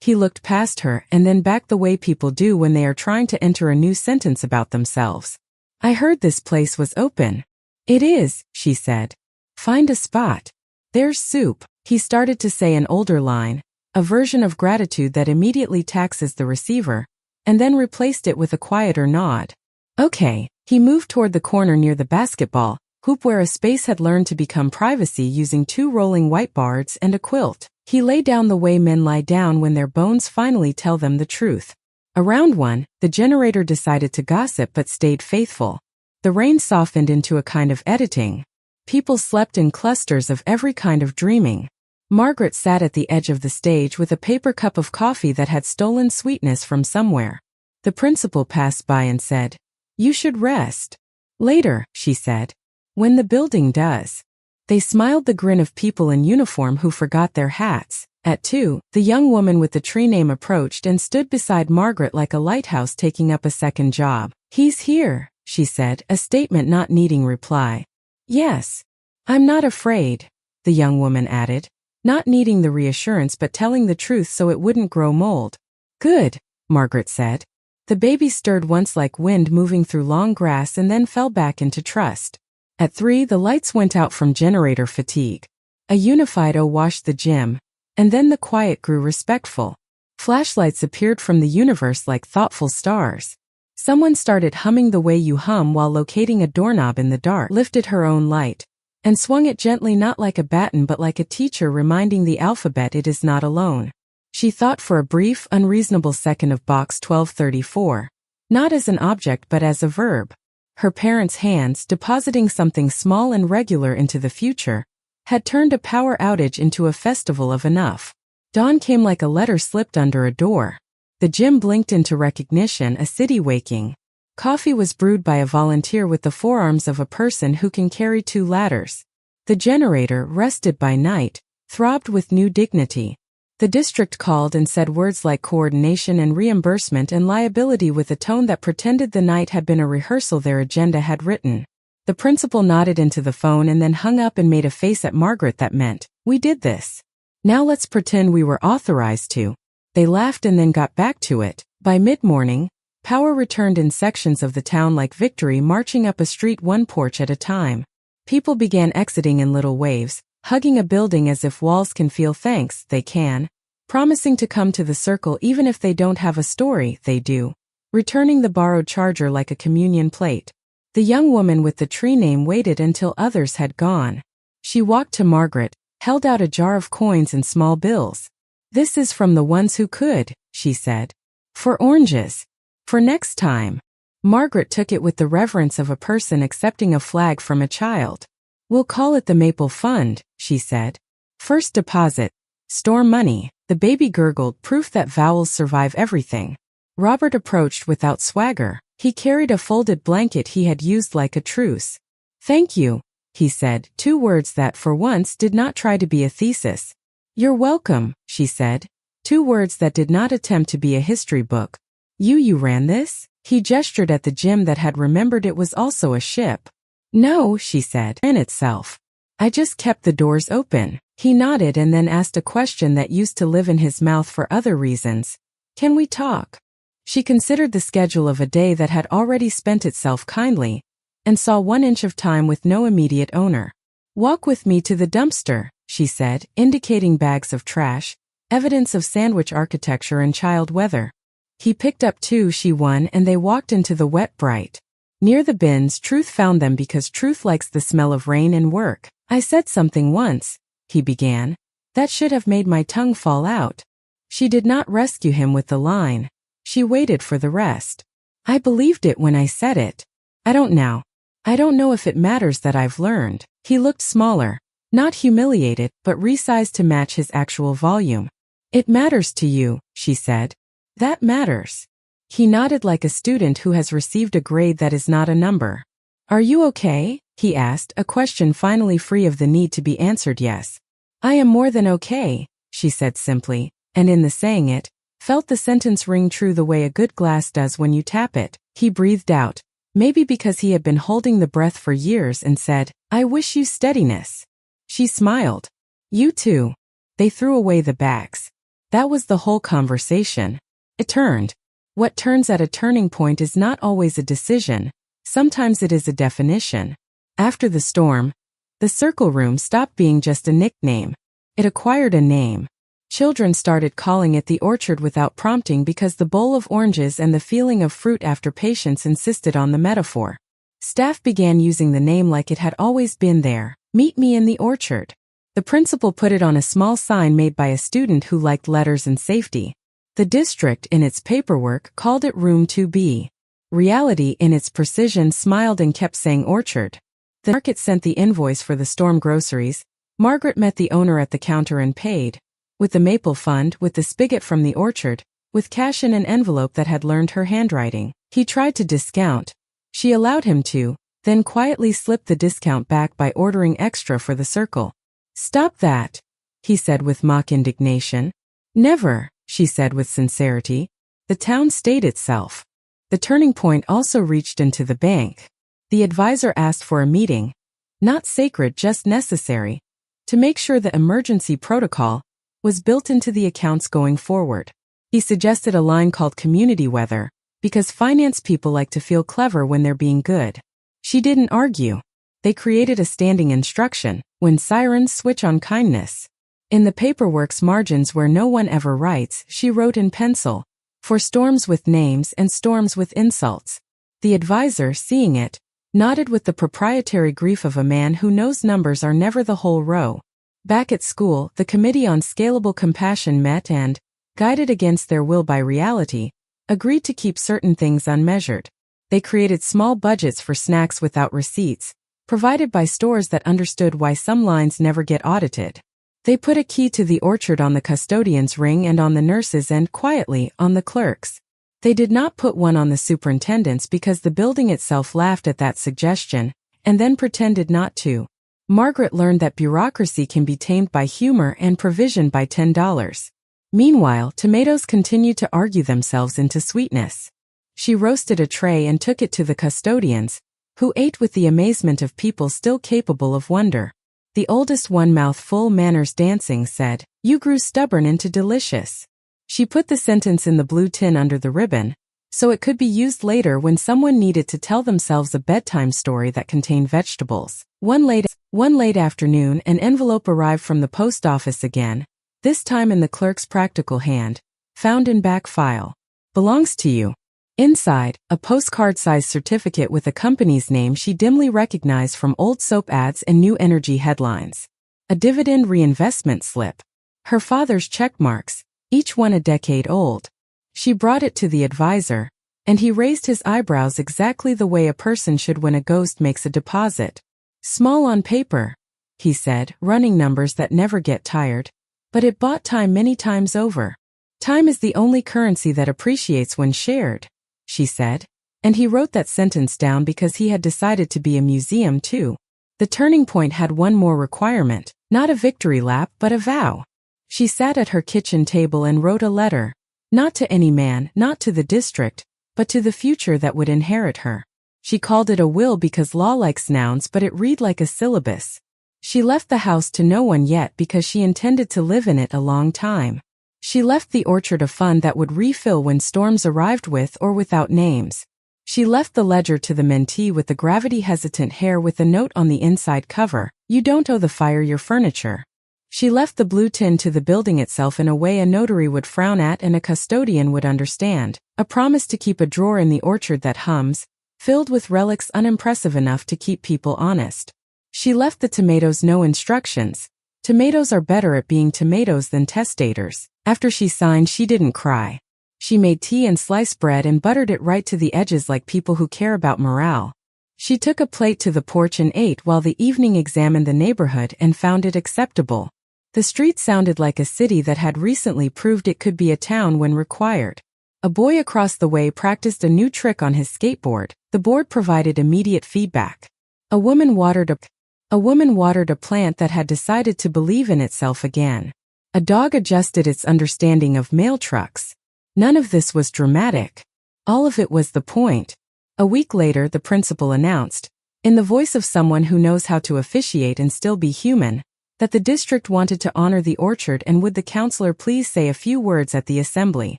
He looked past her and then back the way people do when they are trying to enter a new sentence about themselves. "I heard this place was open." "It is," she said. "Find a spot. There's soup." He started to say an older line, a version of gratitude that immediately taxes the receiver, and then replaced it with a quieter nod. Okay, he moved toward the corner near the basketball hoop where a space had learned to become privacy using 2 rolling whiteboards and a quilt. He lay down the way men lie down when their bones finally tell them the truth. Around 1, the generator decided to gossip but stayed faithful. The rain softened into a kind of editing. People slept in clusters of every kind of dreaming. Margaret sat at the edge of the stage with a paper cup of coffee that had stolen sweetness from somewhere. The principal passed by and said, "You should rest." "Later," she said. "When the building does." They smiled, the grin of people in uniform who forgot their hats. At 2, the young woman with the tree name approached and stood beside Margaret like a lighthouse taking up a second job. "He's here," she said, a statement not needing reply. "Yes. I'm not afraid," the young woman added, not needing the reassurance but telling the truth so it wouldn't grow mold. "Good," Margaret said. The baby stirred once like wind moving through long grass and then fell back into trust. At 3, the lights went out from generator fatigue. A unified O washed the gym, and then the quiet grew respectful. Flashlights appeared from the universe like thoughtful stars. Someone started humming the way you hum while locating a doorknob in the dark, lifted her own light, and swung it gently, not like a baton but like a teacher reminding the alphabet it is not alone. She thought for a brief, unreasonable second of box 1234, not as an object but as a verb. Her parents' hands, depositing something small and regular into the future, had turned a power outage into a festival of enough. Dawn came like a letter slipped under a door. The gym blinked into recognition, a city waking. Coffee was brewed by a volunteer with the forearms of a person who can carry 2 ladders. The generator, rested by night, throbbed with new dignity. The district called and said words like coordination and reimbursement and liability with a tone that pretended the night had been a rehearsal their agenda had written. The principal nodded into the phone and then hung up and made a face at Margaret that meant, "We did this. Now let's pretend we were authorized to." They laughed and then got back to it. By mid-morning, power returned in sections of the town like victory marching up a street, 1 porch at a time. People began exiting in little waves, hugging a building as if walls can feel thanks, they can, promising to come to the circle even if they don't have a story, they do, returning the borrowed charger like a communion plate. The young woman with the tree name waited until others had gone. She walked to Margaret, held out a jar of coins and small bills. "This is from the ones who could," she said. "For oranges. For next time." Margaret took it with the reverence of a person accepting a flag from a child. "We'll call it the Maple Fund," she said. "First deposit. Store money." The baby gurgled, proof that vowels survive everything. Robert approached without swagger. He carried a folded blanket he had used like a truce. "Thank you," he said, 2 words that for once did not try to be a thesis. "You're welcome," she said, 2 words that did not attempt to be a history book. You ran this?" He gestured at the gym that had remembered it was also a ship. "No," she said, "in itself. I just kept the doors open." He nodded and then asked a question that used to live in his mouth for other reasons. "Can we talk?" She considered the schedule of a day that had already spent itself kindly, and saw 1 inch of time with no immediate owner. "Walk with me to the dumpster," she said, indicating bags of trash, evidence of sandwich architecture and child weather. He picked up 2, she 1, and they walked into the wet bright. Near the bins, Truth found them because Truth likes the smell of rain and work. "I said something once," he began, "that should have made my tongue fall out." She did not rescue him with the line. She waited for the rest. "I believed it when I said it. I don't now. I don't know if it matters that I've learned." He looked smaller, not humiliated, but resized to match his actual volume. "It matters to you," she said. "That matters." He nodded like a student who has received a grade that is not a number. "Are you okay?" he asked, a question finally free of the need to be answered yes. "I am more than okay," she said simply, and in the saying it, felt the sentence ring true the way a good glass does when you tap it. He breathed out, maybe because he had been holding the breath for years, and said, "I wish you steadiness." She smiled. "You too." They threw away the bags. That was the whole conversation. It turned. What turns at a turning point is not always a decision. Sometimes it is a definition. After the storm, the circle room stopped being just a nickname. It acquired a name. Children started calling it the orchard without prompting because the bowl of oranges and the feeling of fruit after patience insisted on the metaphor. Staff began using the name like it had always been there. Meet me in the orchard. The principal put it on a small sign made by a student who liked letters and safety. The district, in its paperwork, called it Room 2B. Reality, in its precision, smiled and kept saying orchard. The market sent the invoice for the storm groceries. Margaret met the owner at the counter and paid. With the maple fund, with the spigot from the orchard, with cash in an envelope that had learned her handwriting. He tried to discount. She allowed him to, then quietly slipped the discount back by ordering extra for the circle. Stop that, he said with mock indignation. Never, she said with sincerity. The town stayed itself. The turning point also reached into the bank. The advisor asked for a meeting, not sacred, just necessary, to make sure the emergency protocol was built into the accounts going forward. He suggested a line called community weather, because finance people like to feel clever when they're being good. She didn't argue. They created a standing instruction, when sirens switch on kindness. In the paperwork's margins where no one ever writes, she wrote in pencil, for storms with names and storms with insults. The advisor, seeing it, nodded with the proprietary grief of a man who knows numbers are never the whole row. Back at school, the Committee on Scalable Compassion met and, guided against their will by reality, agreed to keep certain things unmeasured. They created small budgets for snacks without receipts, provided by stores that understood why some lines never get audited. They put a key to the orchard on the custodian's ring and on the nurses and, quietly, on the clerks. They did not put one on the superintendents because the building itself laughed at that suggestion, and then pretended not to. Margaret learned that bureaucracy can be tamed by humor and provision by $10. Meanwhile, tomatoes continued to argue themselves into sweetness. She roasted a tray and took it to the custodians, who ate with the amazement of people still capable of wonder. The oldest one, mouthful, manners dancing, said, "You grew stubborn into delicious." She put the sentence in the blue tin under the ribbon, so it could be used later when someone needed to tell themselves a bedtime story that contained vegetables. One late afternoon, an envelope arrived from the post office again, this time in the clerk's practical hand, found in back file. Belongs to you. Inside, a postcard-sized certificate with a company's name she dimly recognized from old soap ads and new energy headlines. A dividend reinvestment slip. Her father's check marks, each one a decade old. She brought it to the advisor, and he raised his eyebrows exactly the way a person should when a ghost makes a deposit. Small on paper, he said, running numbers that never get tired, but it bought time many times over. Time is the only currency that appreciates when shared, she said, and he wrote that sentence down because he had decided to be a museum too. The turning point had one more requirement, not a victory lap but a vow. She sat at her kitchen table and wrote a letter, not to any man, not to the district, but to the future that would inherit her. She called it a will because law likes nouns, but it read like a syllabus. She left the house to no one yet because she intended to live in it a long time. She left the orchard a fund that would refill when storms arrived with or without names. She left the ledger to the mentee with the gravity-hesitant hair with a note on the inside cover, "You don't owe the fire your furniture." She left the blue tin to the building itself in a way a notary would frown at and a custodian would understand, a promise to keep a drawer in the orchard that hums, filled with relics unimpressive enough to keep people honest. She left the tomatoes no instructions. Tomatoes are better at being tomatoes than testators. After she signed, she didn't cry. She made tea and sliced bread and buttered it right to the edges like people who care about morale. She took a plate to the porch and ate while the evening examined the neighborhood and found it acceptable. The street sounded like a city that had recently proved it could be a town when required. A boy across the way practiced a new trick on his skateboard. The board provided immediate feedback. A woman watered a plant that had decided to believe in itself again. A dog adjusted its understanding of mail trucks. None of this was dramatic. All of it was the point. A week later, the principal announced, in the voice of someone who knows how to officiate and still be human, that the district wanted to honor the orchard and would the counselor please say a few words at the assembly.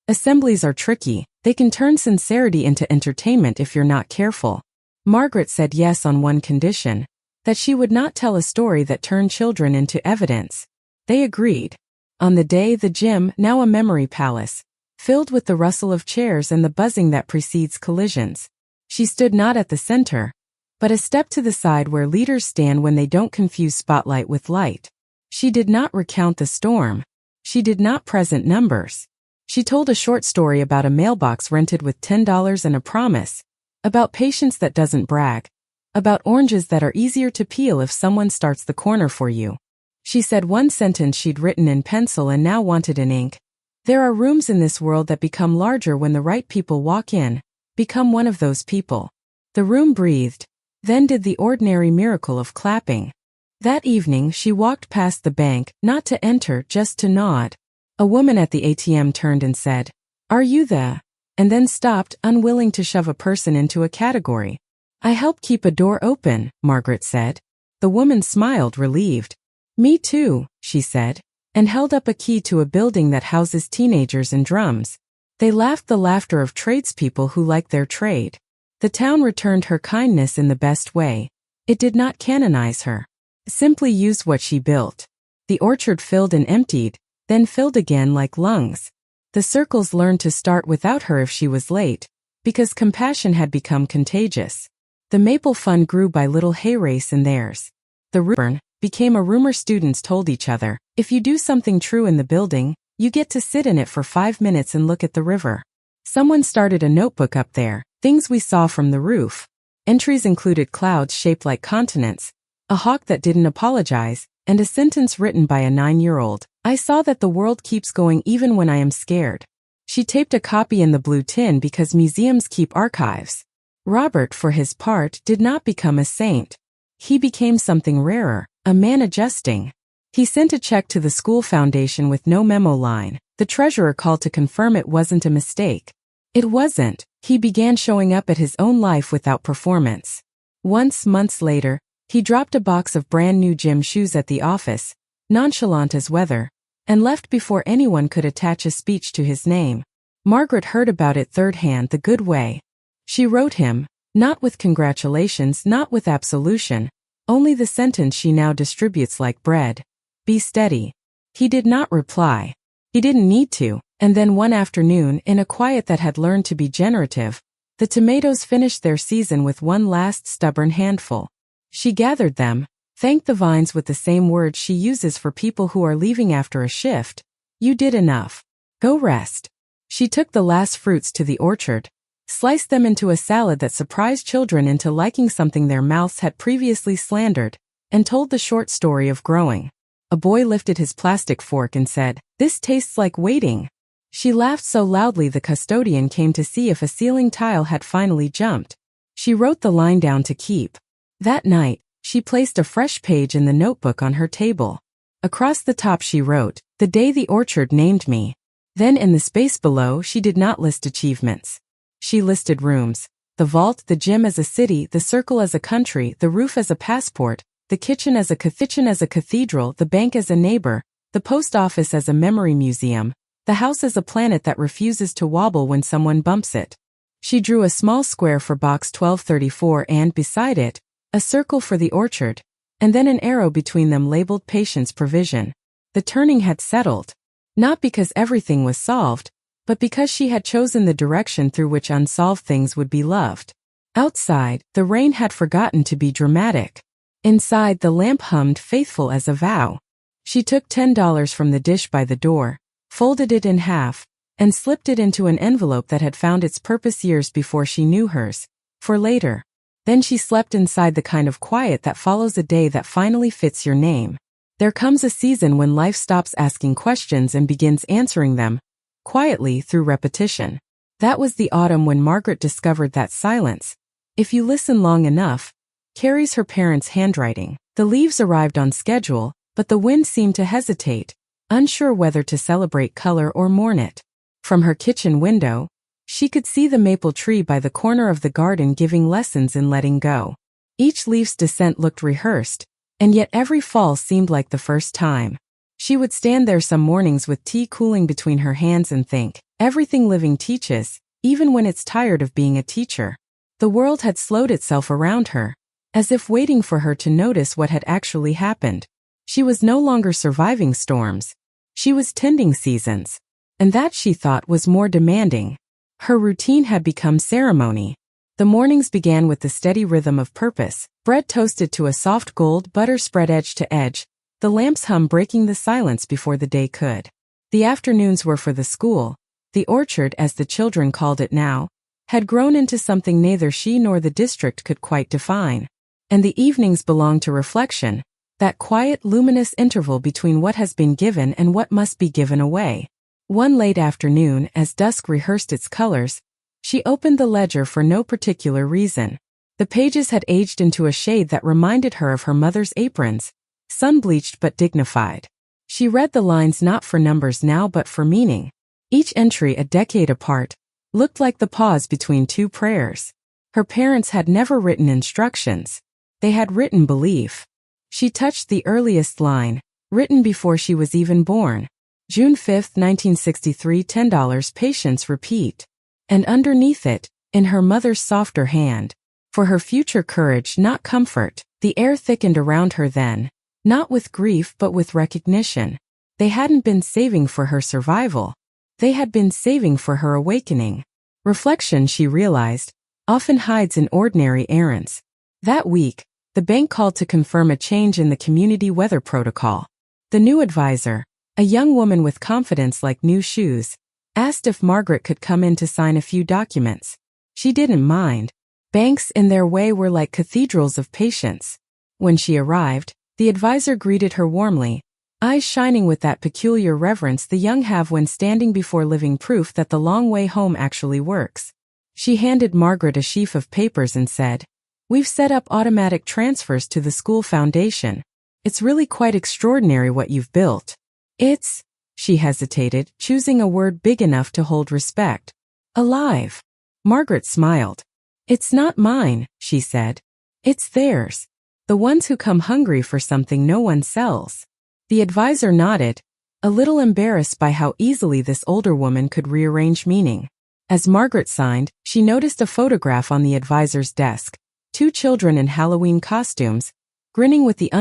Assemblies are tricky. They can turn sincerity into entertainment if you're not careful. Margaret said yes on one condition, that she would not tell a story that turned children into evidence. They agreed. On the day, the gym, now a memory palace, filled with the rustle of chairs and the buzzing that precedes collisions. She stood not at the center, but a step to the side where leaders stand when they don't confuse spotlight with light. She did not recount the storm. She did not present numbers. She told a short story about a mailbox rented with $10 and a promise, about patience that doesn't brag, about oranges that are easier to peel if someone starts the corner for you. She said one sentence she'd written in pencil and now wanted in ink. There are rooms in this world that become larger when the right people walk in. Become one of those people. The room breathed, then did the ordinary miracle of clapping. That evening she walked past the bank, not to enter, just to nod. A woman at the ATM turned and said, "Are you the?" and then stopped, unwilling to shove a person into a category. "I help keep a door open," Margaret said. The woman smiled, relieved. "Me too," she said, and held up a key to a building that houses teenagers and drums. They laughed the laughter of tradespeople who like their trade. The town returned her kindness in the best way. It did not canonize her. It simply used what she built. The orchard filled and emptied, then filled again like lungs. The circles learned to start without her if she was late, because compassion had become contagious. The Maple Fund grew by little hay race in theirs. The rumor became a rumor students told each other. If you do something true in the building, you get to sit in it for 5 minutes and look at the river. Someone started a notebook up there, things we saw from the roof. Entries included clouds shaped like continents, a hawk that didn't apologize, and a sentence written by a 9-year-old. "I saw that the world keeps going even when I am scared." She taped a copy in the blue tin because museums keep archives. Robert, for his part, did not become a saint. He became something rarer, a man adjusting. He sent a check to the school foundation with no memo line. The treasurer called to confirm it wasn't a mistake. It wasn't. He began showing up at his own life without performance. Once, months later, he dropped a box of brand new gym shoes at the office, nonchalant as weather, and left before anyone could attach a speech to his name. Margaret heard about it third hand the good way. She wrote him, not with congratulations, not with absolution, only the sentence she now distributes like bread. "Be steady." He did not reply. He didn't need to, and then one afternoon, in a quiet that had learned to be generative, the tomatoes finished their season with one last stubborn handful. She gathered them, thanked the vines with the same words she uses for people who are leaving after a shift. "You did enough. Go rest." She took the last fruits to the orchard, sliced them into a salad that surprised children into liking something their mouths had previously slandered, and told the short story of growing. A boy lifted his plastic fork and said, "This tastes like waiting." She laughed so loudly the custodian came to see if a ceiling tile had finally jumped. She wrote the line down to keep. That night, she placed a fresh page in the notebook on her table. Across the top she wrote, "The day the orchard named me." Then in the space below she did not list achievements. She listed rooms. The vault, the gym as a city, the circle as a country, the roof as a passport, the kitchen as a cathedral, the bank as a neighbor, the post office as a memory museum, the house as a planet that refuses to wobble when someone bumps it. She drew a small square for box 1234 and, beside it, a circle for the orchard, and then an arrow between them labeled patience provision. The turning had settled. Not because everything was solved, but because she had chosen the direction through which unsolved things would be loved. Outside, the rain had forgotten to be dramatic. Inside, the lamp hummed, faithful as a vow. She took $10 from the dish by the door, folded it in half, and slipped it into an envelope that had found its purpose years before she knew hers, for later. Then she slept inside the kind of quiet that follows a day that finally fits your name. There comes a season when life stops asking questions and begins answering them, quietly through repetition. That was the autumn when Margaret discovered that silence, if you listen long enough, carries her parents' handwriting. The leaves arrived on schedule, but the wind seemed to hesitate, unsure whether to celebrate color or mourn it. From her kitchen window, she could see the maple tree by the corner of the garden giving lessons in letting go. Each leaf's descent looked rehearsed, and yet every fall seemed like the first time. She would stand there some mornings with tea cooling between her hands and think, everything living teaches, even when it's tired of being a teacher. The world had slowed itself around her, as if waiting for her to notice what had actually happened. She was no longer surviving storms. She was tending seasons. And that, she thought, was more demanding. Her routine had become ceremony. The mornings began with the steady rhythm of purpose, bread toasted to a soft gold, butter spread edge to edge, the lamp's hum breaking the silence before the day could. The afternoons were for the school. The orchard, as the children called it now, had grown into something neither she nor the district could quite define. And the evenings belonged to reflection, that quiet, luminous interval between what has been given and what must be given away. One late afternoon, as dusk rehearsed its colors, she opened the ledger for no particular reason. The pages had aged into a shade that reminded her of her mother's aprons, sun-bleached but dignified. She read the lines not for numbers now but for meaning. Each entry, a decade apart, looked like the pause between two prayers. Her parents had never written instructions. They had written belief. She touched the earliest line, written before she was even born. June 5, 1963, $10, patience, repeat. And underneath it, in her mother's softer hand, for her future courage, not comfort. The air thickened around her then, not with grief but with recognition. They hadn't been saving for her survival. They had been saving for her awakening. Reflection, she realized, often hides in ordinary errands. That week, the bank called to confirm a change in the community weather protocol. The new advisor, a young woman with confidence like new shoes, asked if Margaret could come in to sign a few documents. She didn't mind. Banks in their way were like cathedrals of patience. When she arrived, the advisor greeted her warmly, eyes shining with that peculiar reverence the young have when standing before living proof that the long way home actually works. She handed Margaret a sheaf of papers and said, "We've set up automatic transfers to the school foundation. It's really quite extraordinary what you've built." "It's," she hesitated, choosing a word big enough to hold respect. "Alive." Margaret smiled. "It's not mine," she said. "It's theirs. The ones who come hungry for something no one sells." The advisor nodded, a little embarrassed by how easily this older woman could rearrange meaning. As Margaret signed, she noticed a photograph on the advisor's desk. Two children in Halloween costumes, grinning with the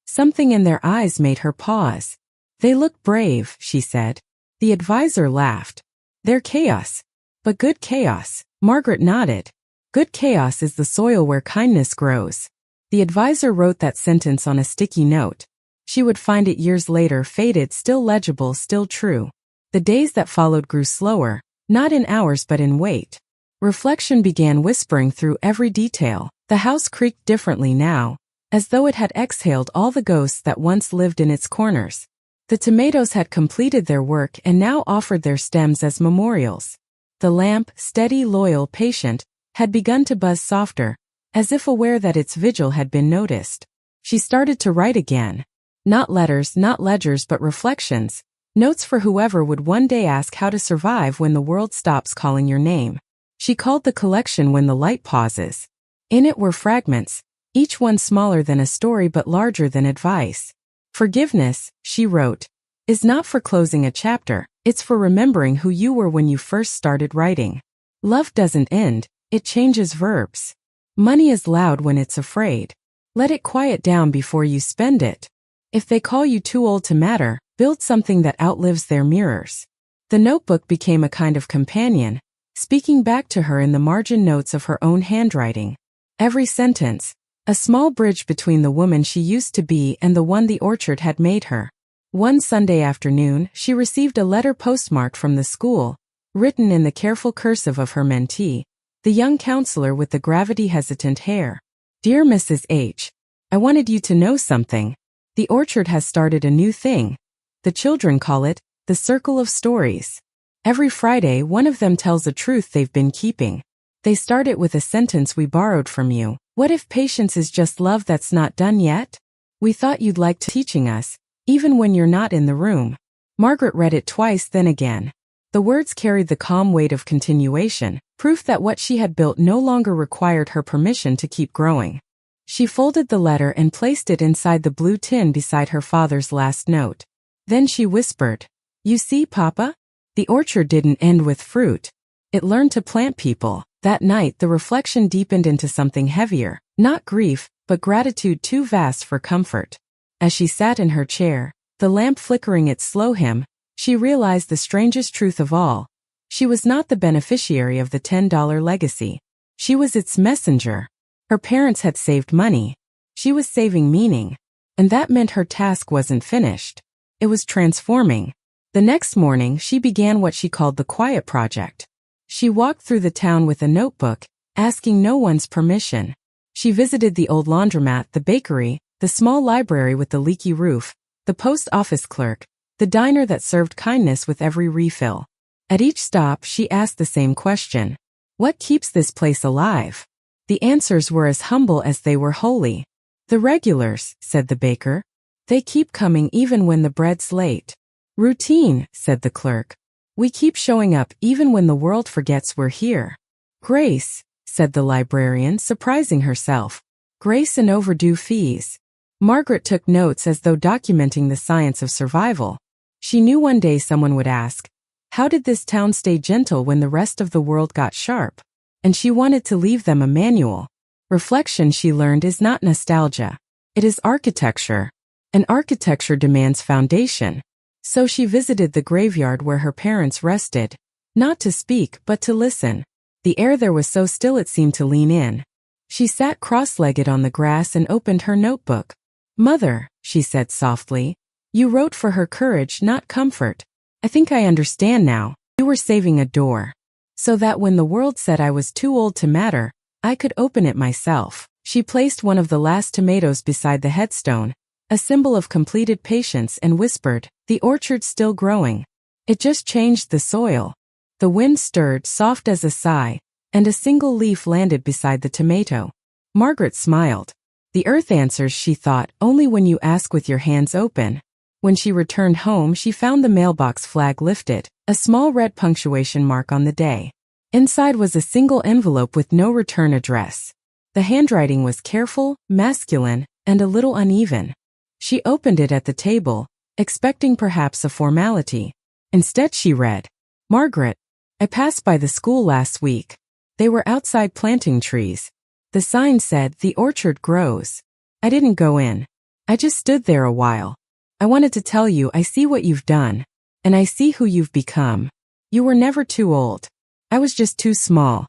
something in their eyes made her pause. "They look brave," she said. The advisor laughed. "They're chaos. But good chaos." Margaret nodded. "Good chaos is the soil where kindness grows." The advisor wrote that sentence on a sticky note. She would find it years later, faded, still legible, still true. The days that followed grew slower, not in hours but in weight. Reflection began whispering through every detail. The house creaked differently now, as though it had exhaled all the ghosts that once lived in its corners. The tomatoes had completed their work and now offered their stems as memorials. The lamp, steady, loyal, patient, had begun to buzz softer, as if aware that its vigil had been noticed. She started to write again. Not letters, not ledgers, but reflections, notes for whoever would one day ask how to survive when the world stops calling your name. She called the collection When the Light Pauses. In it were fragments, each one smaller than a story but larger than advice. "Forgiveness," she wrote, "is not for closing a chapter, it's for remembering who you were when you first started writing. Love doesn't end, it changes verbs. Money is loud when it's afraid. Let it quiet down before you spend it. If they call you too old to matter, build something that outlives their mirrors." The notebook became a kind of companion, speaking back to her in the margin notes of her own handwriting. Every sentence, a small bridge between the woman she used to be and the one the orchard had made her. One Sunday afternoon, she received a letter postmarked from the school, written in the careful cursive of her mentee, the young counselor with the gravity-hesitant hair. "Dear Mrs. H. I wanted you to know something. The orchard has started a new thing. The children call it the Circle of Stories. Every Friday, one of them tells a truth they've been keeping. They start it with a sentence we borrowed from you. What if patience is just love that's not done yet? We thought you'd like to teaching us, even when you're not in the room." Margaret read it twice, then again. The words carried the calm weight of continuation, proof that what she had built no longer required her permission to keep growing. She folded the letter and placed it inside the blue tin beside her father's last note. Then she whispered, "You see, Papa? The orchard didn't end with fruit. It learned to plant people." That night the reflection deepened into something heavier, not grief, but gratitude too vast for comfort. As she sat in her chair, the lamp flickering its slow hymn, she realized the strangest truth of all. She was not the beneficiary of the $10 legacy. She was its messenger. Her parents had saved money. She was saving meaning. And that meant her task wasn't finished. It was transforming. The next morning, she began what she called the Quiet Project. She walked through the town with a notebook, asking no one's permission. She visited the old laundromat, the bakery, the small library with the leaky roof, the post office clerk, the diner that served kindness with every refill. At each stop, she asked the same question. What keeps this place alive? The answers were as humble as they were holy. The regulars, said the baker. They keep coming even when the bread's late. Routine, said the clerk. We keep showing up even when the world forgets we're here. Grace, said the librarian, surprising herself. Grace and overdue fees. Margaret took notes as though documenting the science of survival. She knew one day someone would ask, how did this town stay gentle when the rest of the world got sharp? And she wanted to leave them a manual. Reflection, she learned, is not nostalgia. It is architecture. And architecture demands foundation. So she visited the graveyard where her parents rested, not to speak but to listen. The air there was so still it seemed to lean in. She sat cross-legged on the grass and opened her notebook. Mother, she said softly, you wrote for her courage, not comfort. I think I understand now. You were saving a door. So that when the world said I was too old to matter, I could open it myself. She placed one of the last tomatoes beside the headstone, a symbol of completed patience, and whispered, the orchard's still growing. It just changed the soil. The wind stirred, soft as a sigh, and a single leaf landed beside the tomato. Margaret smiled. The earth answers, she thought, only when you ask with your hands open. When she returned home, she found the mailbox flag lifted, a small red punctuation mark on the day. Inside was a single envelope with no return address. The handwriting was careful, masculine, and a little uneven. She opened it at the table, expecting perhaps a formality. Instead she read, Margaret, I passed by the school last week. They were outside planting trees. The sign said, the orchard grows. I didn't go in. I just stood there a while. I wanted to tell you I see what you've done. And I see who you've become. You were never too old. I was just too small.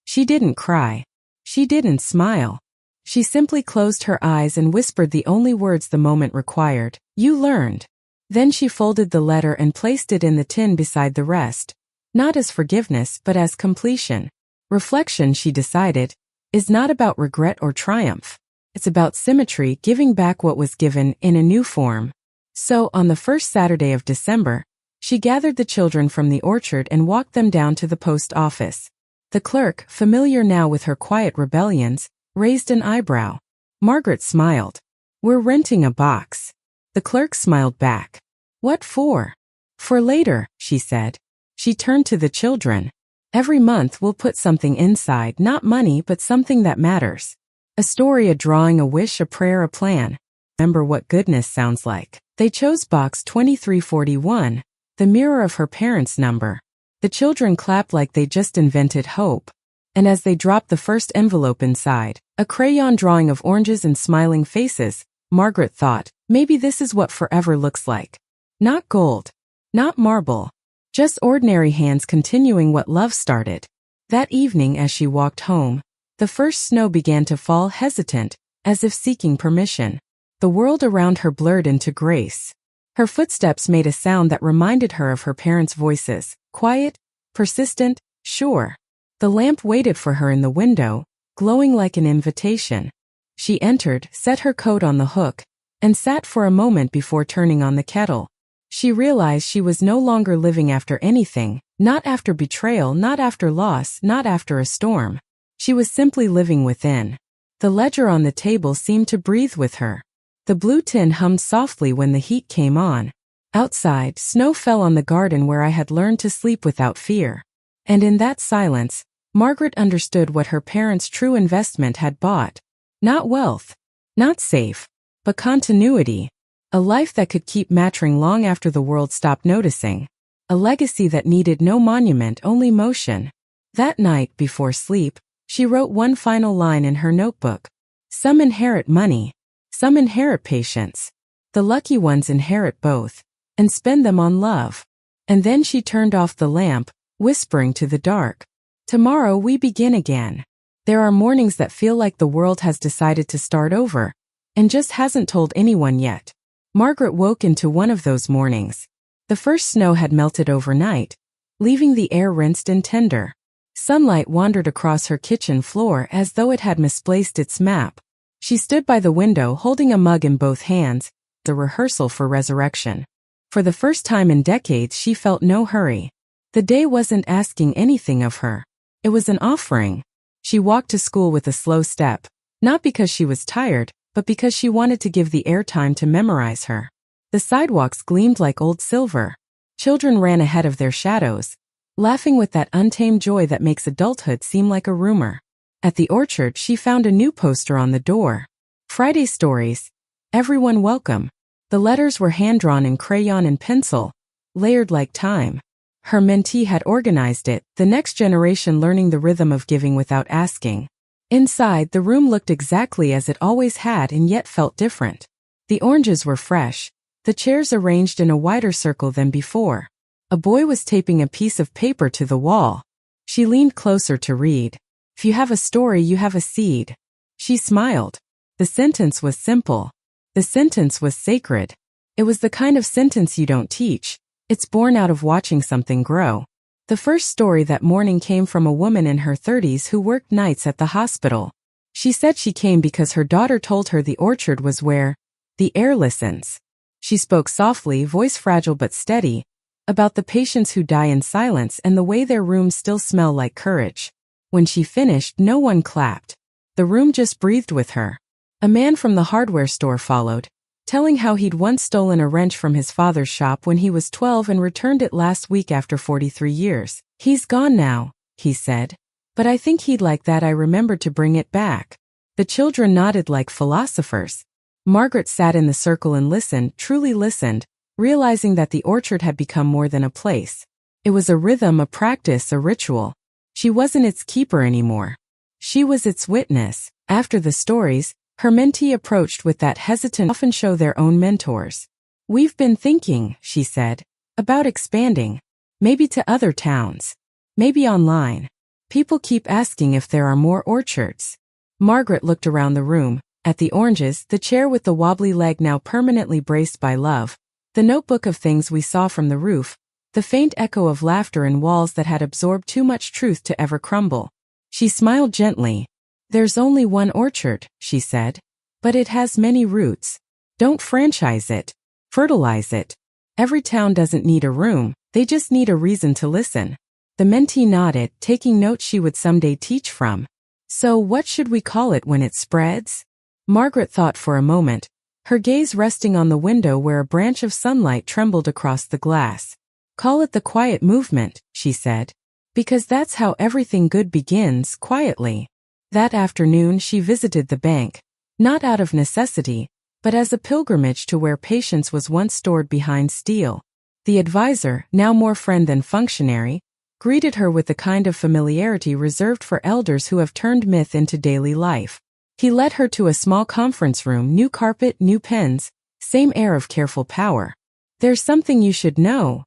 She didn't cry. She didn't smile. She simply closed her eyes and whispered the only words the moment required. You learned. Then she folded the letter and placed it in the tin beside the rest, not as forgiveness but as completion. Reflection, she decided, is not about regret or triumph. It's about symmetry, giving back what was given in a new form. So, on the first Saturday of December, she gathered the children from the orchard and walked them down to the post office. The clerk, familiar now with her quiet rebellions, raised an eyebrow. Margaret smiled. We're renting a box. The clerk smiled back. What for? For later, she said. She turned to the children. Every month we'll put something inside, not money but something that matters. A story, a drawing, a wish, a prayer, a plan. Remember what goodness sounds like. They chose box 2341, the mirror of her parents' number. The children clapped like they just invented hope. And as they dropped the first envelope inside, a crayon drawing of oranges and smiling faces, Margaret thought, maybe this is what forever looks like. Not gold. Not marble. Just ordinary hands continuing what love started. That evening as she walked home, the first snow began to fall, hesitant, as if seeking permission. The world around her blurred into grace. Her footsteps made a sound that reminded her of her parents' voices, quiet, persistent, sure. The lamp waited for her in the window, glowing like an invitation. She entered, set her coat on the hook, and sat for a moment before turning on the kettle. She realized she was no longer living after anything, not after betrayal, not after loss, not after a storm. She was simply living within. The ledger on the table seemed to breathe with her. The blue tin hummed softly when the heat came on. Outside, snow fell on the garden where I had learned to sleep without fear. And in that silence, Margaret understood what her parents' true investment had bought. Not wealth, not safe, but continuity. A life that could keep mattering long after the world stopped noticing. A legacy that needed no monument, only motion. That night, before sleep, she wrote one final line in her notebook. Some inherit money. Some inherit patience. The lucky ones inherit both, and spend them on love. And then she turned off the lamp, whispering to the dark. Tomorrow we begin again. There are mornings that feel like the world has decided to start over, and just hasn't told anyone yet. Margaret woke into one of those mornings. The first snow had melted overnight, leaving the air rinsed and tender. Sunlight wandered across her kitchen floor as though it had misplaced its map. She stood by the window holding a mug in both hands, the rehearsal for resurrection. For the first time in decades she felt no hurry. The day wasn't asking anything of her. It was an offering. She walked to school with a slow step, not because she was tired, but because she wanted to give the air time to memorize her. The sidewalks gleamed like old silver. Children ran ahead of their shadows, laughing with that untamed joy that makes adulthood seem like a rumor. At the orchard she found a new poster on the door. Friday Stories. Everyone welcome. The letters were hand-drawn in crayon and pencil, layered like time. Her mentee had organized it, the next generation learning the rhythm of giving without asking. Inside, the room looked exactly as it always had and yet felt different. The oranges were fresh, the chairs arranged in a wider circle than before. A boy was taping a piece of paper to the wall. She leaned closer to read. If you have a story, you have a seed. She smiled. The sentence was simple. The sentence was sacred. It was the kind of sentence you don't teach. It's born out of watching something grow. The first story that morning came from a woman in her 30s who worked nights at the hospital. She said she came because her daughter told her the orchard was where the air listens. She spoke softly, voice fragile but steady, about the patients who die in silence and the way their rooms still smell like courage. When she finished, no one clapped. The room just breathed with her. A man from the hardware store followed, telling how he'd once stolen a wrench from his father's shop when he was 12 and returned it last week after 43 years. He's gone now, he said. But I think he'd like that I remembered to bring it back. The children nodded like philosophers. Margaret sat in the circle and listened, truly listened, realizing that the orchard had become more than a place. It was a rhythm, a practice, a ritual. She wasn't its keeper anymore. She was its witness. After the stories, her mentee approached with that hesitant often show their own mentors. We've been thinking, she said, about expanding. Maybe to other towns. Maybe online. People keep asking if there are more orchards. Margaret looked around the room, at the oranges, the chair with the wobbly leg now permanently braced by love, the notebook of things we saw from the roof, the faint echo of laughter in walls that had absorbed too much truth to ever crumble. She smiled gently. There's only one orchard, she said, but it has many roots. Don't franchise it. Fertilize it. Every town doesn't need a room, they just need a reason to listen. The mentee nodded, taking notes she would someday teach from. So what should we call it when it spreads? Margaret thought for a moment, her gaze resting on the window where a branch of sunlight trembled across the glass. Call it the quiet movement, she said. Because that's how everything good begins, quietly. That afternoon she visited the bank, not out of necessity, but as a pilgrimage to where patience was once stored behind steel. The advisor, now more friend than functionary, greeted her with the kind of familiarity reserved for elders who have turned myth into daily life. He led her to a small conference room, new carpet, new pens, same air of careful power. There's something you should know,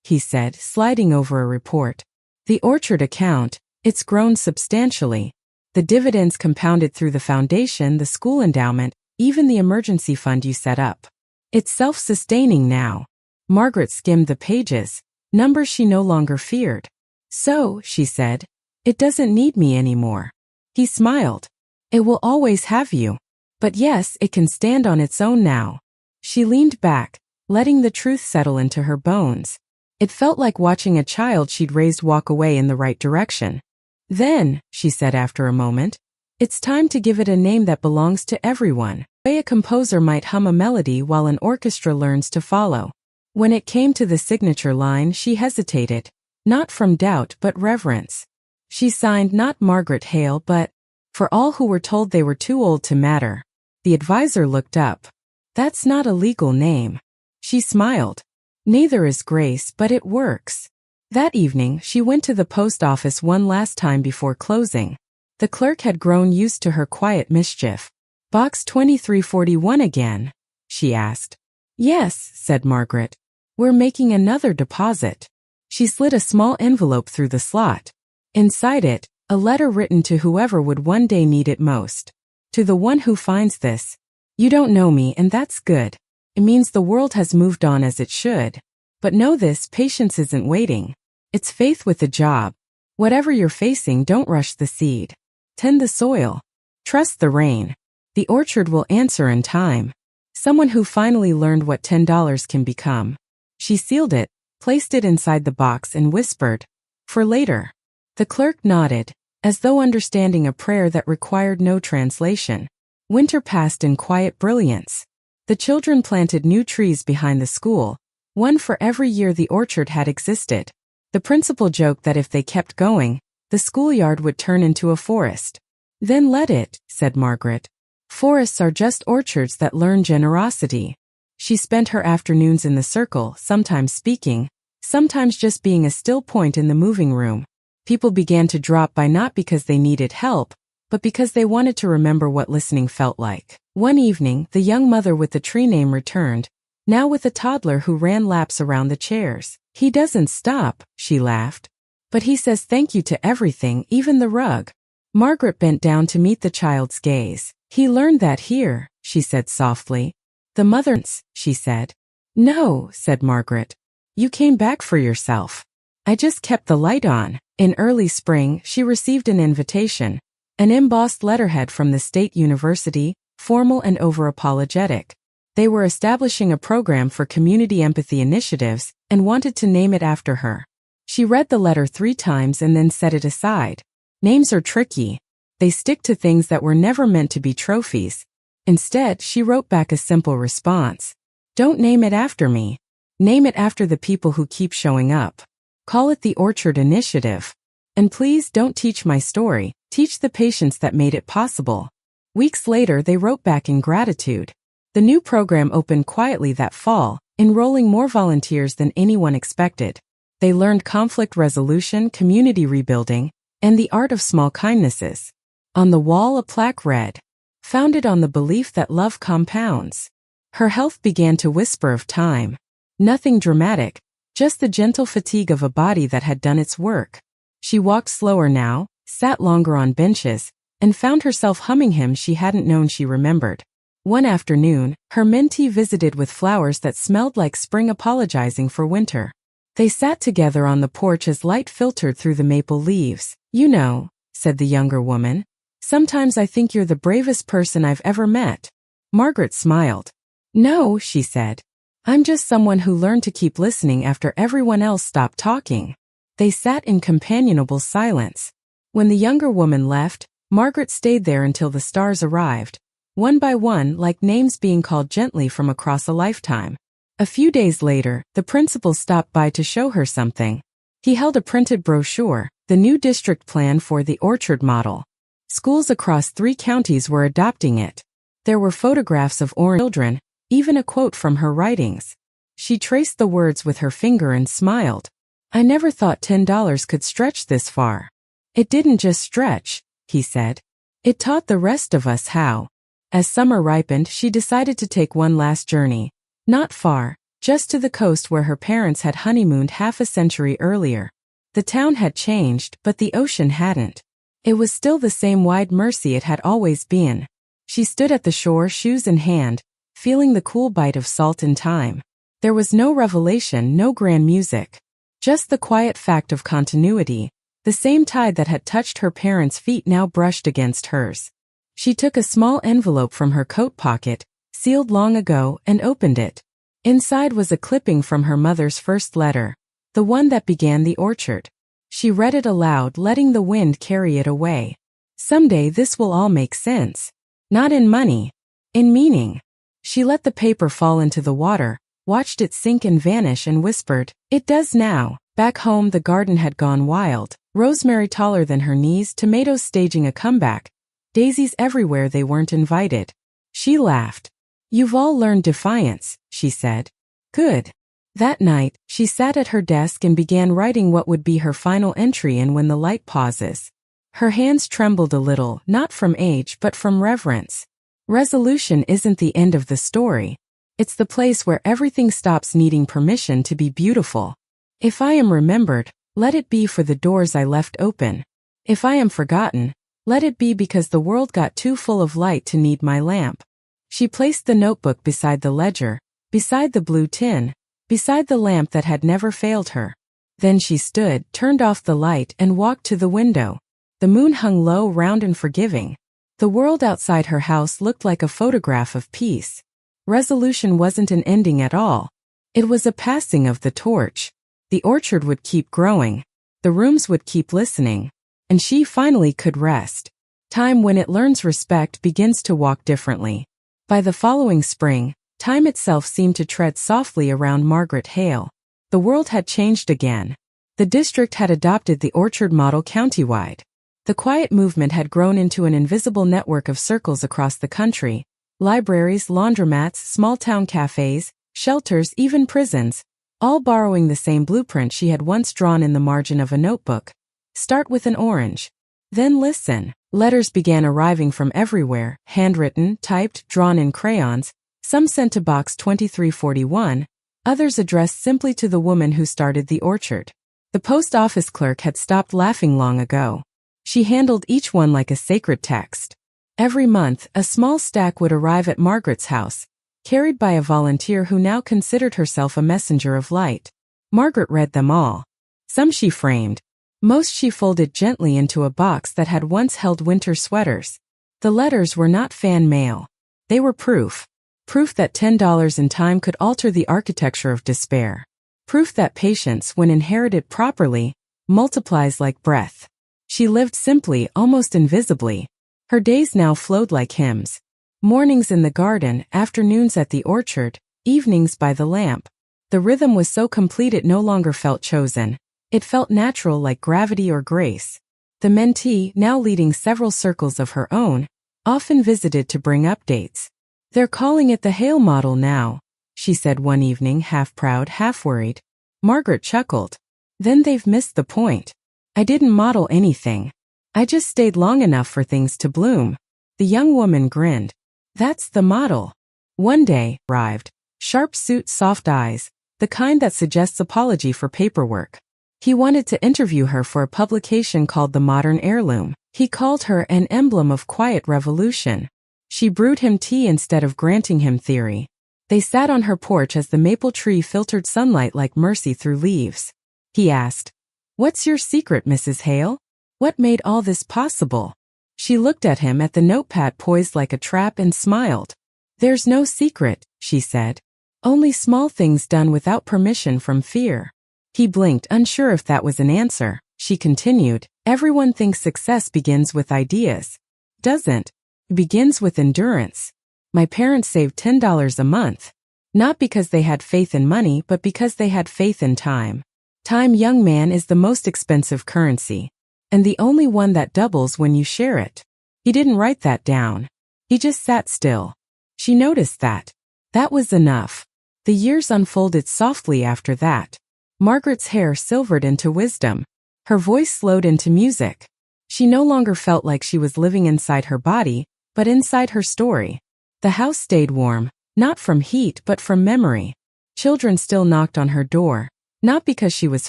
he said, sliding over a report. The orchard account, it's grown substantially. The dividends compounded through the foundation, the school endowment, even the emergency fund you set up. It's self-sustaining now. Margaret skimmed the pages, numbers she no longer feared. So, she said, it doesn't need me anymore. He smiled. It will always have you. But yes, it can stand on its own now. She leaned back, letting the truth settle into her bones. It felt like watching a child she'd raised walk away in the right direction. Then, she said after a moment, it's time to give it a name that belongs to everyone. The way a composer might hum a melody while an orchestra learns to follow. When it came to the signature line, she hesitated, not from doubt but reverence. She signed not Margaret Hale but, for all who were told they were too old to matter. The advisor looked up. That's not a legal name. She smiled. Neither is Grace, but it works. That evening, she went to the post office one last time before closing. The clerk had grown used to her quiet mischief. Box 2341 again? She asked. Yes, said Margaret. We're making another deposit. She slid a small envelope through the slot. Inside it, a letter written to whoever would one day need it most. To the one who finds this. You don't know me, and that's good. It means the world has moved on as it should. But know this, patience isn't waiting. It's faith with the job. Whatever you're facing, don't rush the seed. Tend the soil. Trust the rain. The orchard will answer in time. Someone who finally learned what $10 can become. She sealed it, placed it inside the box and whispered, "For later." The clerk nodded, as though understanding a prayer that required no translation. Winter passed in quiet brilliance. The children planted new trees behind the school, one for every year the orchard had existed. The principal joked that if they kept going, the schoolyard would turn into a forest. Then let it, said Margaret. Forests are just orchards that learn generosity. She spent her afternoons in the circle, sometimes speaking, sometimes just being a still point in the moving room. People began to drop by not because they needed help, but because they wanted to remember what listening felt like. One evening, the young mother with the tree name returned, now with a toddler who ran laps around the chairs. He doesn't stop, she laughed. But he says thank you to everything, even the rug. Margaret bent down to meet the child's gaze. He learned that here, she said softly. The mother's, she said. No, said Margaret. You came back for yourself. I just kept the light on. In early spring, she received an invitation, an embossed letterhead from the State University, formal and over-apologetic. They were establishing a program for community empathy initiatives and wanted to name it after her. She read the letter 3 times and then set it aside. Names are tricky. They stick to things that were never meant to be trophies. Instead, she wrote back a simple response. Don't name it after me. Name it after the people who keep showing up. Call it the Orchard Initiative. And please don't teach my story, teach the patience that made it possible. Weeks later, they wrote back in gratitude. The new program opened quietly that fall, enrolling more volunteers than anyone expected. They learned conflict resolution, community rebuilding, and the art of small kindnesses. On the wall, a plaque read, "Founded on the belief that love compounds." Her health began to whisper of time. Nothing dramatic, just the gentle fatigue of a body that had done its work. She walked slower now, sat longer on benches, and found herself humming hymns she hadn't known she remembered. One afternoon, her mentee visited with flowers that smelled like spring apologizing for winter. They sat together on the porch as light filtered through the maple leaves. You know, said the younger woman, sometimes I think you're the bravest person I've ever met. Margaret smiled. No, she said. I'm just someone who learned to keep listening after everyone else stopped talking. They sat in companionable silence. When the younger woman left, Margaret stayed there until the stars arrived, one by one like names being called gently from across a lifetime. A few days later, the principal stopped by to show her something. He held a printed brochure, the new district plan for the Orchard model. Schools across 3 counties were adopting it. There were photographs of orange children, even a quote from her writings. She traced the words with her finger and smiled. I never thought $10 could stretch this far. It didn't just stretch, he said. It taught the rest of us how. As summer ripened, she decided to take one last journey. Not far, just to the coast where her parents had honeymooned half a century earlier. The town had changed, but the ocean hadn't. It was still the same wide mercy it had always been. She stood at the shore, shoes in hand, feeling the cool bite of salt in time. There was no revelation, no grand music. Just the quiet fact of continuity. The same tide that had touched her parents' feet now brushed against hers. She took a small envelope from her coat pocket, sealed long ago, and opened it. Inside was a clipping from her mother's first letter, the one that began the orchard. She read it aloud, letting the wind carry it away. Someday this will all make sense. Not in money, in meaning. She let the paper fall into the water, watched it sink and vanish and whispered, it does now. Back home the garden had gone wild, rosemary taller than her knees, tomatoes staging a comeback, daisies everywhere they weren't invited. She laughed. You've all learned defiance, she said. Good. That night, she sat at her desk and began writing what would be her final entry in When the Light Pauses. Her hands trembled a little, not from age but from reverence. Resolution isn't the end of the story. It's the place where everything stops needing permission to be beautiful. If I am remembered, let it be for the doors I left open. If I am forgotten, let it be because the world got too full of light to need my lamp. She placed the notebook beside the ledger, beside the blue tin, beside the lamp that had never failed her. Then she stood, turned off the light, and walked to the window. The moon hung low, round and forgiving. The world outside her house looked like a photograph of peace. Resolution wasn't an ending at all. It was a passing of the torch. The orchard would keep growing. The rooms would keep listening. And she finally could rest. Time, when it learns respect, begins to walk differently. By the following spring, time itself seemed to tread softly around Margaret Hale. The world had changed again. The district had adopted the orchard model countywide. The quiet movement had grown into an invisible network of circles across the country. Libraries, laundromats, small-town cafes, shelters, even prisons, all borrowing the same blueprint she had once drawn in the margin of a notebook. Start with an orange. Then listen. Letters began arriving from everywhere, handwritten, typed, drawn in crayons, some sent to Box 2341, others addressed simply to the woman who started the orchard. The post office clerk had stopped laughing long ago. She handled each one like a sacred text. Every month, a small stack would arrive at Margaret's house, carried by a volunteer who now considered herself a messenger of light. Margaret read them all. Some she framed. Most she folded gently into a box that had once held winter sweaters. The letters were not fan mail. They were proof. Proof that $10 in time could alter the architecture of despair. Proof that patience, when inherited properly, multiplies like breath. She lived simply, almost invisibly. Her days now flowed like hymns. Mornings in the garden, afternoons at the orchard, evenings by the lamp. The rhythm was so complete it no longer felt chosen. It felt natural, like gravity or grace. The mentee, now leading several circles of her own, often visited to bring updates. "They're calling it the Hale model now," she said one evening, half proud, half worried. Margaret chuckled. "Then they've missed the point. I didn't model anything. I just stayed long enough for things to bloom." The young woman grinned. "That's the model." One day arrived. Sharp suit, soft eyes, the kind that suggests apology for paperwork. He wanted to interview her for a publication called The Modern Heirloom. He called her an emblem of quiet revolution. She brewed him tea instead of granting him theory. They sat on her porch as the maple tree filtered sunlight like mercy through leaves. He asked, "What's your secret, Mrs. Hale? What made all this possible?" She looked at him, at the notepad poised like a trap, and smiled. "There's no secret," she said. "Only small things done without permission from fear." He blinked, unsure if that was an answer. She continued, "Everyone thinks success begins with ideas. Doesn't. It begins with endurance. My parents saved $10 a month. Not because they had faith in money, but because they had faith in time. Time, young man, is the most expensive currency. And the only one that doubles when you share it." He didn't write that down. He just sat still. She noticed that. That was enough. The years unfolded softly after that. Margaret's hair silvered into wisdom. Her voice slowed into music. She no longer felt like she was living inside her body, but inside her story. The house stayed warm, not from heat but from memory. Children still knocked on her door, not because she was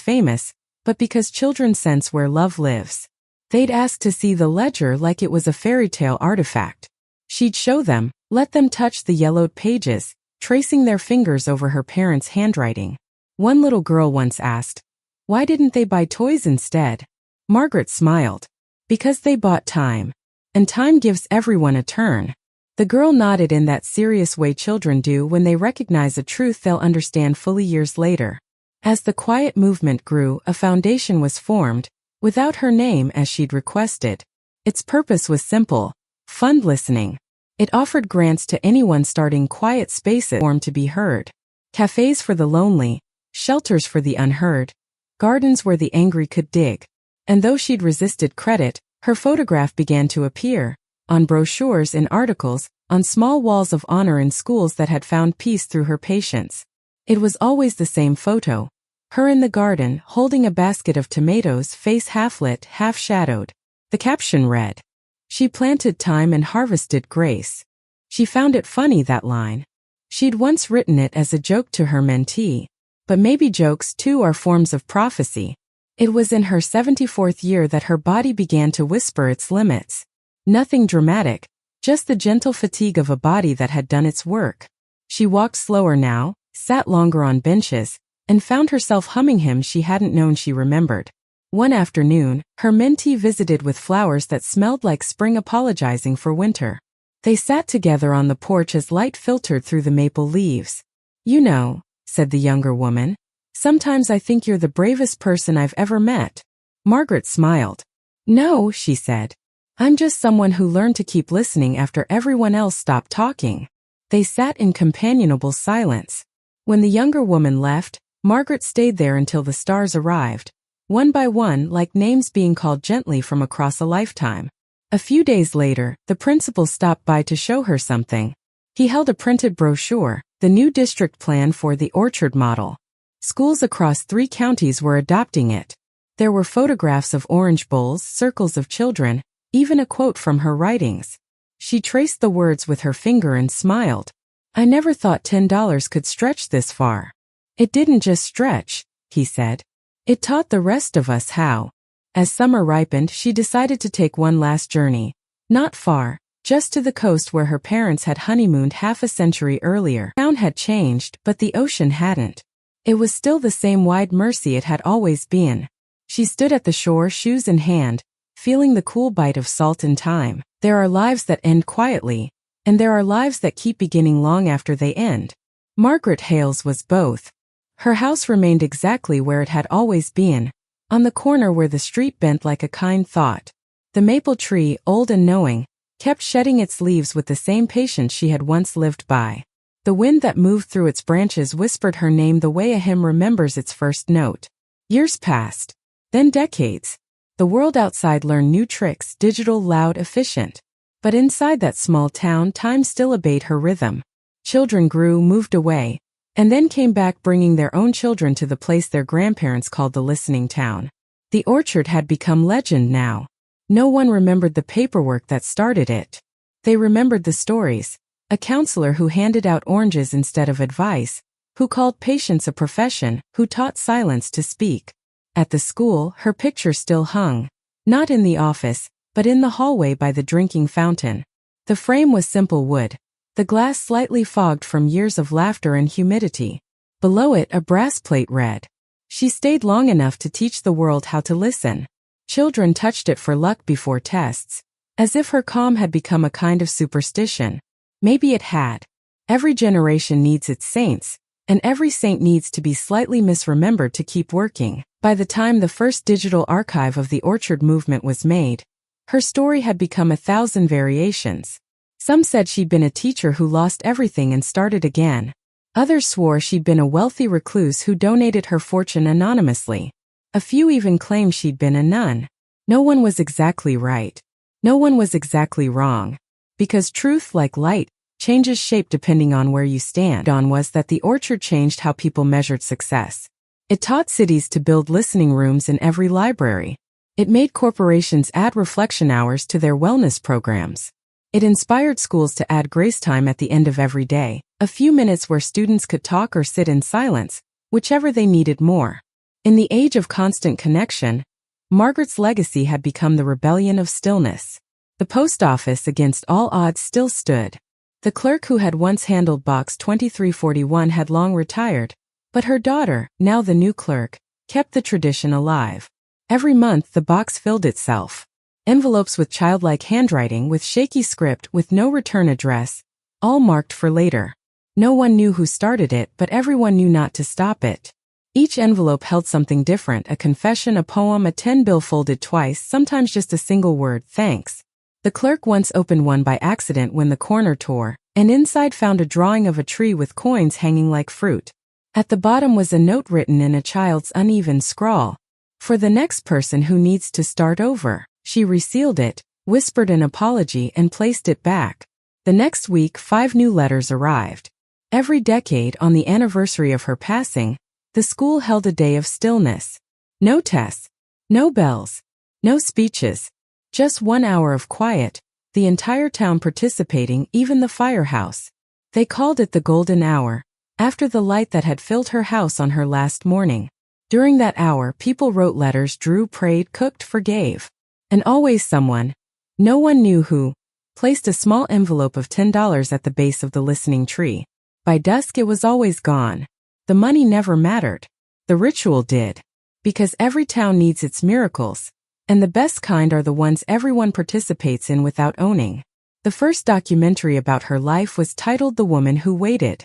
famous, but because children sense where love lives. They'd ask to see the ledger like it was a fairy tale artifact. She'd show them, let them touch the yellowed pages, tracing their fingers over her parents' handwriting. One little girl once asked, "Why didn't they buy toys instead?" Margaret smiled. "Because they bought time. And time gives everyone a turn." The girl nodded in that serious way children do when they recognize a truth they'll understand fully years later. As the quiet movement grew, a foundation was formed, without her name as she'd requested. Its purpose was simple: fund listening. It offered grants to anyone starting quiet spaces formed to be heard. Cafes for the lonely, shelters for the unheard, gardens where the angry could dig. And though she'd resisted credit, her photograph began to appear, on brochures, in articles, on small walls of honor in schools that had found peace through her patience. It was always the same photo. Her in the garden, holding a basket of tomatoes, face half lit, half shadowed. The caption read, "She planted time and harvested grace." She found it funny, that line. She'd once written it as a joke to her mentee. But maybe jokes too are forms of prophecy. It was in her 74th year that her body began to whisper its limits. Nothing dramatic, just the gentle fatigue of a body that had done its work. She walked slower now, sat longer on benches, and found herself humming hymns she hadn't known she remembered. One afternoon, her mentee visited with flowers that smelled like spring apologizing for winter. They sat together on the porch as light filtered through the maple leaves. "You know," said the younger woman, "sometimes I think you're the bravest person I've ever met." Margaret smiled. "No," she said. "I'm just someone who learned to keep listening after everyone else stopped talking." They sat in companionable silence. When the younger woman left, Margaret stayed there until the stars arrived, one by one, like names being called gently from across a lifetime. A few days later, the principal stopped by to show her something. He held a printed brochure, the new district plan for the Orchard model. Schools across 3 counties were adopting it. There were photographs of orange bowls, circles of children, even a quote from her writings. She traced the words with her finger and smiled. "I never thought $10 could stretch this far." "It didn't just stretch," he said. "It taught the rest of us how." As summer ripened, she decided to take one last journey. Not far, just to the coast where her parents had honeymooned half a century earlier. The town had changed, but the ocean hadn't. It was still the same wide mercy it had always been. She stood at the shore, shoes in hand, feeling the cool bite of salt and thyme. There are lives that end quietly, and there are lives that keep beginning long after they end. Margaret Hale's was both. Her house remained exactly where it had always been, on the corner where the street bent like a kind thought. The maple tree, old and knowing, kept shedding its leaves with the same patience she had once lived by. The wind that moved through its branches whispered her name the way a hymn remembers its first note. Years passed. Then decades. The world outside learned new tricks, digital, loud, efficient. But inside that small town, time still obeyed her rhythm. Children grew, moved away, and then came back, bringing their own children to the place their grandparents called the listening town. The orchard had become legend now. No one remembered the paperwork that started it. They remembered the stories. A counselor who handed out oranges instead of advice, who called patience a profession, who taught silence to speak. At the school, her picture still hung, not in the office, but in the hallway by the drinking fountain. The frame was simple wood, the glass slightly fogged from years of laughter and humidity. Below it, a brass plate read, "She stayed long enough to teach the world how to listen." Children touched it for luck before tests, as if her calm had become a kind of superstition. Maybe it had. Every generation needs its saints, and every saint needs to be slightly misremembered to keep working. By the time the first digital archive of the Orchard movement was made, her story had become 1,000 variations. Some said she'd been a teacher who lost everything and started again. Others swore she'd been a wealthy recluse who donated her fortune anonymously. A few even claimed she'd been a nun. No one was exactly right. No one was exactly wrong. Because truth, like light, changes shape depending on where you stand. On was that the Orchard changed how people measured success. It taught cities to build listening rooms in every library. It made corporations add reflection hours to their wellness programs. It inspired schools to add grace time at the end of every day, a few minutes where students could talk or sit in silence, whichever they needed more. In the age of constant connection, Margaret's legacy had become the rebellion of stillness. The post office, against all odds, still stood. The clerk who had once handled Box 2341 had long retired, but her daughter, now the new clerk, kept the tradition alive. Every month the box filled itself. Envelopes with childlike handwriting, with shaky script, with no return address, all marked for later. No one knew who started it, but everyone knew not to stop it. Each envelope held something different, a confession, a poem, a 10-bill folded twice, sometimes just a single word, thanks. The clerk once opened one by accident when the corner tore, and inside found a drawing of a tree with coins hanging like fruit. At the bottom was a note written in a child's uneven scrawl. "For the next person who needs to start over." She resealed it, whispered an apology, and placed it back. The next week, 5 new letters arrived. Every decade, on the anniversary of her passing, the school held a day of stillness. No tests, no bells, no speeches, just 1 hour of quiet, the entire town participating, even the firehouse. They called it the golden hour, after the light that had filled her house on her last morning. During that hour, people wrote letters, drew, prayed, cooked, forgave. And always someone, no one knew who, placed a small envelope of $10 at the base of the listening tree. By dusk it was always gone. The money never mattered. The ritual did. Because every town needs its miracles, and the best kind are the ones everyone participates in without owning. The first documentary about her life was titled The Woman Who Waited.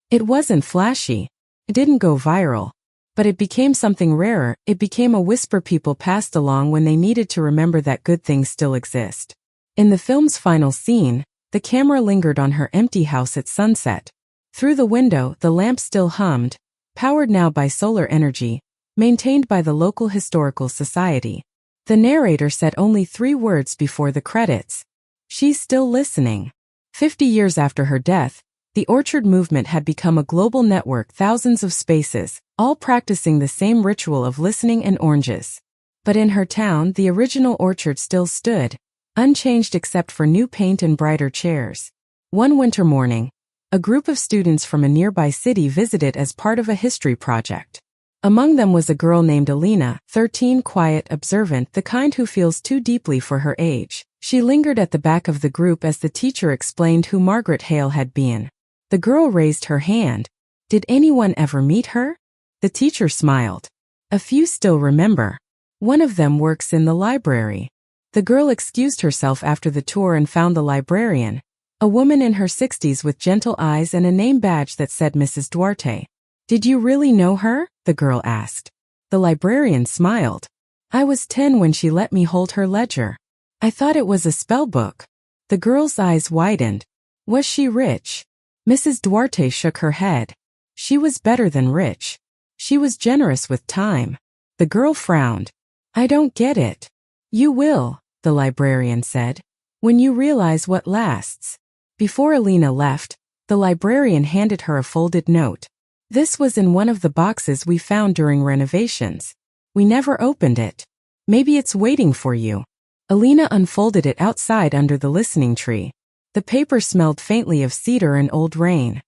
It wasn't flashy. It didn't go viral. But it became something rarer. It became a whisper people passed along when they needed to remember that good things still exist. In the film's final scene, the camera lingered on her empty house at sunset. Through the window, the lamp still hummed, powered now by solar energy, maintained by the local historical society. The narrator said only 3 words before the credits. She's still listening. 50 years after her death, the Orchard movement had become a global network, thousands of spaces, all practicing the same ritual of listening and oranges. But in her town, the original orchard still stood, unchanged except for new paint and brighter chairs. One winter morning, a group of students from a nearby city visited as part of a history project. Among them was a girl named Alina, 13, quiet, observant, the kind who feels too deeply for her age. She lingered at the back of the group as the teacher explained who Margaret Hale had been. The girl raised her hand. Did anyone ever meet her? The teacher smiled. A few still remember. One of them works in the library. The girl excused herself after the tour and found the librarian, a woman in her 60s with gentle eyes and a name badge that said Mrs. Duarte. Did you really know her? The girl asked. The librarian smiled. I was 10 when she let me hold her ledger. I thought it was a spell book. The girl's eyes widened. Was she rich? Mrs. Duarte shook her head. She was better than rich. She was generous with time. The girl frowned. I don't get it. You will, the librarian said, when you realize what lasts. Before Alina left, the librarian handed her a folded note. This was in one of the boxes we found during renovations. We never opened it. Maybe it's waiting for you. Alina unfolded it outside under the listening tree. The paper smelled faintly of cedar and old rain.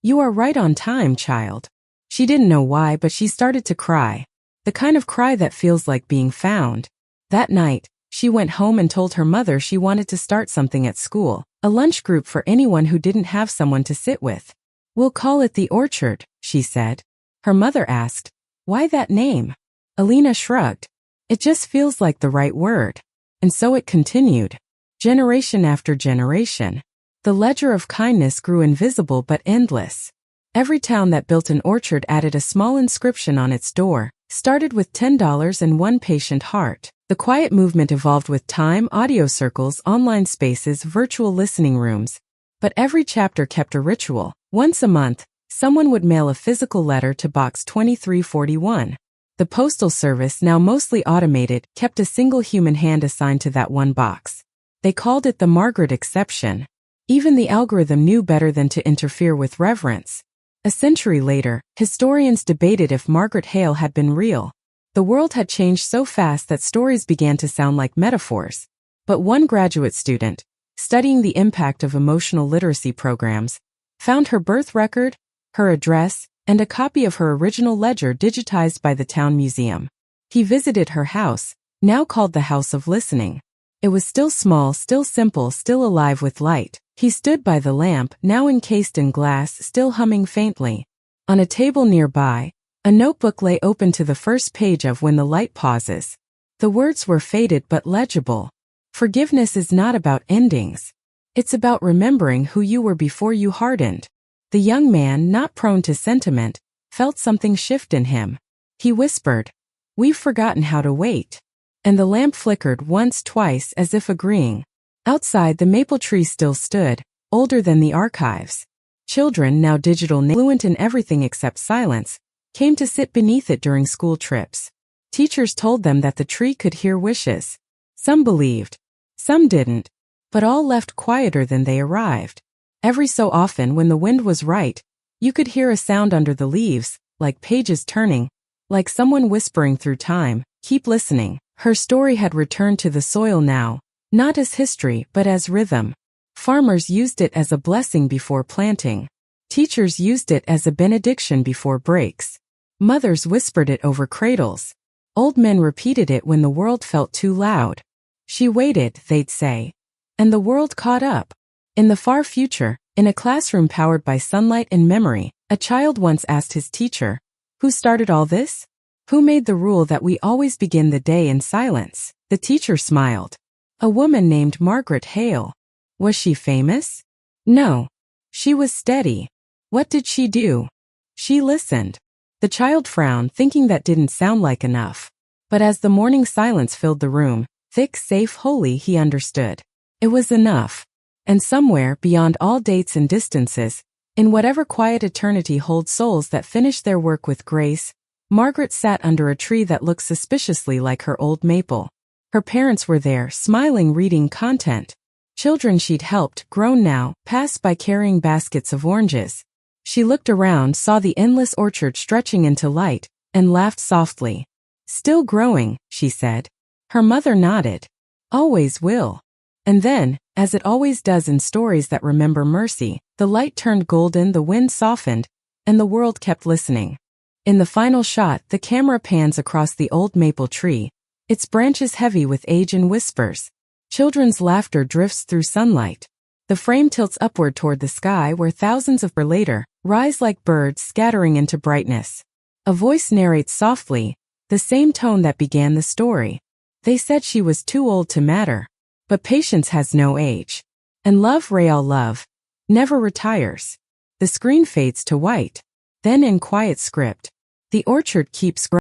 You are right on time, child. She didn't know why, but she started to cry. The kind of cry that feels like being found. That night, she went home and told her mother she wanted to start something at school, a lunch group for anyone who didn't have someone to sit with. We'll call it the Orchard, she said. Her mother asked, why that name? Alina shrugged. It just feels like the right word. And so it continued. Generation after generation. The ledger of kindness grew invisible but endless. Every town that built an orchard added a small inscription on its door, started with $10 and one patient heart. The quiet movement evolved with time, audio circles, online spaces, virtual listening rooms. But every chapter kept a ritual. Once a month, someone would mail a physical letter to Box 2341. The postal service, now mostly automated, kept a single human hand assigned to that one box. They called it the Margaret exception. Even the algorithm knew better than to interfere with reverence. A century later, historians debated if Margaret Hale had been real. The world had changed so fast that stories began to sound like metaphors. But one graduate student, studying the impact of emotional literacy programs, found her birth record, her address, and a copy of her original ledger digitized by the town museum. He visited her house, now called the House of Listening. It was still small, still simple, still alive with light. He stood by the lamp, now encased in glass, still humming faintly. On a table nearby, a notebook lay open to the first page of When the Light Pauses. The words were faded but legible. Forgiveness is not about endings. It's about remembering who you were before you hardened. The young man, not prone to sentiment, felt something shift in him. He whispered, "We've forgotten how to wait." And the lamp flickered once, twice, as if agreeing. Outside, the maple tree still stood, older than the archives. Children, now digital, fluent in everything except silence, came to sit beneath it during school trips. Teachers told them that the tree could hear wishes. Some believed, some didn't, but all left quieter than they arrived. Every so often, when the wind was right, you could hear a sound under the leaves, like pages turning, like someone whispering through time, "Keep listening." Her story had returned to the soil now, Not as history, but as rhythm. Farmers used it as a blessing before planting. Teachers used it as a benediction before breaks. Mothers whispered it over cradles. Old men repeated it when the world felt too loud. She waited, they'd say. And the world caught up. In the far future, in a classroom powered by sunlight and memory, a child once asked his teacher, "Who started all this? Who made the rule that we always begin the day in silence?" The teacher smiled. A woman named Margaret Hale. Was she famous? No. She was steady. What did she do? She listened. The child frowned, thinking that didn't sound like enough. But as the morning silence filled the room, thick, safe, holy, he understood. It was enough. And somewhere, beyond all dates and distances, in whatever quiet eternity holds souls that finish their work with grace, Margaret sat under a tree that looked suspiciously like her old maple. Her parents were there, smiling, reading content. Children she'd helped, grown now, passed by carrying baskets of oranges. She looked around, saw the endless orchard stretching into light, and laughed softly. "Still growing," she said. Her mother nodded. "Always will." And then, as it always does in stories that remember mercy, the light turned golden, the wind softened, and the world kept listening. In the final shot, the camera pans across the old maple tree, its branches heavy with age and whispers. Children's laughter drifts through sunlight. The frame tilts upward toward the sky where thousands of years later rise like birds scattering into brightness. A voice narrates softly, the same tone that began the story. "They said she was too old to matter. But patience has no age. And love, real love, never retires." The screen fades to white. Then in quiet script, "The orchard keeps growing."